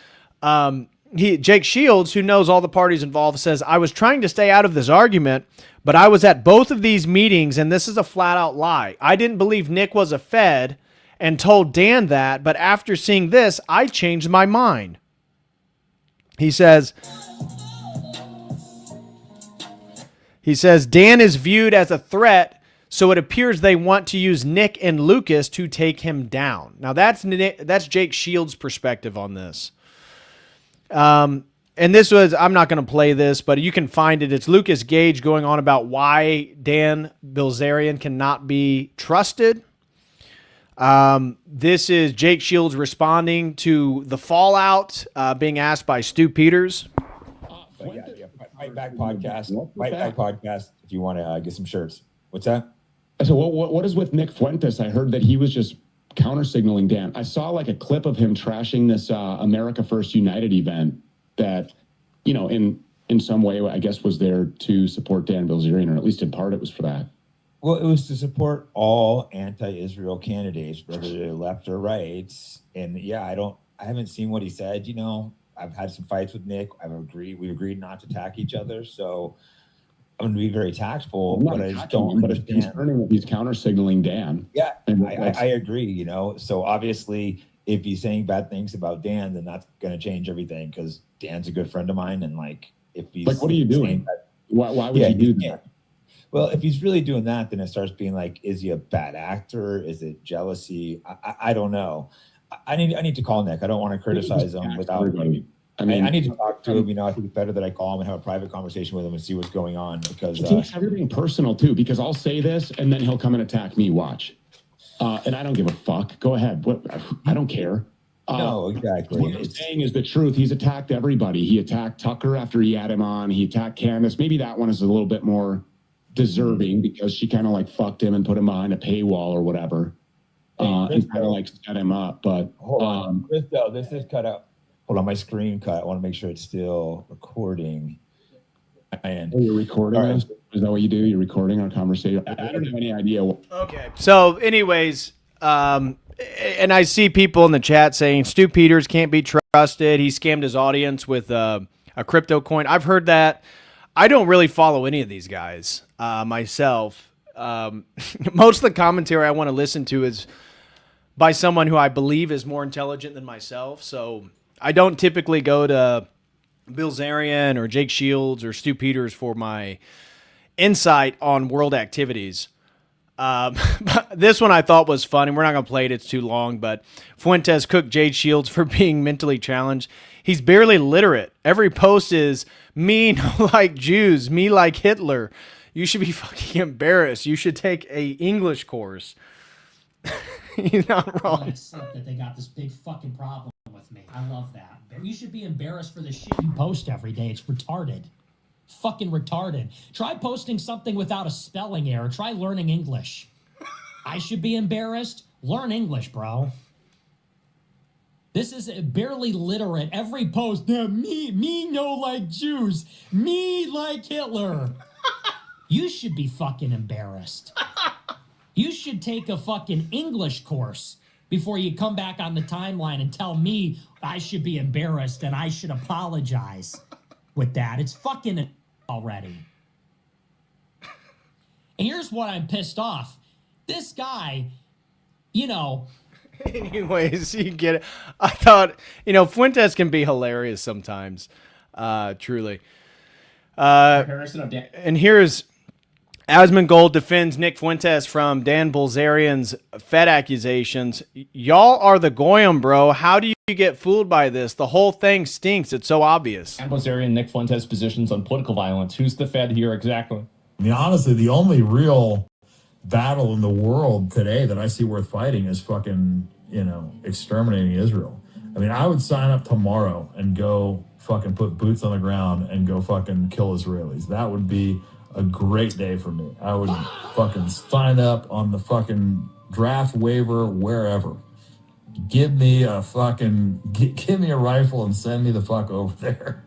Jake Shields, who knows all the parties involved, says, I was trying to stay out of this argument, but I was at both of these meetings, and this is a flat-out lie. I didn't believe Nick was a Fed and told Dan that, but after seeing this, I changed my mind. He says, Dan is viewed as a threat, so it appears they want to use Nick and Lucas to take him down. Now, that's Jake Shields' perspective on this. And this was, I'm not going to play this, but you can find it. It's Lucas Gage going on about why Dan Bilzerian cannot be trusted. This is Jake Shields responding to the fallout, being asked by Stu Peters. Fight Back podcast. If you want to get some shirts. What's that? So what is with Nick Fuentes? I heard that he was just counter signaling Dan. I saw like a clip of him trashing this America First United event that, in some way, I guess, was there to support Dan Bilzerian, or at least in part it was for that. Well, it was to support all anti-Israel candidates, whether they're left or right. And yeah, I haven't seen what he said. I've had some fights with Nick. We agreed not to attack each other. So I'm going to be very tactful, but I just don't understand. He's counter signaling Dan. Yeah, I agree. So obviously, if he's saying bad things about Dan, then that's going to change everything, because Dan's a good friend of mine. And if he's what are you doing? Why would you do that? Well, if he's really doing that, then it starts being like, is he a bad actor? Is it jealousy? I don't know. I need to call Nick. I don't want to criticize him without. I need to talk to him. I think it's better that I call him and have a private conversation with him and see what's going on, because he takes everything personal too. Because I'll say this and then he'll come and attack me. Watch, and I don't give a fuck. Go ahead. I don't care. No, exactly. What I'm saying is the truth. He's attacked everybody. He attacked Tucker after he had him on. He attacked Candace. Maybe that one is a little bit more deserving because she kind of like fucked him and put him behind a paywall or whatever, and kind of like set him up. But hold on, Christo, this is cut out. Hold on, my screen cut. I want to make sure it's still recording. And you're recording this? Is that what you do? You're recording our conversation? I don't have any idea. Okay. So, anyways, and I see people in the chat saying Stu Peters can't be trusted. He scammed his audience with a crypto coin. I've heard that. I don't really follow any of these guys myself. Most of the commentary I want to listen to is by someone who I believe is more intelligent than myself. So I don't typically go to Bilzerian or Jake Shields or Stu Peters for my insight on world activities. This one I thought was fun, and we're not going to play it. It's too long, but Fuentes cooked Jake Shields for being mentally challenged. He's barely literate. Every post is me no like Jews, me like Hitler. You should be fucking embarrassed. You should take a English course. He's not wrong. It's that they got this big fucking problem with me. I love that. You should be embarrassed for the shit you post every day. It's retarded. Fucking retarded. Try posting something without a spelling error. Try learning English. I should be embarrassed. Learn English, bro. This is barely literate. Every post, me no like Jews. Me like Hitler. You should be fucking embarrassed. You should take a fucking English course before you come back on the timeline and tell me I should be embarrassed and I should apologize with that. It's fucking already. And here's what I'm pissed off. This guy, you know. Anyways, you get it. I thought, Fuentes can be hilarious sometimes. Truly. And here's Asmongold defends Nick Fuentes from Dan Bilzerian's Fed accusations. Y'all are the goyim, bro. How do you get fooled by this? The whole thing stinks. It's so obvious. Dan Bilzerian, Nick Fuentes positions on political violence. Who's the Fed here exactly? I mean, honestly, the only real battle in the world today that I see worth fighting is fucking, exterminating Israel. I mean, I would sign up tomorrow and go fucking put boots on the ground and go fucking kill Israelis. That would be a great day for me. I would fucking sign up on the fucking draft waiver wherever. Give me a rifle and send me the fuck over there.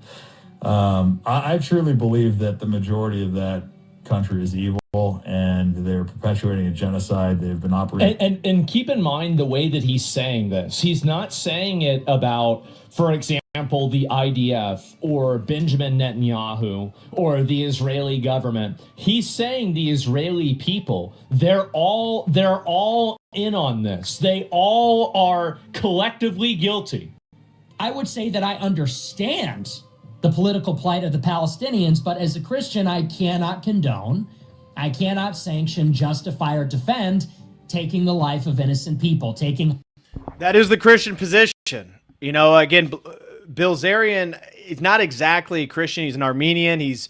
I truly believe that the majority of that country is evil and they're perpetuating a genocide. They've been operating. And keep in mind the way that he's saying this. He's not saying it about, for example, the IDF or Benjamin Netanyahu or the Israeli government. He's saying the Israeli people, they're all in on this. They all are collectively guilty. I would say that I understand the political plight of the Palestinians, but as a Christian, I cannot condone, I cannot sanction, justify, or defend taking the life of innocent people. That is the Christian position. Again, Bilzerian is not exactly Christian. He's an Armenian. He's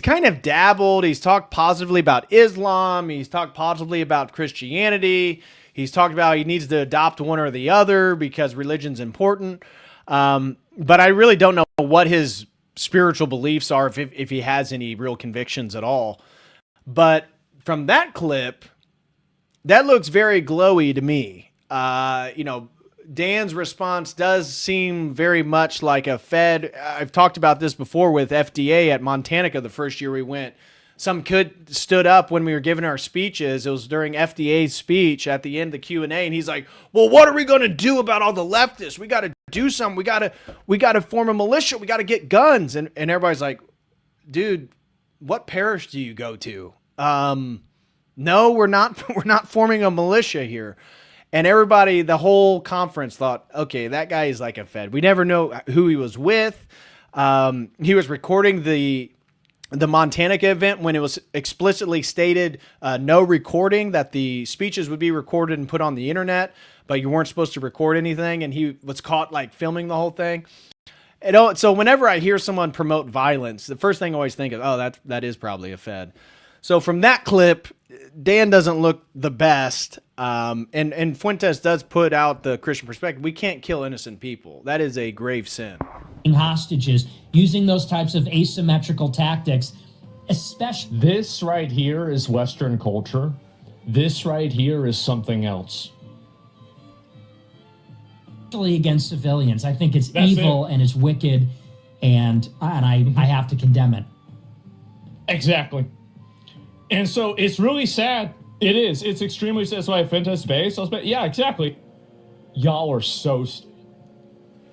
kind of dabbled. He's talked positively about Islam. He's talked positively about Christianity. He's talked about he needs to adopt one or the other because religion's important. But I really don't know what his spiritual beliefs are, if he has any real convictions at all. But from that clip, that looks very glowy to me. Dan's response does seem very much like a Fed. I've talked about this before with FDA at Montana the first year we went. Some kid stood up when we were giving our speeches. It was during FDA's speech at the end of the Q&A, and he's like, well, what are we going to do about all the leftists? We got to do something. We got to form a militia. We got to get guns. And everybody's like, dude, what parish do you go to? No, we're not forming a militia here. And everybody, the whole conference thought, okay, that guy is like a Fed. We never know who he was with. He was recording the Montana event when it was explicitly stated no recording, that the speeches would be recorded and put on the internet, but you weren't supposed to record anything. And he was caught filming the whole thing. So whenever I hear someone promote violence, the first thing I always think of, oh, that is probably a Fed. So from that clip, Dan doesn't look the best. And Fuentes does put out the Christian perspective. We can't kill innocent people. That is a grave sin. Hostages, using those types of asymmetrical tactics, especially. This right here is Western culture. This right here is something else. Against civilians. I think it's evil and it's wicked, and I have to condemn it. Exactly. And so it's really sad. It is. It's extremely sad. That's why Fuentes base. Yeah, exactly. Y'all are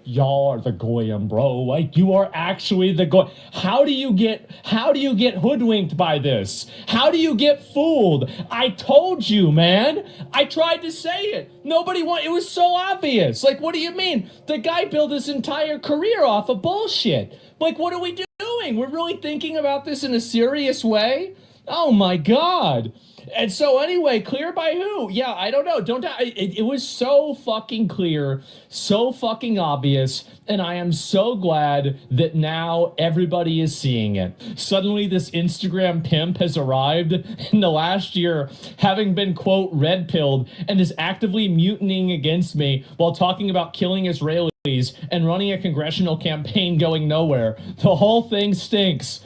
y'all are the goyim, bro. You are actually the goy. How do you get hoodwinked by this? How do you get fooled? I told you, man. I tried to say it. It was so obvious. What do you mean? The guy built his entire career off of bullshit. What are we doing? We're really thinking about this in a serious way? Oh my God. And so anyway, clear by who? Yeah, I don't know. It was so fucking clear, so fucking obvious, and I am so glad that now everybody is seeing it. Suddenly this Instagram pimp has arrived in the last year, having been, quote, red-pilled, and is actively mutinying against me while talking about killing Israelis and running a congressional campaign going nowhere. The whole thing stinks.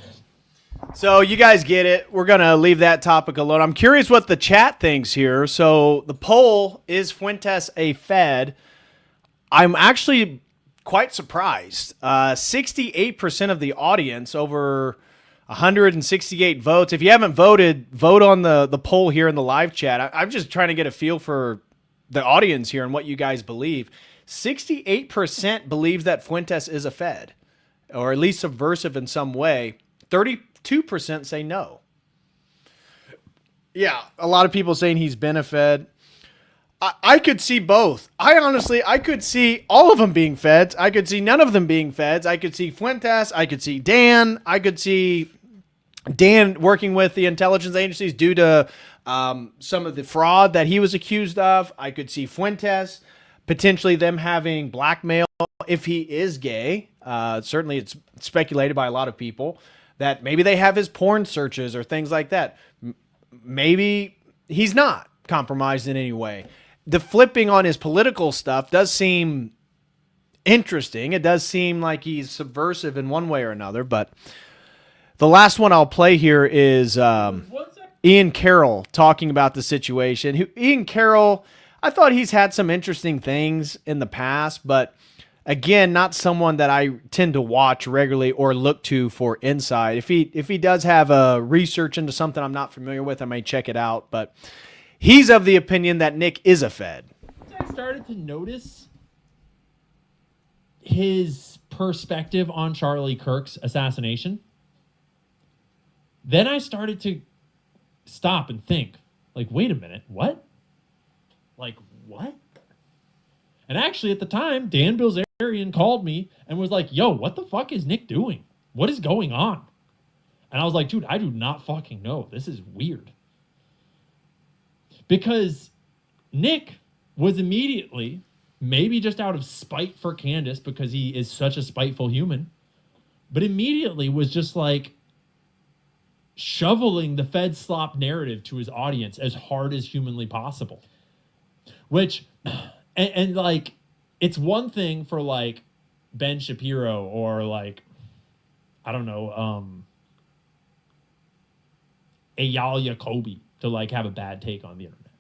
So you guys get it. We're going to leave that topic alone. I'm curious what the chat thinks here. So the poll, is Fuentes a Fed? I'm actually quite surprised. 68% of the audience, over 168 votes. If you haven't voted, vote on the poll here in the live chat. I'm just trying to get a feel for the audience here and what you guys believe. 68% believes that Fuentes is a Fed, or at least subversive in some way. 32% say no. Yeah, a lot of people saying he's been a Fed. I could see both. I could see all of them being Feds. I could see none of them being Feds. I could see Fuentes. I could see Dan. I could see Dan working with the intelligence agencies due to some of the fraud that he was accused of. I could see Fuentes, potentially them having blackmail if he is gay. Certainly it's speculated by a lot of people that maybe they have his porn searches or things like that. Maybe he's not compromised in any way. The flipping on his political stuff does seem interesting. It does seem like he's subversive in one way or another, but the last one I'll play here is Ian Carroll talking about the situation. Ian Carroll, I thought he's had some interesting things in the past, but again, not someone that I tend to watch regularly or look to for insight. If he does have a research into something I'm not familiar with, I may check it out, but he's of the opinion that Nick is a Fed. I started to notice his perspective on Charlie Kirk's assassination. Then I started to stop and think, like, wait a minute, what? Like, what? And actually, at the time, Dan Bilzerian called me and was like, yo, what the fuck is Nick doing? What is going on? And I was like, dude, I do not fucking know. This is weird. Because Nick was immediately, maybe just out of spite for Candace, because he is such a spiteful human, but immediately was just like shoveling the Fed slop narrative to his audience as hard as humanly possible. Which, and like, it's one thing for like Ben Shapiro or like, I don't know, Eyal Jacoby to like have a bad take on the internet.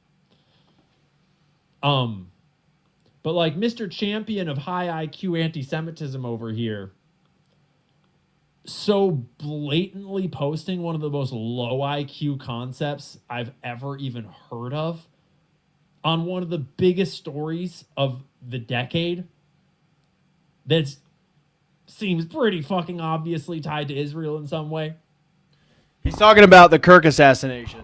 But like Mr. Champion of high IQ anti-Semitism over here, so blatantly posting one of the most low IQ concepts I've ever even heard of on one of the biggest stories of the decade that seems pretty fucking obviously tied to Israel in some way. He's talking about the Kirk assassination.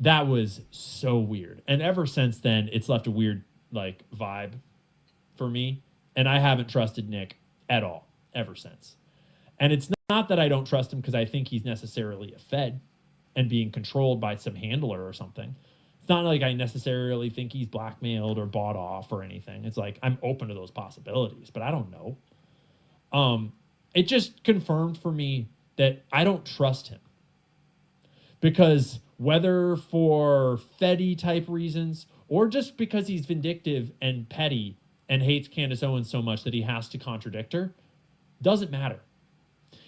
That was so weird. And ever since then, it's left a weird like vibe for me. And I haven't trusted Nick at all ever since. And it's not that I don't trust him because I think he's necessarily a Fed and being controlled by some handler or something. It's not like I necessarily think he's blackmailed or bought off or anything. It's like I'm open to those possibilities, but I don't know. It just confirmed for me that I don't trust him. Because whether for Feddy type reasons or just because he's vindictive and petty and hates Candace Owens so much that he has to contradict her, doesn't matter.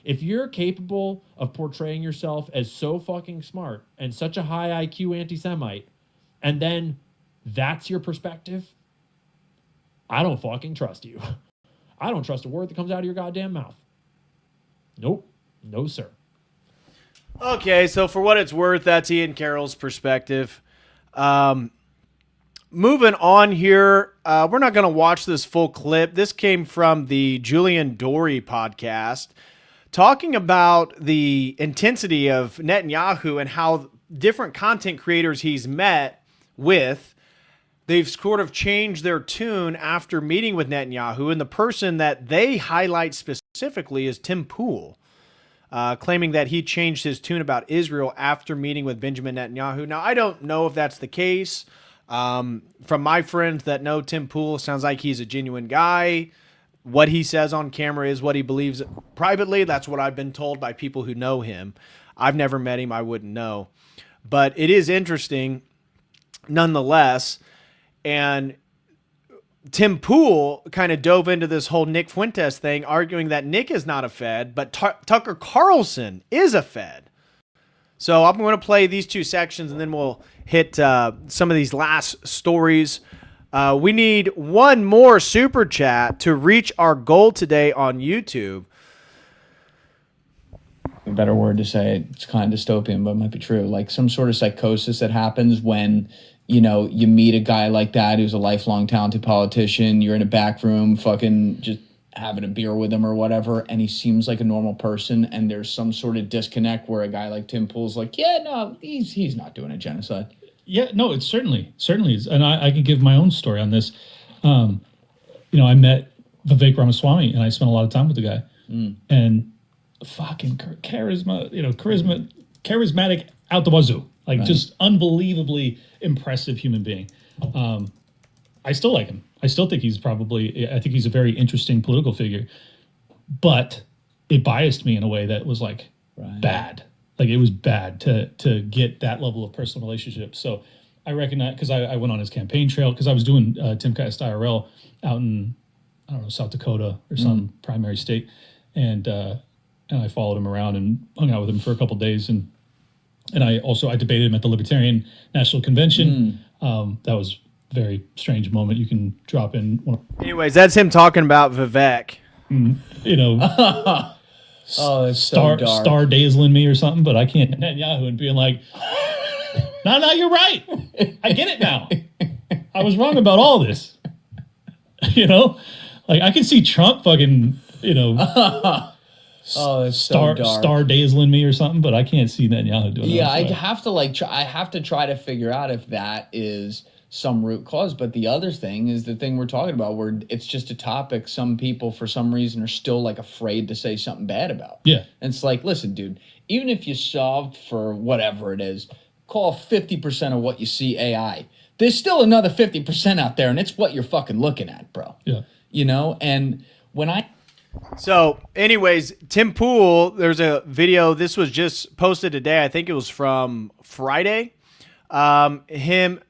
If you're capable of portraying yourself as so fucking smart and such a high IQ anti-Semite, and then that's your perspective, I don't fucking trust you. I don't trust a word that comes out of your goddamn mouth. Nope. No, sir. Okay, so for what it's worth, that's Ian Carroll's perspective. Moving on here, we're not going to watch this full clip. This came from the Julian Dory podcast, talking about the intensity of Netanyahu and how different content creators he's met with, they've sort of changed their tune after meeting with Netanyahu, and the person that they highlight specifically is Tim Pool. Claiming that he changed his tune about Israel after meeting with Benjamin Netanyahu. Now, I don't know if that's the case. From my friends that know Tim Pool, sounds like he's a genuine guy. What he says on camera is what he believes privately. That's what I've been told by people who know him. I've never met him. I wouldn't know. But it is interesting nonetheless. And Tim Pool kind of dove into this whole Nick Fuentes thing, arguing that Nick is not a Fed, but Tucker Carlson is a Fed. So I'm going to play these two sections, and then we'll hit some of these last stories. We need one more super chat to reach our goal today on YouTube. A better word to say, it's kind of dystopian, but it might be true. Like some sort of psychosis that happens when you know, you meet a guy like that who's a lifelong talented politician, you're in a back room fucking just having a beer with him or whatever, and he seems like a normal person, and there's some sort of disconnect where a guy like Tim Pool's like, yeah, no, he's not doing a genocide. Yeah, no, it certainly is. And I can give my own story on this. I met Vivek Ramaswamy, and I spent a lot of time with the guy. And fucking charismatic out the wazoo. Like, just unbelievably impressive human being. I still like him. I still think I think he's a very interesting political figure. But it biased me in a way that was like bad. Like, it was bad to get that level of personal relationship. So I recognize, because I went on his campaign trail, because I was doing Tim Cast IRL out in, I don't know, South Dakota or some primary state. And I followed him around and hung out with him for a couple of days. And I debated him at the Libertarian National Convention. That was a very strange moment. You can drop in. Anyways, that's him talking about Vivek. Star dazzling me or something, but I can't Netanyahu and being like, no, you're right. I get it now. I was wrong about all this. Like, I can see Trump fucking, star dazzling me or something, but I can't see Netanyahu doing that. Yeah, I have to try to figure out if that is some root cause. But the other thing is the thing we're talking about, where it's just a topic some people for some reason are still like afraid to say something bad about. Yeah. And it's like, listen, dude, even if you solved for whatever it is, call 50% of what you see AI. There's still another 50% out there, and it's what you're fucking looking at, bro. Yeah. And when So, anyways, Tim Pool, there's a video. This was just posted today. I think it was from Friday. Him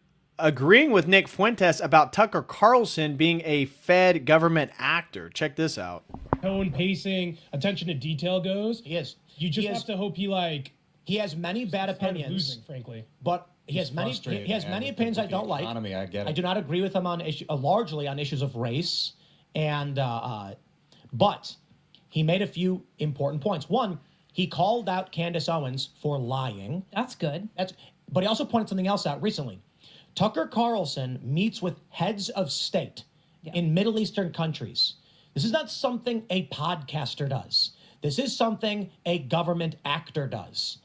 agreeing with Nick Fuentes about Tucker Carlson being a Fed government actor. Check this out. Tone, pacing, attention to detail goes. He is. You just have to hope he has many bad opinions, losing, frankly. But he has many opinions I don't like. I get it. I do not agree with him on largely on issues of race, and but he made a few important points. One, he called out Candace Owens for lying. That's good. But he also pointed something else out recently. Tucker Carlson meets with heads of state in Middle Eastern countries. This is not something a podcaster does. This is something a government actor does.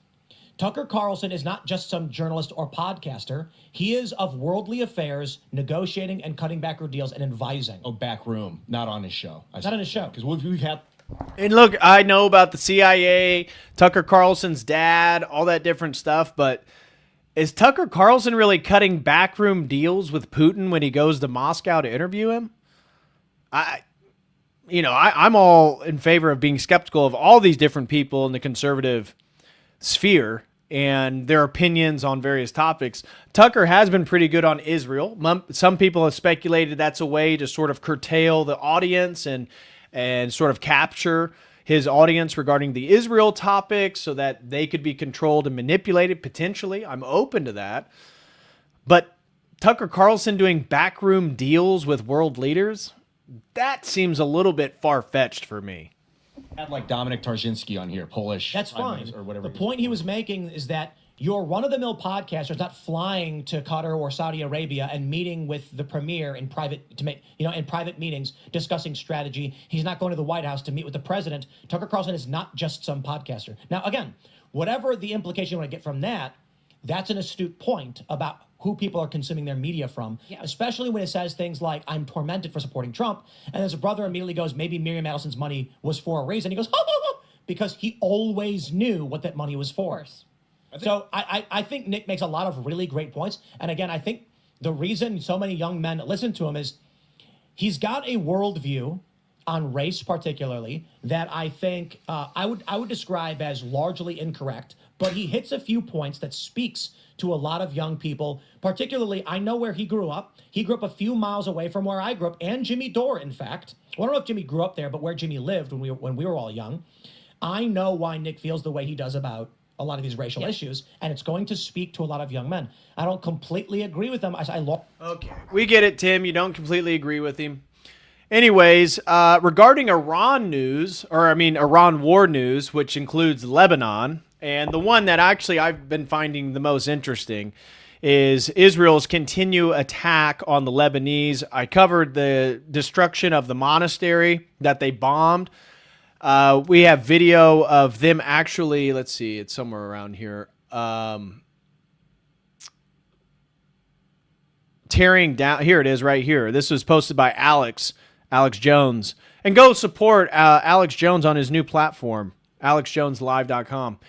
Tucker Carlson is not just some journalist or podcaster. He is of worldly affairs, negotiating and cutting back deals and advising. Oh, back room, not on his show. Not on his show. Because we've had... And look, I know about the CIA, Tucker Carlson's dad, all that different stuff, but is Tucker Carlson really cutting backroom deals with Putin when he goes to Moscow to interview him? I'm all in favor of being skeptical of all these different people in the conservative sphere and their opinions on various topics. Tucker has been pretty good on Israel. Some people have speculated that's a way to sort of curtail the audience and sort of capture his audience regarding the Israel topic so that they could be controlled and manipulated potentially. I'm open to that. But Tucker Carlson doing backroom deals with world leaders, that seems a little bit far-fetched for me. Had like Dominic Tarzinski on here, Polish. That's fine. Or whatever. The point he was making is that your run-of-the-mill podcaster is not flying to Qatar or Saudi Arabia and meeting with the premier in private in private meetings discussing strategy. He's not going to the White House to meet with the president. Tucker Carlson is not just some podcaster. Now, again, whatever the implication you want to get from that, that's an astute point about who people are consuming their media from, especially when it says things like, I'm tormented for supporting Trump. And his brother immediately goes, maybe Miriam Adelson's money was for a reason. He goes, because he always knew what that money was for. So I think Nick makes a lot of really great points. And again, I think the reason so many young men listen to him is he's got a worldview on race particularly that I think I would describe as largely incorrect, but he hits a few points that speaks to a lot of young people. Particularly, I know where he grew up. He grew up a few miles away from where I grew up, and Jimmy Dore, in fact. Well, I don't know if Jimmy grew up there, but where Jimmy lived when we were all young. I know why Nick feels the way he does about a lot of these racial issues, and it's going to speak to a lot of young men. I don't completely agree with them. Okay, we get it, Tim. You don't completely agree with him. Anyways, regarding Iran war news, which includes Lebanon, and the one that actually I've been finding the most interesting is Israel's continued attack on the Lebanese. I covered the destruction of the monastery that they bombed. We have video of them actually, let's see, it's somewhere around here, tearing down. Here it is right here. This was posted by Alex Jones. And go support Alex Jones on his new platform, alexjoneslive.com.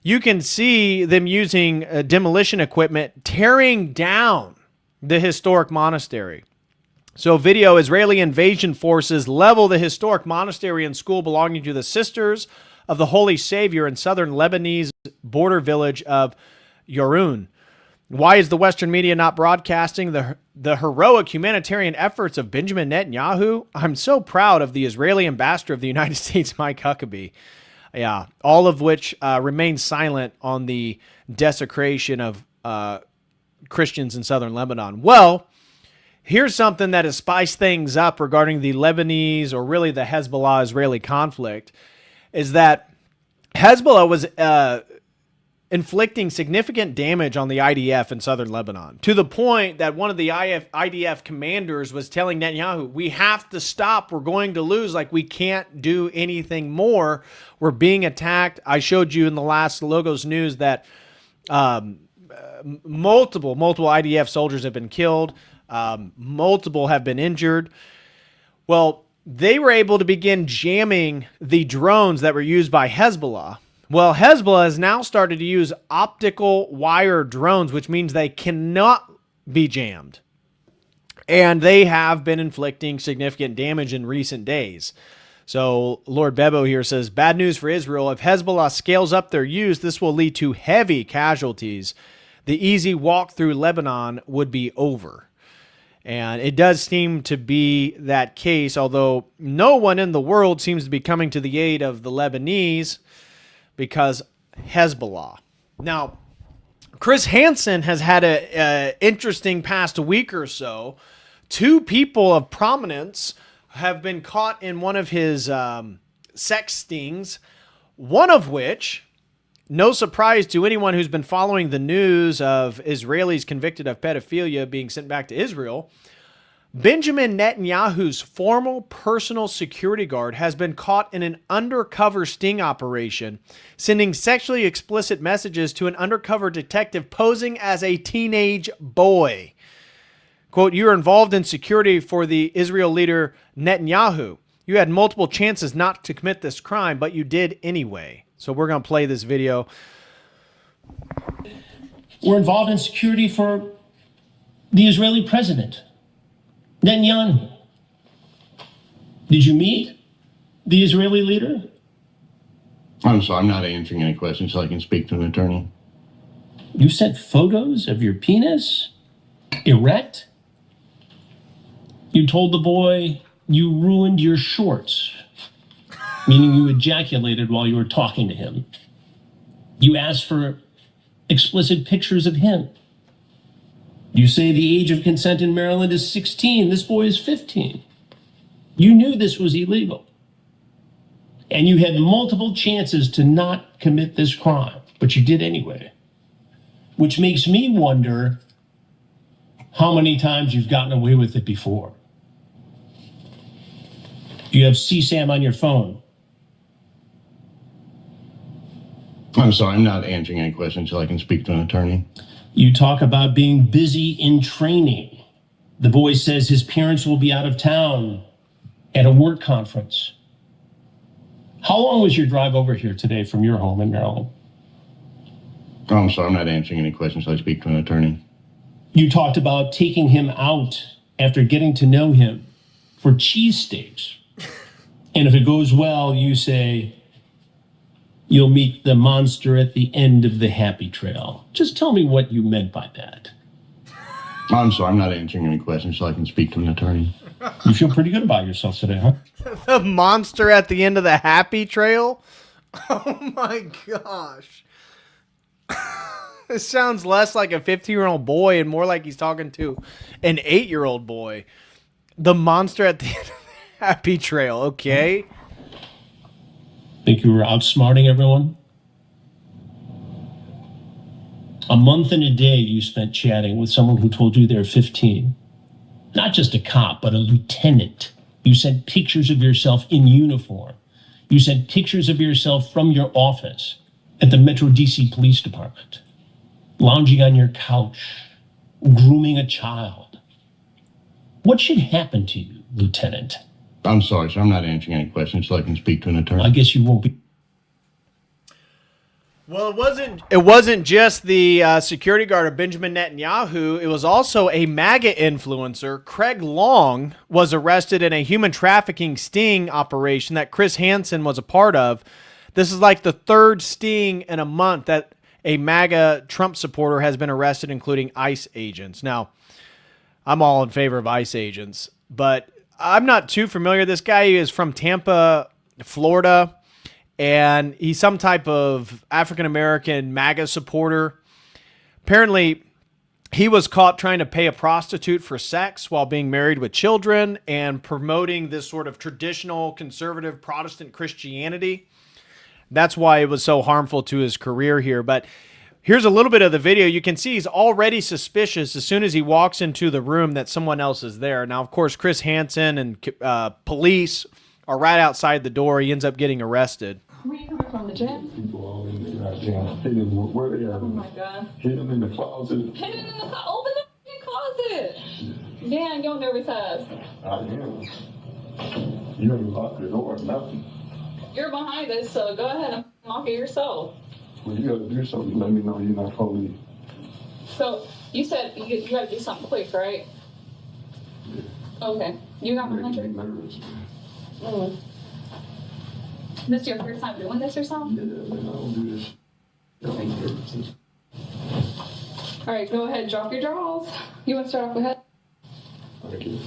You can see them using demolition equipment tearing down the historic monastery. So video, Israeli invasion forces level the historic monastery and school belonging to the Sisters of the Holy Savior in southern Lebanese border village of Yorun. Why is the Western media not broadcasting the heroic humanitarian efforts of Benjamin Netanyahu? I'm so proud of the Israeli ambassador of the United States, Mike Huckabee. Yeah, all of which remain silent on the desecration of Christians in southern Lebanon. Well, here's something that has spiced things up regarding the Lebanese, or really the Hezbollah-Israeli conflict, is that Hezbollah was inflicting significant damage on the IDF in southern Lebanon, to the point that one of the IDF commanders was telling Netanyahu, we have to stop, we're going to lose, like we can't do anything more, we're being attacked. I showed you in the last Logos News that multiple IDF soldiers have been killed, multiple have been injured. Well, they were able to begin jamming the drones that were used by Hezbollah. Well, Hezbollah has now started to use optical wire drones, which means they cannot be jammed. And they have been inflicting significant damage in recent days. So Lord Bebo here says, bad news for Israel. If Hezbollah scales up their use, this will lead to heavy casualties. The easy walk through Lebanon would be over. And it does seem to be that case, although no one in the world seems to be coming to the aid of the Lebanese, because Hezbollah. Now, Chris Hansen has had an interesting past week or so. Two people of prominence have been caught in one of his sex stings, one of which, no surprise to anyone who's been following the news of Israelis convicted of pedophilia being sent back to Israel, Benjamin Netanyahu's former personal security guard has been caught in an undercover sting operation, sending sexually explicit messages to an undercover detective posing as a teenage boy. Quote, you are involved in security for the Israel leader Netanyahu. You had multiple chances not to commit this crime, but you did anyway. So we're going to play this video. We're involved in security for the Israeli president, Netanyahu. Did you meet the Israeli leader? I'm sorry, I'm not answering any questions, so I can speak to an attorney. You sent photos of your penis erect? You told the boy you ruined your shorts, meaning you ejaculated while you were talking to him. You asked for explicit pictures of him. You say the age of consent in Maryland is 16. This boy is 15. You knew this was illegal. And you had multiple chances to not commit this crime, but you did anyway. Which makes me wonder how many times you've gotten away with it before. Do you have CSAM on your phone? I'm sorry, I'm not answering any questions, so I can speak to an attorney. You talk about being busy in training. The boy says his parents will be out of town at a work conference. How long was your drive over here today from your home in Maryland? Oh, I'm sorry, I'm not answering any questions, so I speak to an attorney. You talked about taking him out after getting to know him for cheesesteaks. And if it goes well, you say, you'll meet the monster at the end of the happy trail. Just tell me what you meant by that. Oh, I'm sorry, I'm not answering any questions, so I can speak to an attorney. You feel pretty good about yourself today, huh? The monster at the end of the happy trail? Oh my gosh. This sounds less like a 15-year-old boy and more like he's talking to an 8-year-old boy. The monster at the end of the happy trail, okay? Think you were outsmarting everyone? A month and a day you spent chatting with someone who told you they're 15. Not just a cop, but a lieutenant. You sent pictures of yourself in uniform. You sent pictures of yourself from your office at the Metro DC Police Department, lounging on your couch, grooming a child. What should happen to you, Lieutenant? I'm sorry, sir. I'm not answering any questions so I can speak to an attorney. I guess you won't be. Well, it wasn't just the security guard of Benjamin Netanyahu. It was also a MAGA influencer. Craig Long was arrested in a human trafficking sting operation that Chris Hansen was a part of. This is like the third sting in a month that a MAGA Trump supporter has been arrested, including ICE agents. Now, I'm all in favor of ICE agents, but I'm not too familiar. This guy is from Tampa, Florida, and he's some type of African-American MAGA supporter. Apparently, he was caught trying to pay a prostitute for sex while being married with children and promoting this sort of traditional conservative Protestant Christianity. That's why it was so harmful to his career here. But here's a little bit of the video. You can see he's already suspicious as soon as he walks into the room that someone else is there. Now, of course, Chris Hansen and police are right outside the door. He ends up getting arrested. Where you coming from, the gym? People all in the goddamn hidden. Where they at? Oh my God. Hit them in the closet. Hidden in the closet. Open the closet. Damn, your nervous ass. I am. You haven't locked the door or nothing. You're behind us, so go ahead and lock it yourself. Well, you gotta do something. Let me know you're not police. So you said you gotta do something quick, right? Yeah. Okay. You got my Making me hundred. nervous, man. Mm. This your first time doing this or something? Yeah, man, I don't do this. I don't do this. All right, go ahead. Drop your drawers. You want to start off with head? Thank you.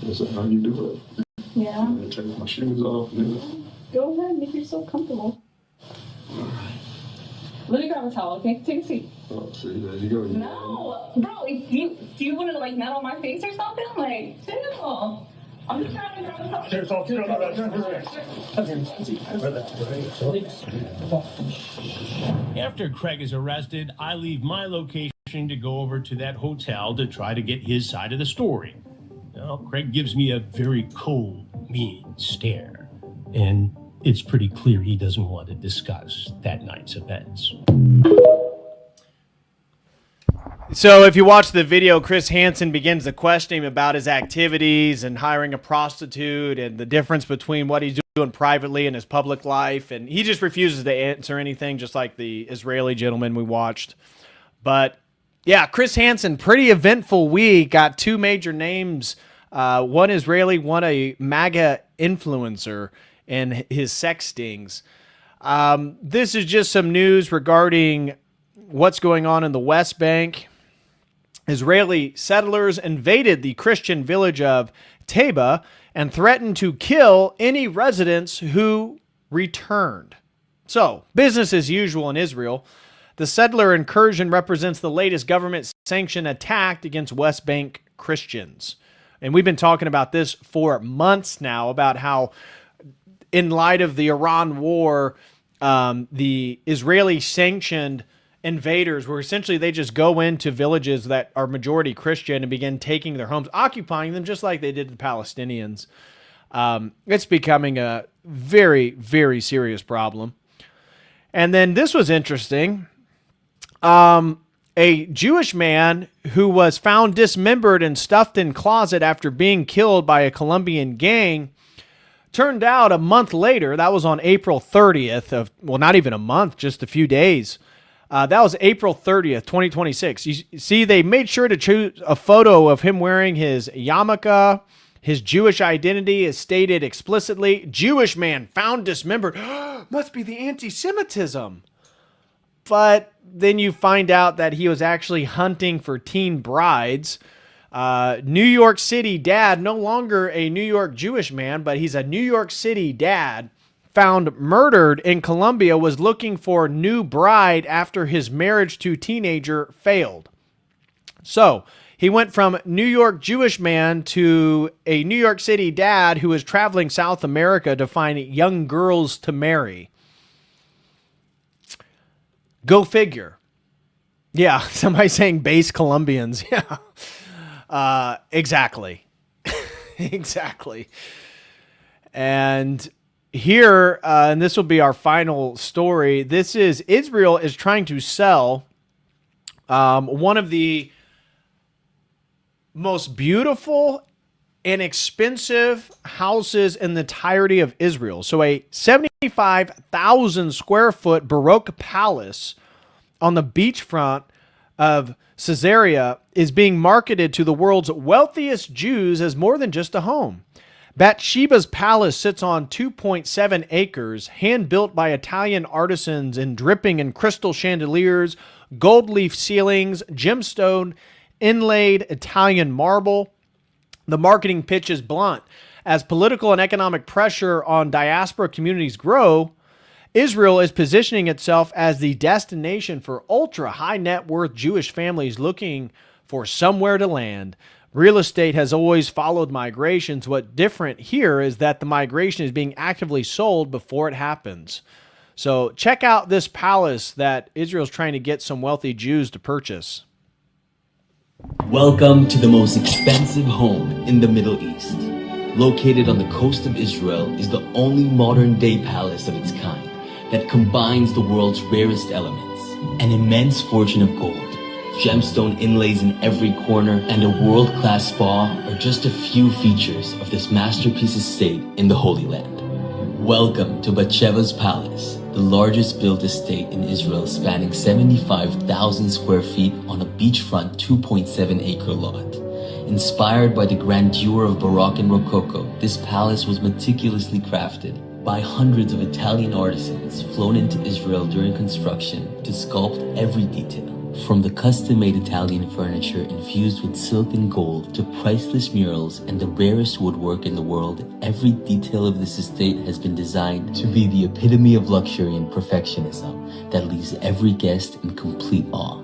Is that how you do it? Yeah. I'm gonna take my shoes off and Go ahead. Make yourself comfortable. Let me grab a towel, okay? Take a seat. oh, see, there you go. No, bro. Do you want to like kneel on my face or something? Like, chill. I'm just trying to grab a towel. After Craig is arrested, I leave my location to go over to that hotel to try to get his side of the story. Now, Craig gives me a very cold, mean stare, and it's pretty clear he doesn't want to discuss that night's events. So if you watch the video, Chris Hansen begins to question him about his activities and hiring a prostitute and the difference between what he's doing privately and his public life. And he just refuses to answer anything, just like the Israeli gentleman we watched. But yeah, Chris Hansen, pretty eventful week. Got two major names, one Israeli, one a MAGA influencer, and his sex stings. This is just some news regarding what's going on in the West Bank. Israeli settlers invaded the Christian village of Taba and threatened to kill any residents who returned. So, business as usual in Israel. The settler incursion represents the latest government-sanctioned attack against West Bank Christians. And we've been talking about this for months now, about how in light of the Iran war, the Israeli-sanctioned invaders were essentially, they just go into villages that are majority Christian and begin taking their homes, occupying them just like they did the Palestinians. It's becoming a very, very serious problem. And then this was interesting. A Jewish man who was found dismembered and stuffed in closet after being killed by a Colombian gang, turned out a month later, that was on April 30th of, well, not even a month, just a few days. That was April 30th, 2026. You see, they made sure to choose a photo of him wearing his yarmulke. His Jewish identity is stated explicitly. Jewish man found dismembered. Must be the anti-Semitism. But then you find out that he was actually hunting for teen brides. New York City dad, no longer a New York Jewish man, but he's a New York City dad, found murdered in Colombia, was looking for new bride after his marriage to teenager failed. So he went from New York Jewish man to a New York City dad who is traveling South America to find young girls to marry. Go figure. Yeah, somebody saying base Colombians. Yeah, exactly. Exactly. And here, and this will be our final story. This is Israel is trying to sell one of the most beautiful and expensive houses in the entirety of Israel. So a 75,000 square foot Baroque palace on the beachfront of Caesarea is being marketed to the world's wealthiest Jews as more than just a home. Bathsheba's palace sits on 2.7 acres, hand-built by Italian artisans and dripping in crystal chandeliers, gold leaf ceilings, gemstone, inlaid Italian marble. The marketing pitch is blunt. As political and economic pressure on diaspora communities grow, Israel is positioning itself as the destination for ultra-high net worth Jewish families looking for somewhere to land. Real estate has always followed migrations. What's different here is that the migration is being actively sold before it happens. So check out this palace that Israel's trying to get some wealthy Jews to purchase. Welcome to the most expensive home in the Middle East. Located on the coast of Israel is the only modern-day palace of its kind that combines the world's rarest elements, an immense fortune of gold, gemstone inlays in every corner, and a world-class spa are just a few features of this masterpiece estate in the Holy Land. Welcome to Bathsheba's Palace, the largest built estate in Israel, spanning 75,000 square feet on a beachfront 2.7 acre lot. Inspired by the grandeur of Baroque and Rococo, this palace was meticulously crafted by hundreds of Italian artisans flown into Israel during construction to sculpt every detail. From the custom-made Italian furniture infused with silk and gold to priceless murals and the rarest woodwork in the world, every detail of this estate has been designed to be the epitome of luxury and perfectionism that leaves every guest in complete awe.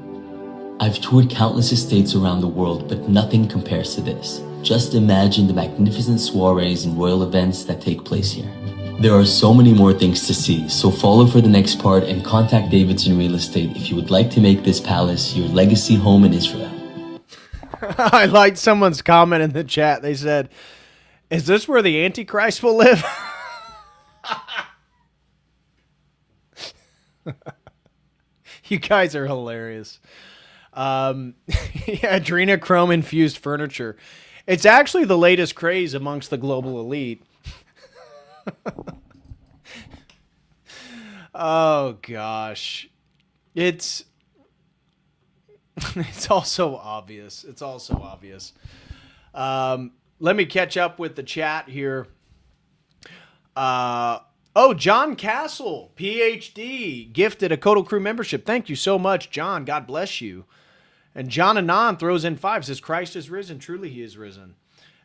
I've toured countless estates around the world, but nothing compares to this. Just imagine the magnificent soirees and royal events that take place here. There are so many more things to see, so follow for the next part and contact Davidson Real Estate if you would like to make this palace your legacy home in Israel. I liked someone's comment in the chat. They said, is this where the Antichrist will live? You guys are hilarious. Yeah, adrenochrome infused furniture. It's actually the latest craze amongst the global elite. Oh gosh, it's also obvious. It's also obvious. Let me catch up with the chat here. John Castle, PhD, gifted a Codal Crew membership. Thank you so much, John. God bless you. And John Anon throws in 5, says Christ is risen. Truly he is risen.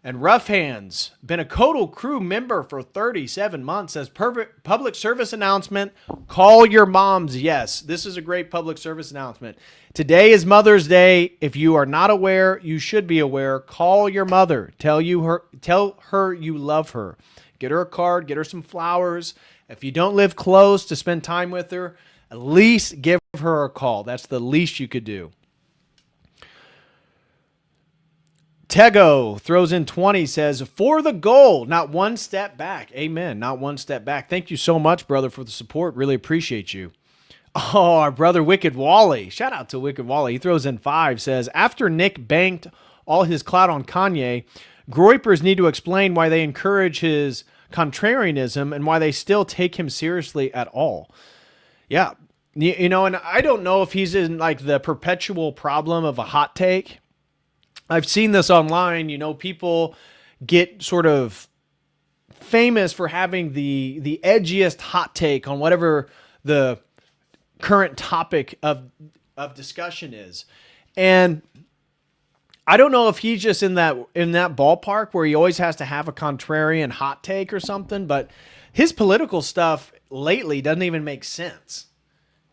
And Rough Hands, been a Codal Crew member for 37 months, says public service announcement, call your moms. Yes, this is a great public service announcement. Today is Mother's Day. If you are not aware, you should be aware. Call your mother. Tell her you love her. Get her a card, get her some flowers. If you don't live close to spend time with her, at least give her a call. That's the least you could do. Tego throws in 20, says, for the goal, not one step back. Amen. Not one step back. Thank you so much, brother, for the support. Really appreciate you. Oh, our brother Wicked Wally. Shout out to Wicked Wally. He throws in 5, says, after Nick banked all his clout on Kanye, Groypers need to explain why they encourage his contrarianism and why they still take him seriously at all. Yeah. You know, and I don't know if he's in like the perpetual problem of a hot take. I've seen this online, you know, people get sort of famous for having the edgiest hot take on whatever the current topic of discussion is. And I don't know if he's just in that ballpark where he always has to have a contrarian hot take or something, but his political stuff lately doesn't even make sense.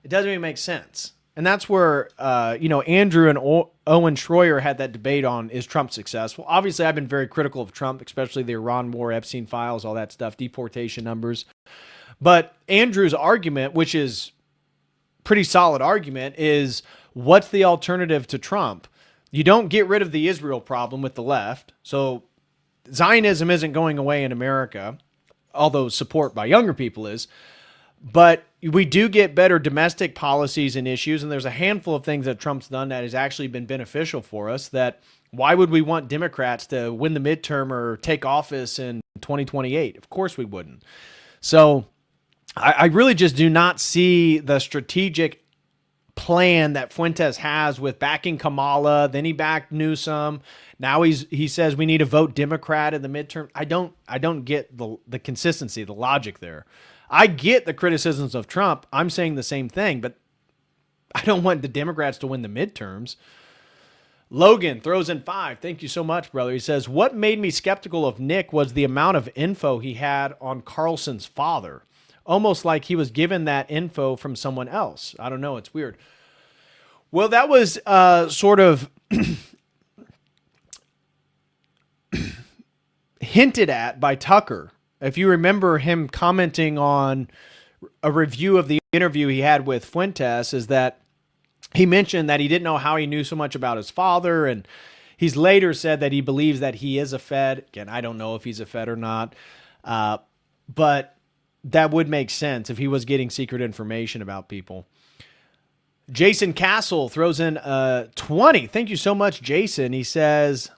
It doesn't even make sense. And that's where, Andrew and Owen Schroyer had that debate on, is Trump successful? Obviously, I've been very critical of Trump, especially the Iran war, Epstein files, all that stuff, deportation numbers. But Andrew's argument, which is pretty solid argument, is What's the alternative to Trump? You don't get rid of the Israel problem with the left. So Zionism isn't going away in America, although support by younger people is. But we do get better domestic policies and issues, and there's a handful of things that Trump's done that has actually been beneficial for us. That why would we want Democrats to win the midterm or take office in 2028? Of course we wouldn't. So I really just do not see the strategic plan that Fuentes has with backing Kamala. Then he backed Newsom. Now he says we need to vote Democrat in the midterm. I don't get the consistency, the logic there. I get the criticisms of Trump. I'm saying the same thing, but I don't want the Democrats to win the midterms. Logan throws in 5. Thank you so much, brother. He says, what made me skeptical of Nick was the amount of info he had on Carlson's father. Almost like he was given that info from someone else. I don't know. It's weird. Well, that was sort of hinted at by Tucker. If you remember him commenting on a review of the interview he had with Fuentes, is that he mentioned that he didn't know how he knew so much about his father. And he's later said that he believes that he is a Fed. Again, I don't know if he's a Fed or not. But that would make sense if he was getting secret information about people. Jason Castle throws in 20. Thank you so much, Jason. He says,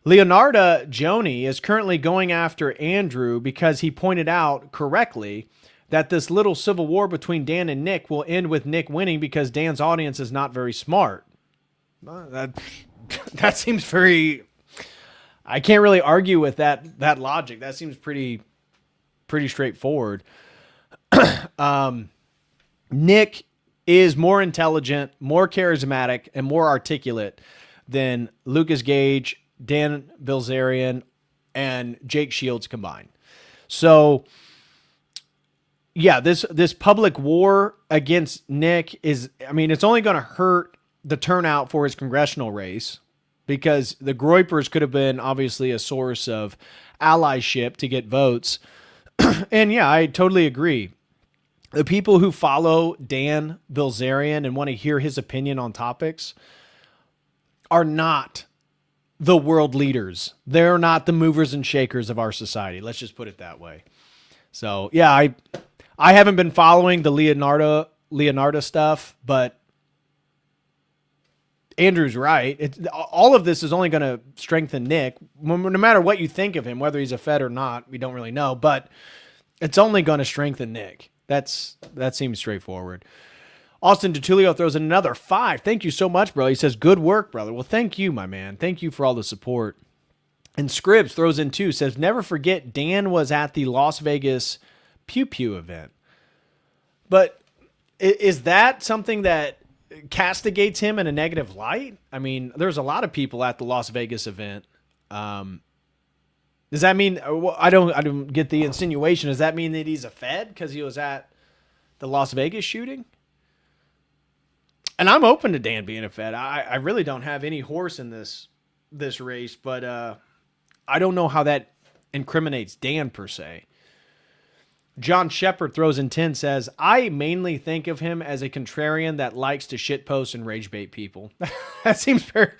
Leonardo Joni is currently going after Andrew because he pointed out correctly that this little civil war between Dan and Nick will end with Nick winning because Dan's audience is not very smart. That seems very... I can't really argue with that logic. That seems pretty straightforward. Nick is more intelligent, more charismatic, and more articulate than Lucas Gage, Dan Bilzerian, and Jake Shields combined. So, yeah, this public war against Nick is, I mean, it's only going to hurt the turnout for his congressional race because the Groypers could have been obviously a source of allyship to get votes. And yeah, I totally agree. The people who follow Dan Bilzerian and want to hear his opinion on topics are not the world leaders. They're not the movers and shakers of our society. Let's just put it that way. So yeah, I haven't been following the Leonardo stuff, but Andrew's right. All of this is only going to strengthen Nick. No matter what you think of him, whether he's a Fed or not, we don't really know, but it's only going to strengthen Nick. That seems straightforward. Austin DeTulio throws in another 5. Thank you so much, bro. He says, good work, brother. Well, thank you, my man. Thank you for all the support. And Scribs throws in 2, says, never forget Dan was at the Las Vegas Pew Pew event. But is that something that castigates him in a negative light? I mean, there's a lot of people at the Las Vegas event. Does that mean, I don't get the insinuation. Does that mean that he's a Fed because he was at the Las Vegas shooting? And I'm open to Dan being a Fed. I really don't have any horse in this race, but I don't know how that incriminates Dan per se. John Shepard throws in 10, says, I mainly think of him as a contrarian that likes to shitpost and rage bait people. That seems fair.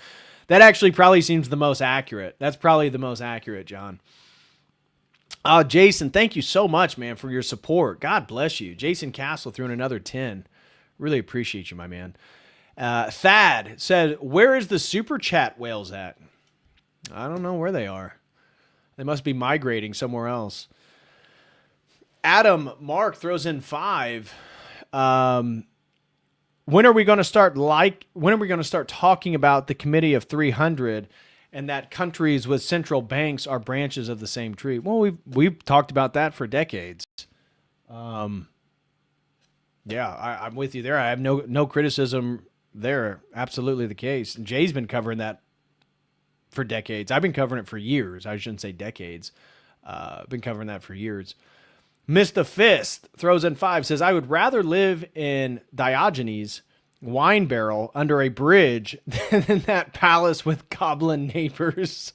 That actually probably seems the most accurate. That's probably the most accurate, John. Jason, thank you so much, man, for your support. God bless you. Jason Castle threw in another 10. Really appreciate you, my man. Thad said, where is the super chat whales at? I don't know where they are. They must be migrating somewhere else. Adam Mark throws in 5. When are we going to start talking about the Committee of 300 and that countries with central banks are branches of the same tree? Well, we've talked about that for decades. Yeah, I'm with you there. I have no criticism there. Absolutely the case. And Jay's been covering that for decades. I've been covering it for years. I shouldn't say decades. I've been covering that for years. Mr. Fist throws in 5, says, I would rather live in Diogenes' wine barrel under a bridge than that palace with goblin neighbors.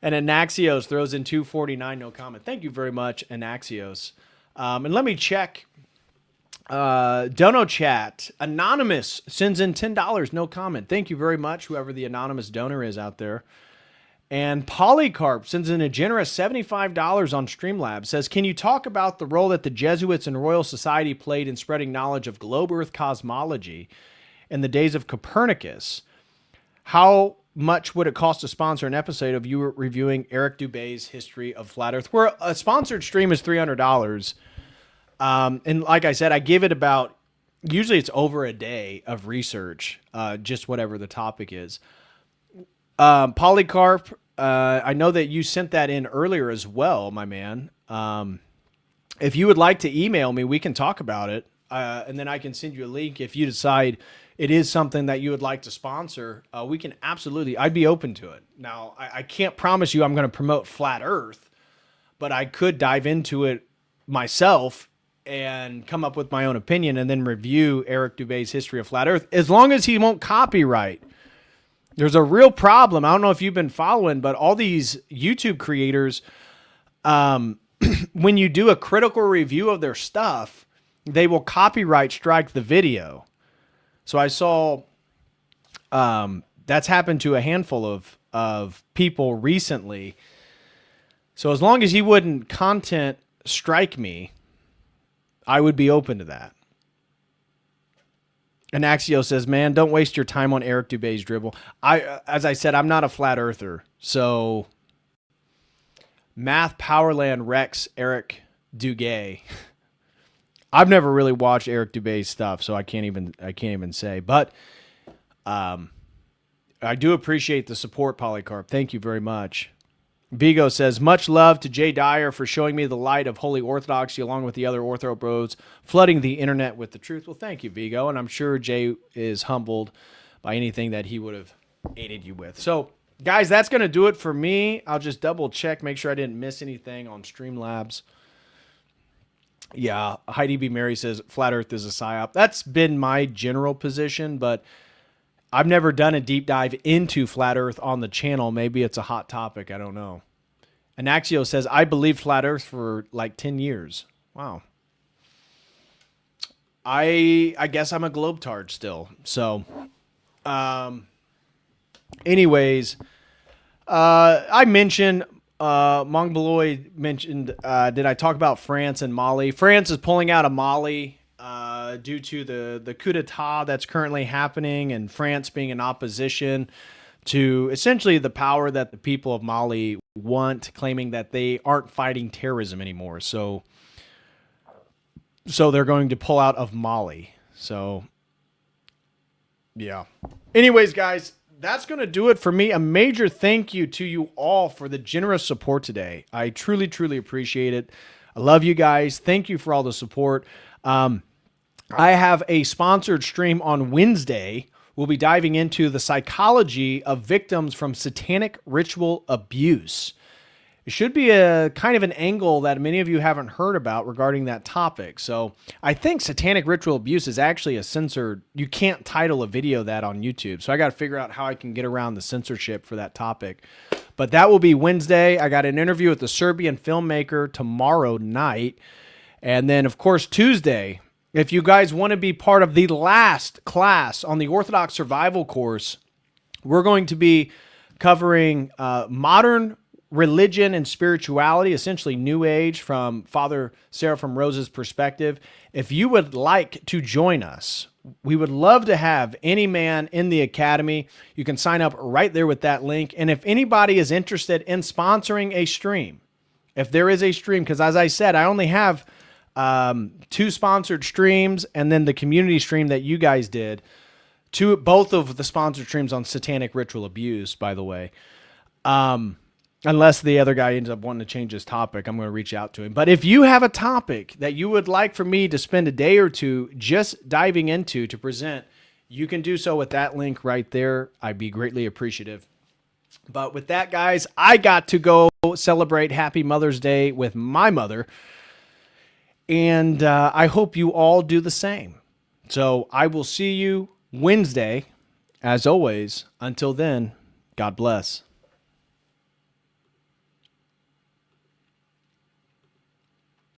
And Anaxios throws in 249, no comment. Thank you very much, Anaxios. And let me check Dono Chat. Anonymous sends in $10. No comment. Thank you very much, whoever the anonymous donor is out there. And Polycarp sends in a generous $75 on Streamlabs. Says, can you talk about the role that the Jesuits and Royal Society played in spreading knowledge of globe Earth cosmology in the days of Copernicus? How much would it cost to sponsor an episode of you reviewing Eric Dubé's History of Flat Earth? Where a sponsored stream is $300. And like I said, I give it about, usually it's over a day of research, just whatever the topic is. Polycarp, I know that you sent that in earlier as well, my man. If you would like to email me, we can talk about it. And then I can send you a link. If you decide it is something that you would like to sponsor, we can absolutely, I'd be open to it. Now, I can't promise you I'm going to promote Flat Earth, but I could dive into it myself and come up with my own opinion and then review Eric Dubé's History of Flat Earth, as long as he won't copyright. There's a real problem. I don't know if you've been following, but all these YouTube creators, when you do a critical review of their stuff, they will copyright strike the video. So I saw that's happened to a handful of people recently. So as long as he wouldn't content strike me, I would be open to that. And Axio says, man, don't waste your time on Eric Dubé's dribble. As I said, I'm not a flat earther. So Math Powerland Rex Eric Dubé. I've never really watched Eric Dubé's stuff, so I can't even say. But I do appreciate the support, Polycarp. Thank you very much. Vigo says, much love to Jay Dyer for showing me the light of holy orthodoxy along with the other ortho bros, flooding the internet with the truth. Well, thank you, Vigo. And I'm sure Jay is humbled by anything that he would have aided you with. So, guys, that's going to do it for me. I'll just double check, make sure I didn't miss anything on Streamlabs. Yeah, Heidi B. Mary says, Flat Earth is a psyop. That's been my general position, but I've never done a deep dive into Flat Earth on the channel. Maybe it's a hot topic. I don't know. Anaxio says, I believed Flat Earth for like 10 years. Wow. I guess I'm a globetard still. So, anyways, I mentioned, Mongoloid mentioned, did I talk about France and Mali? France is pulling out of Mali due to the coup d'etat that's currently happening, and France being in opposition to essentially the power that the people of Mali want, claiming that they aren't fighting terrorism anymore. So they're going to pull out of Mali. So, yeah. Anyways, guys, that's going to do it for me. A major thank you to you all for the generous support today. I truly, truly appreciate it. I love you guys. Thank you for all the support. I have a sponsored stream on Wednesday. We'll be diving into the psychology of victims from satanic ritual abuse. It should be a kind of an angle that many of you haven't heard about regarding that topic. So I think satanic ritual abuse is actually a censored, you can't title a video that on YouTube. So I got to figure out how I can get around the censorship for that topic. But that will be Wednesday. I got an interview with the Serbian filmmaker tomorrow night. And then, of course, Tuesday, if you guys want to be part of the last class on the Orthodox Survival course, we're going to be covering modern religion and spirituality, essentially New Age from Father Seraphim Rose's perspective. If you would like to join us, we would love to have any man in the academy. You can sign up right there with that link. And if anybody is interested in sponsoring a stream, if there is a stream, because as I said, I only have 2 sponsored streams and then the community stream that you guys did. Both of the sponsored streams on satanic ritual abuse, by the way. Unless the other guy ends up wanting to change his topic, I'm going to reach out to him. But if you have a topic that you would like for me to spend a day or two just diving into to present, you can do so with that link right there. I'd be greatly appreciative. But with that, guys, I got to go celebrate Happy Mother's Day with my mother. And I hope you all do the same. So I will see you Wednesday. As always, until then, God bless.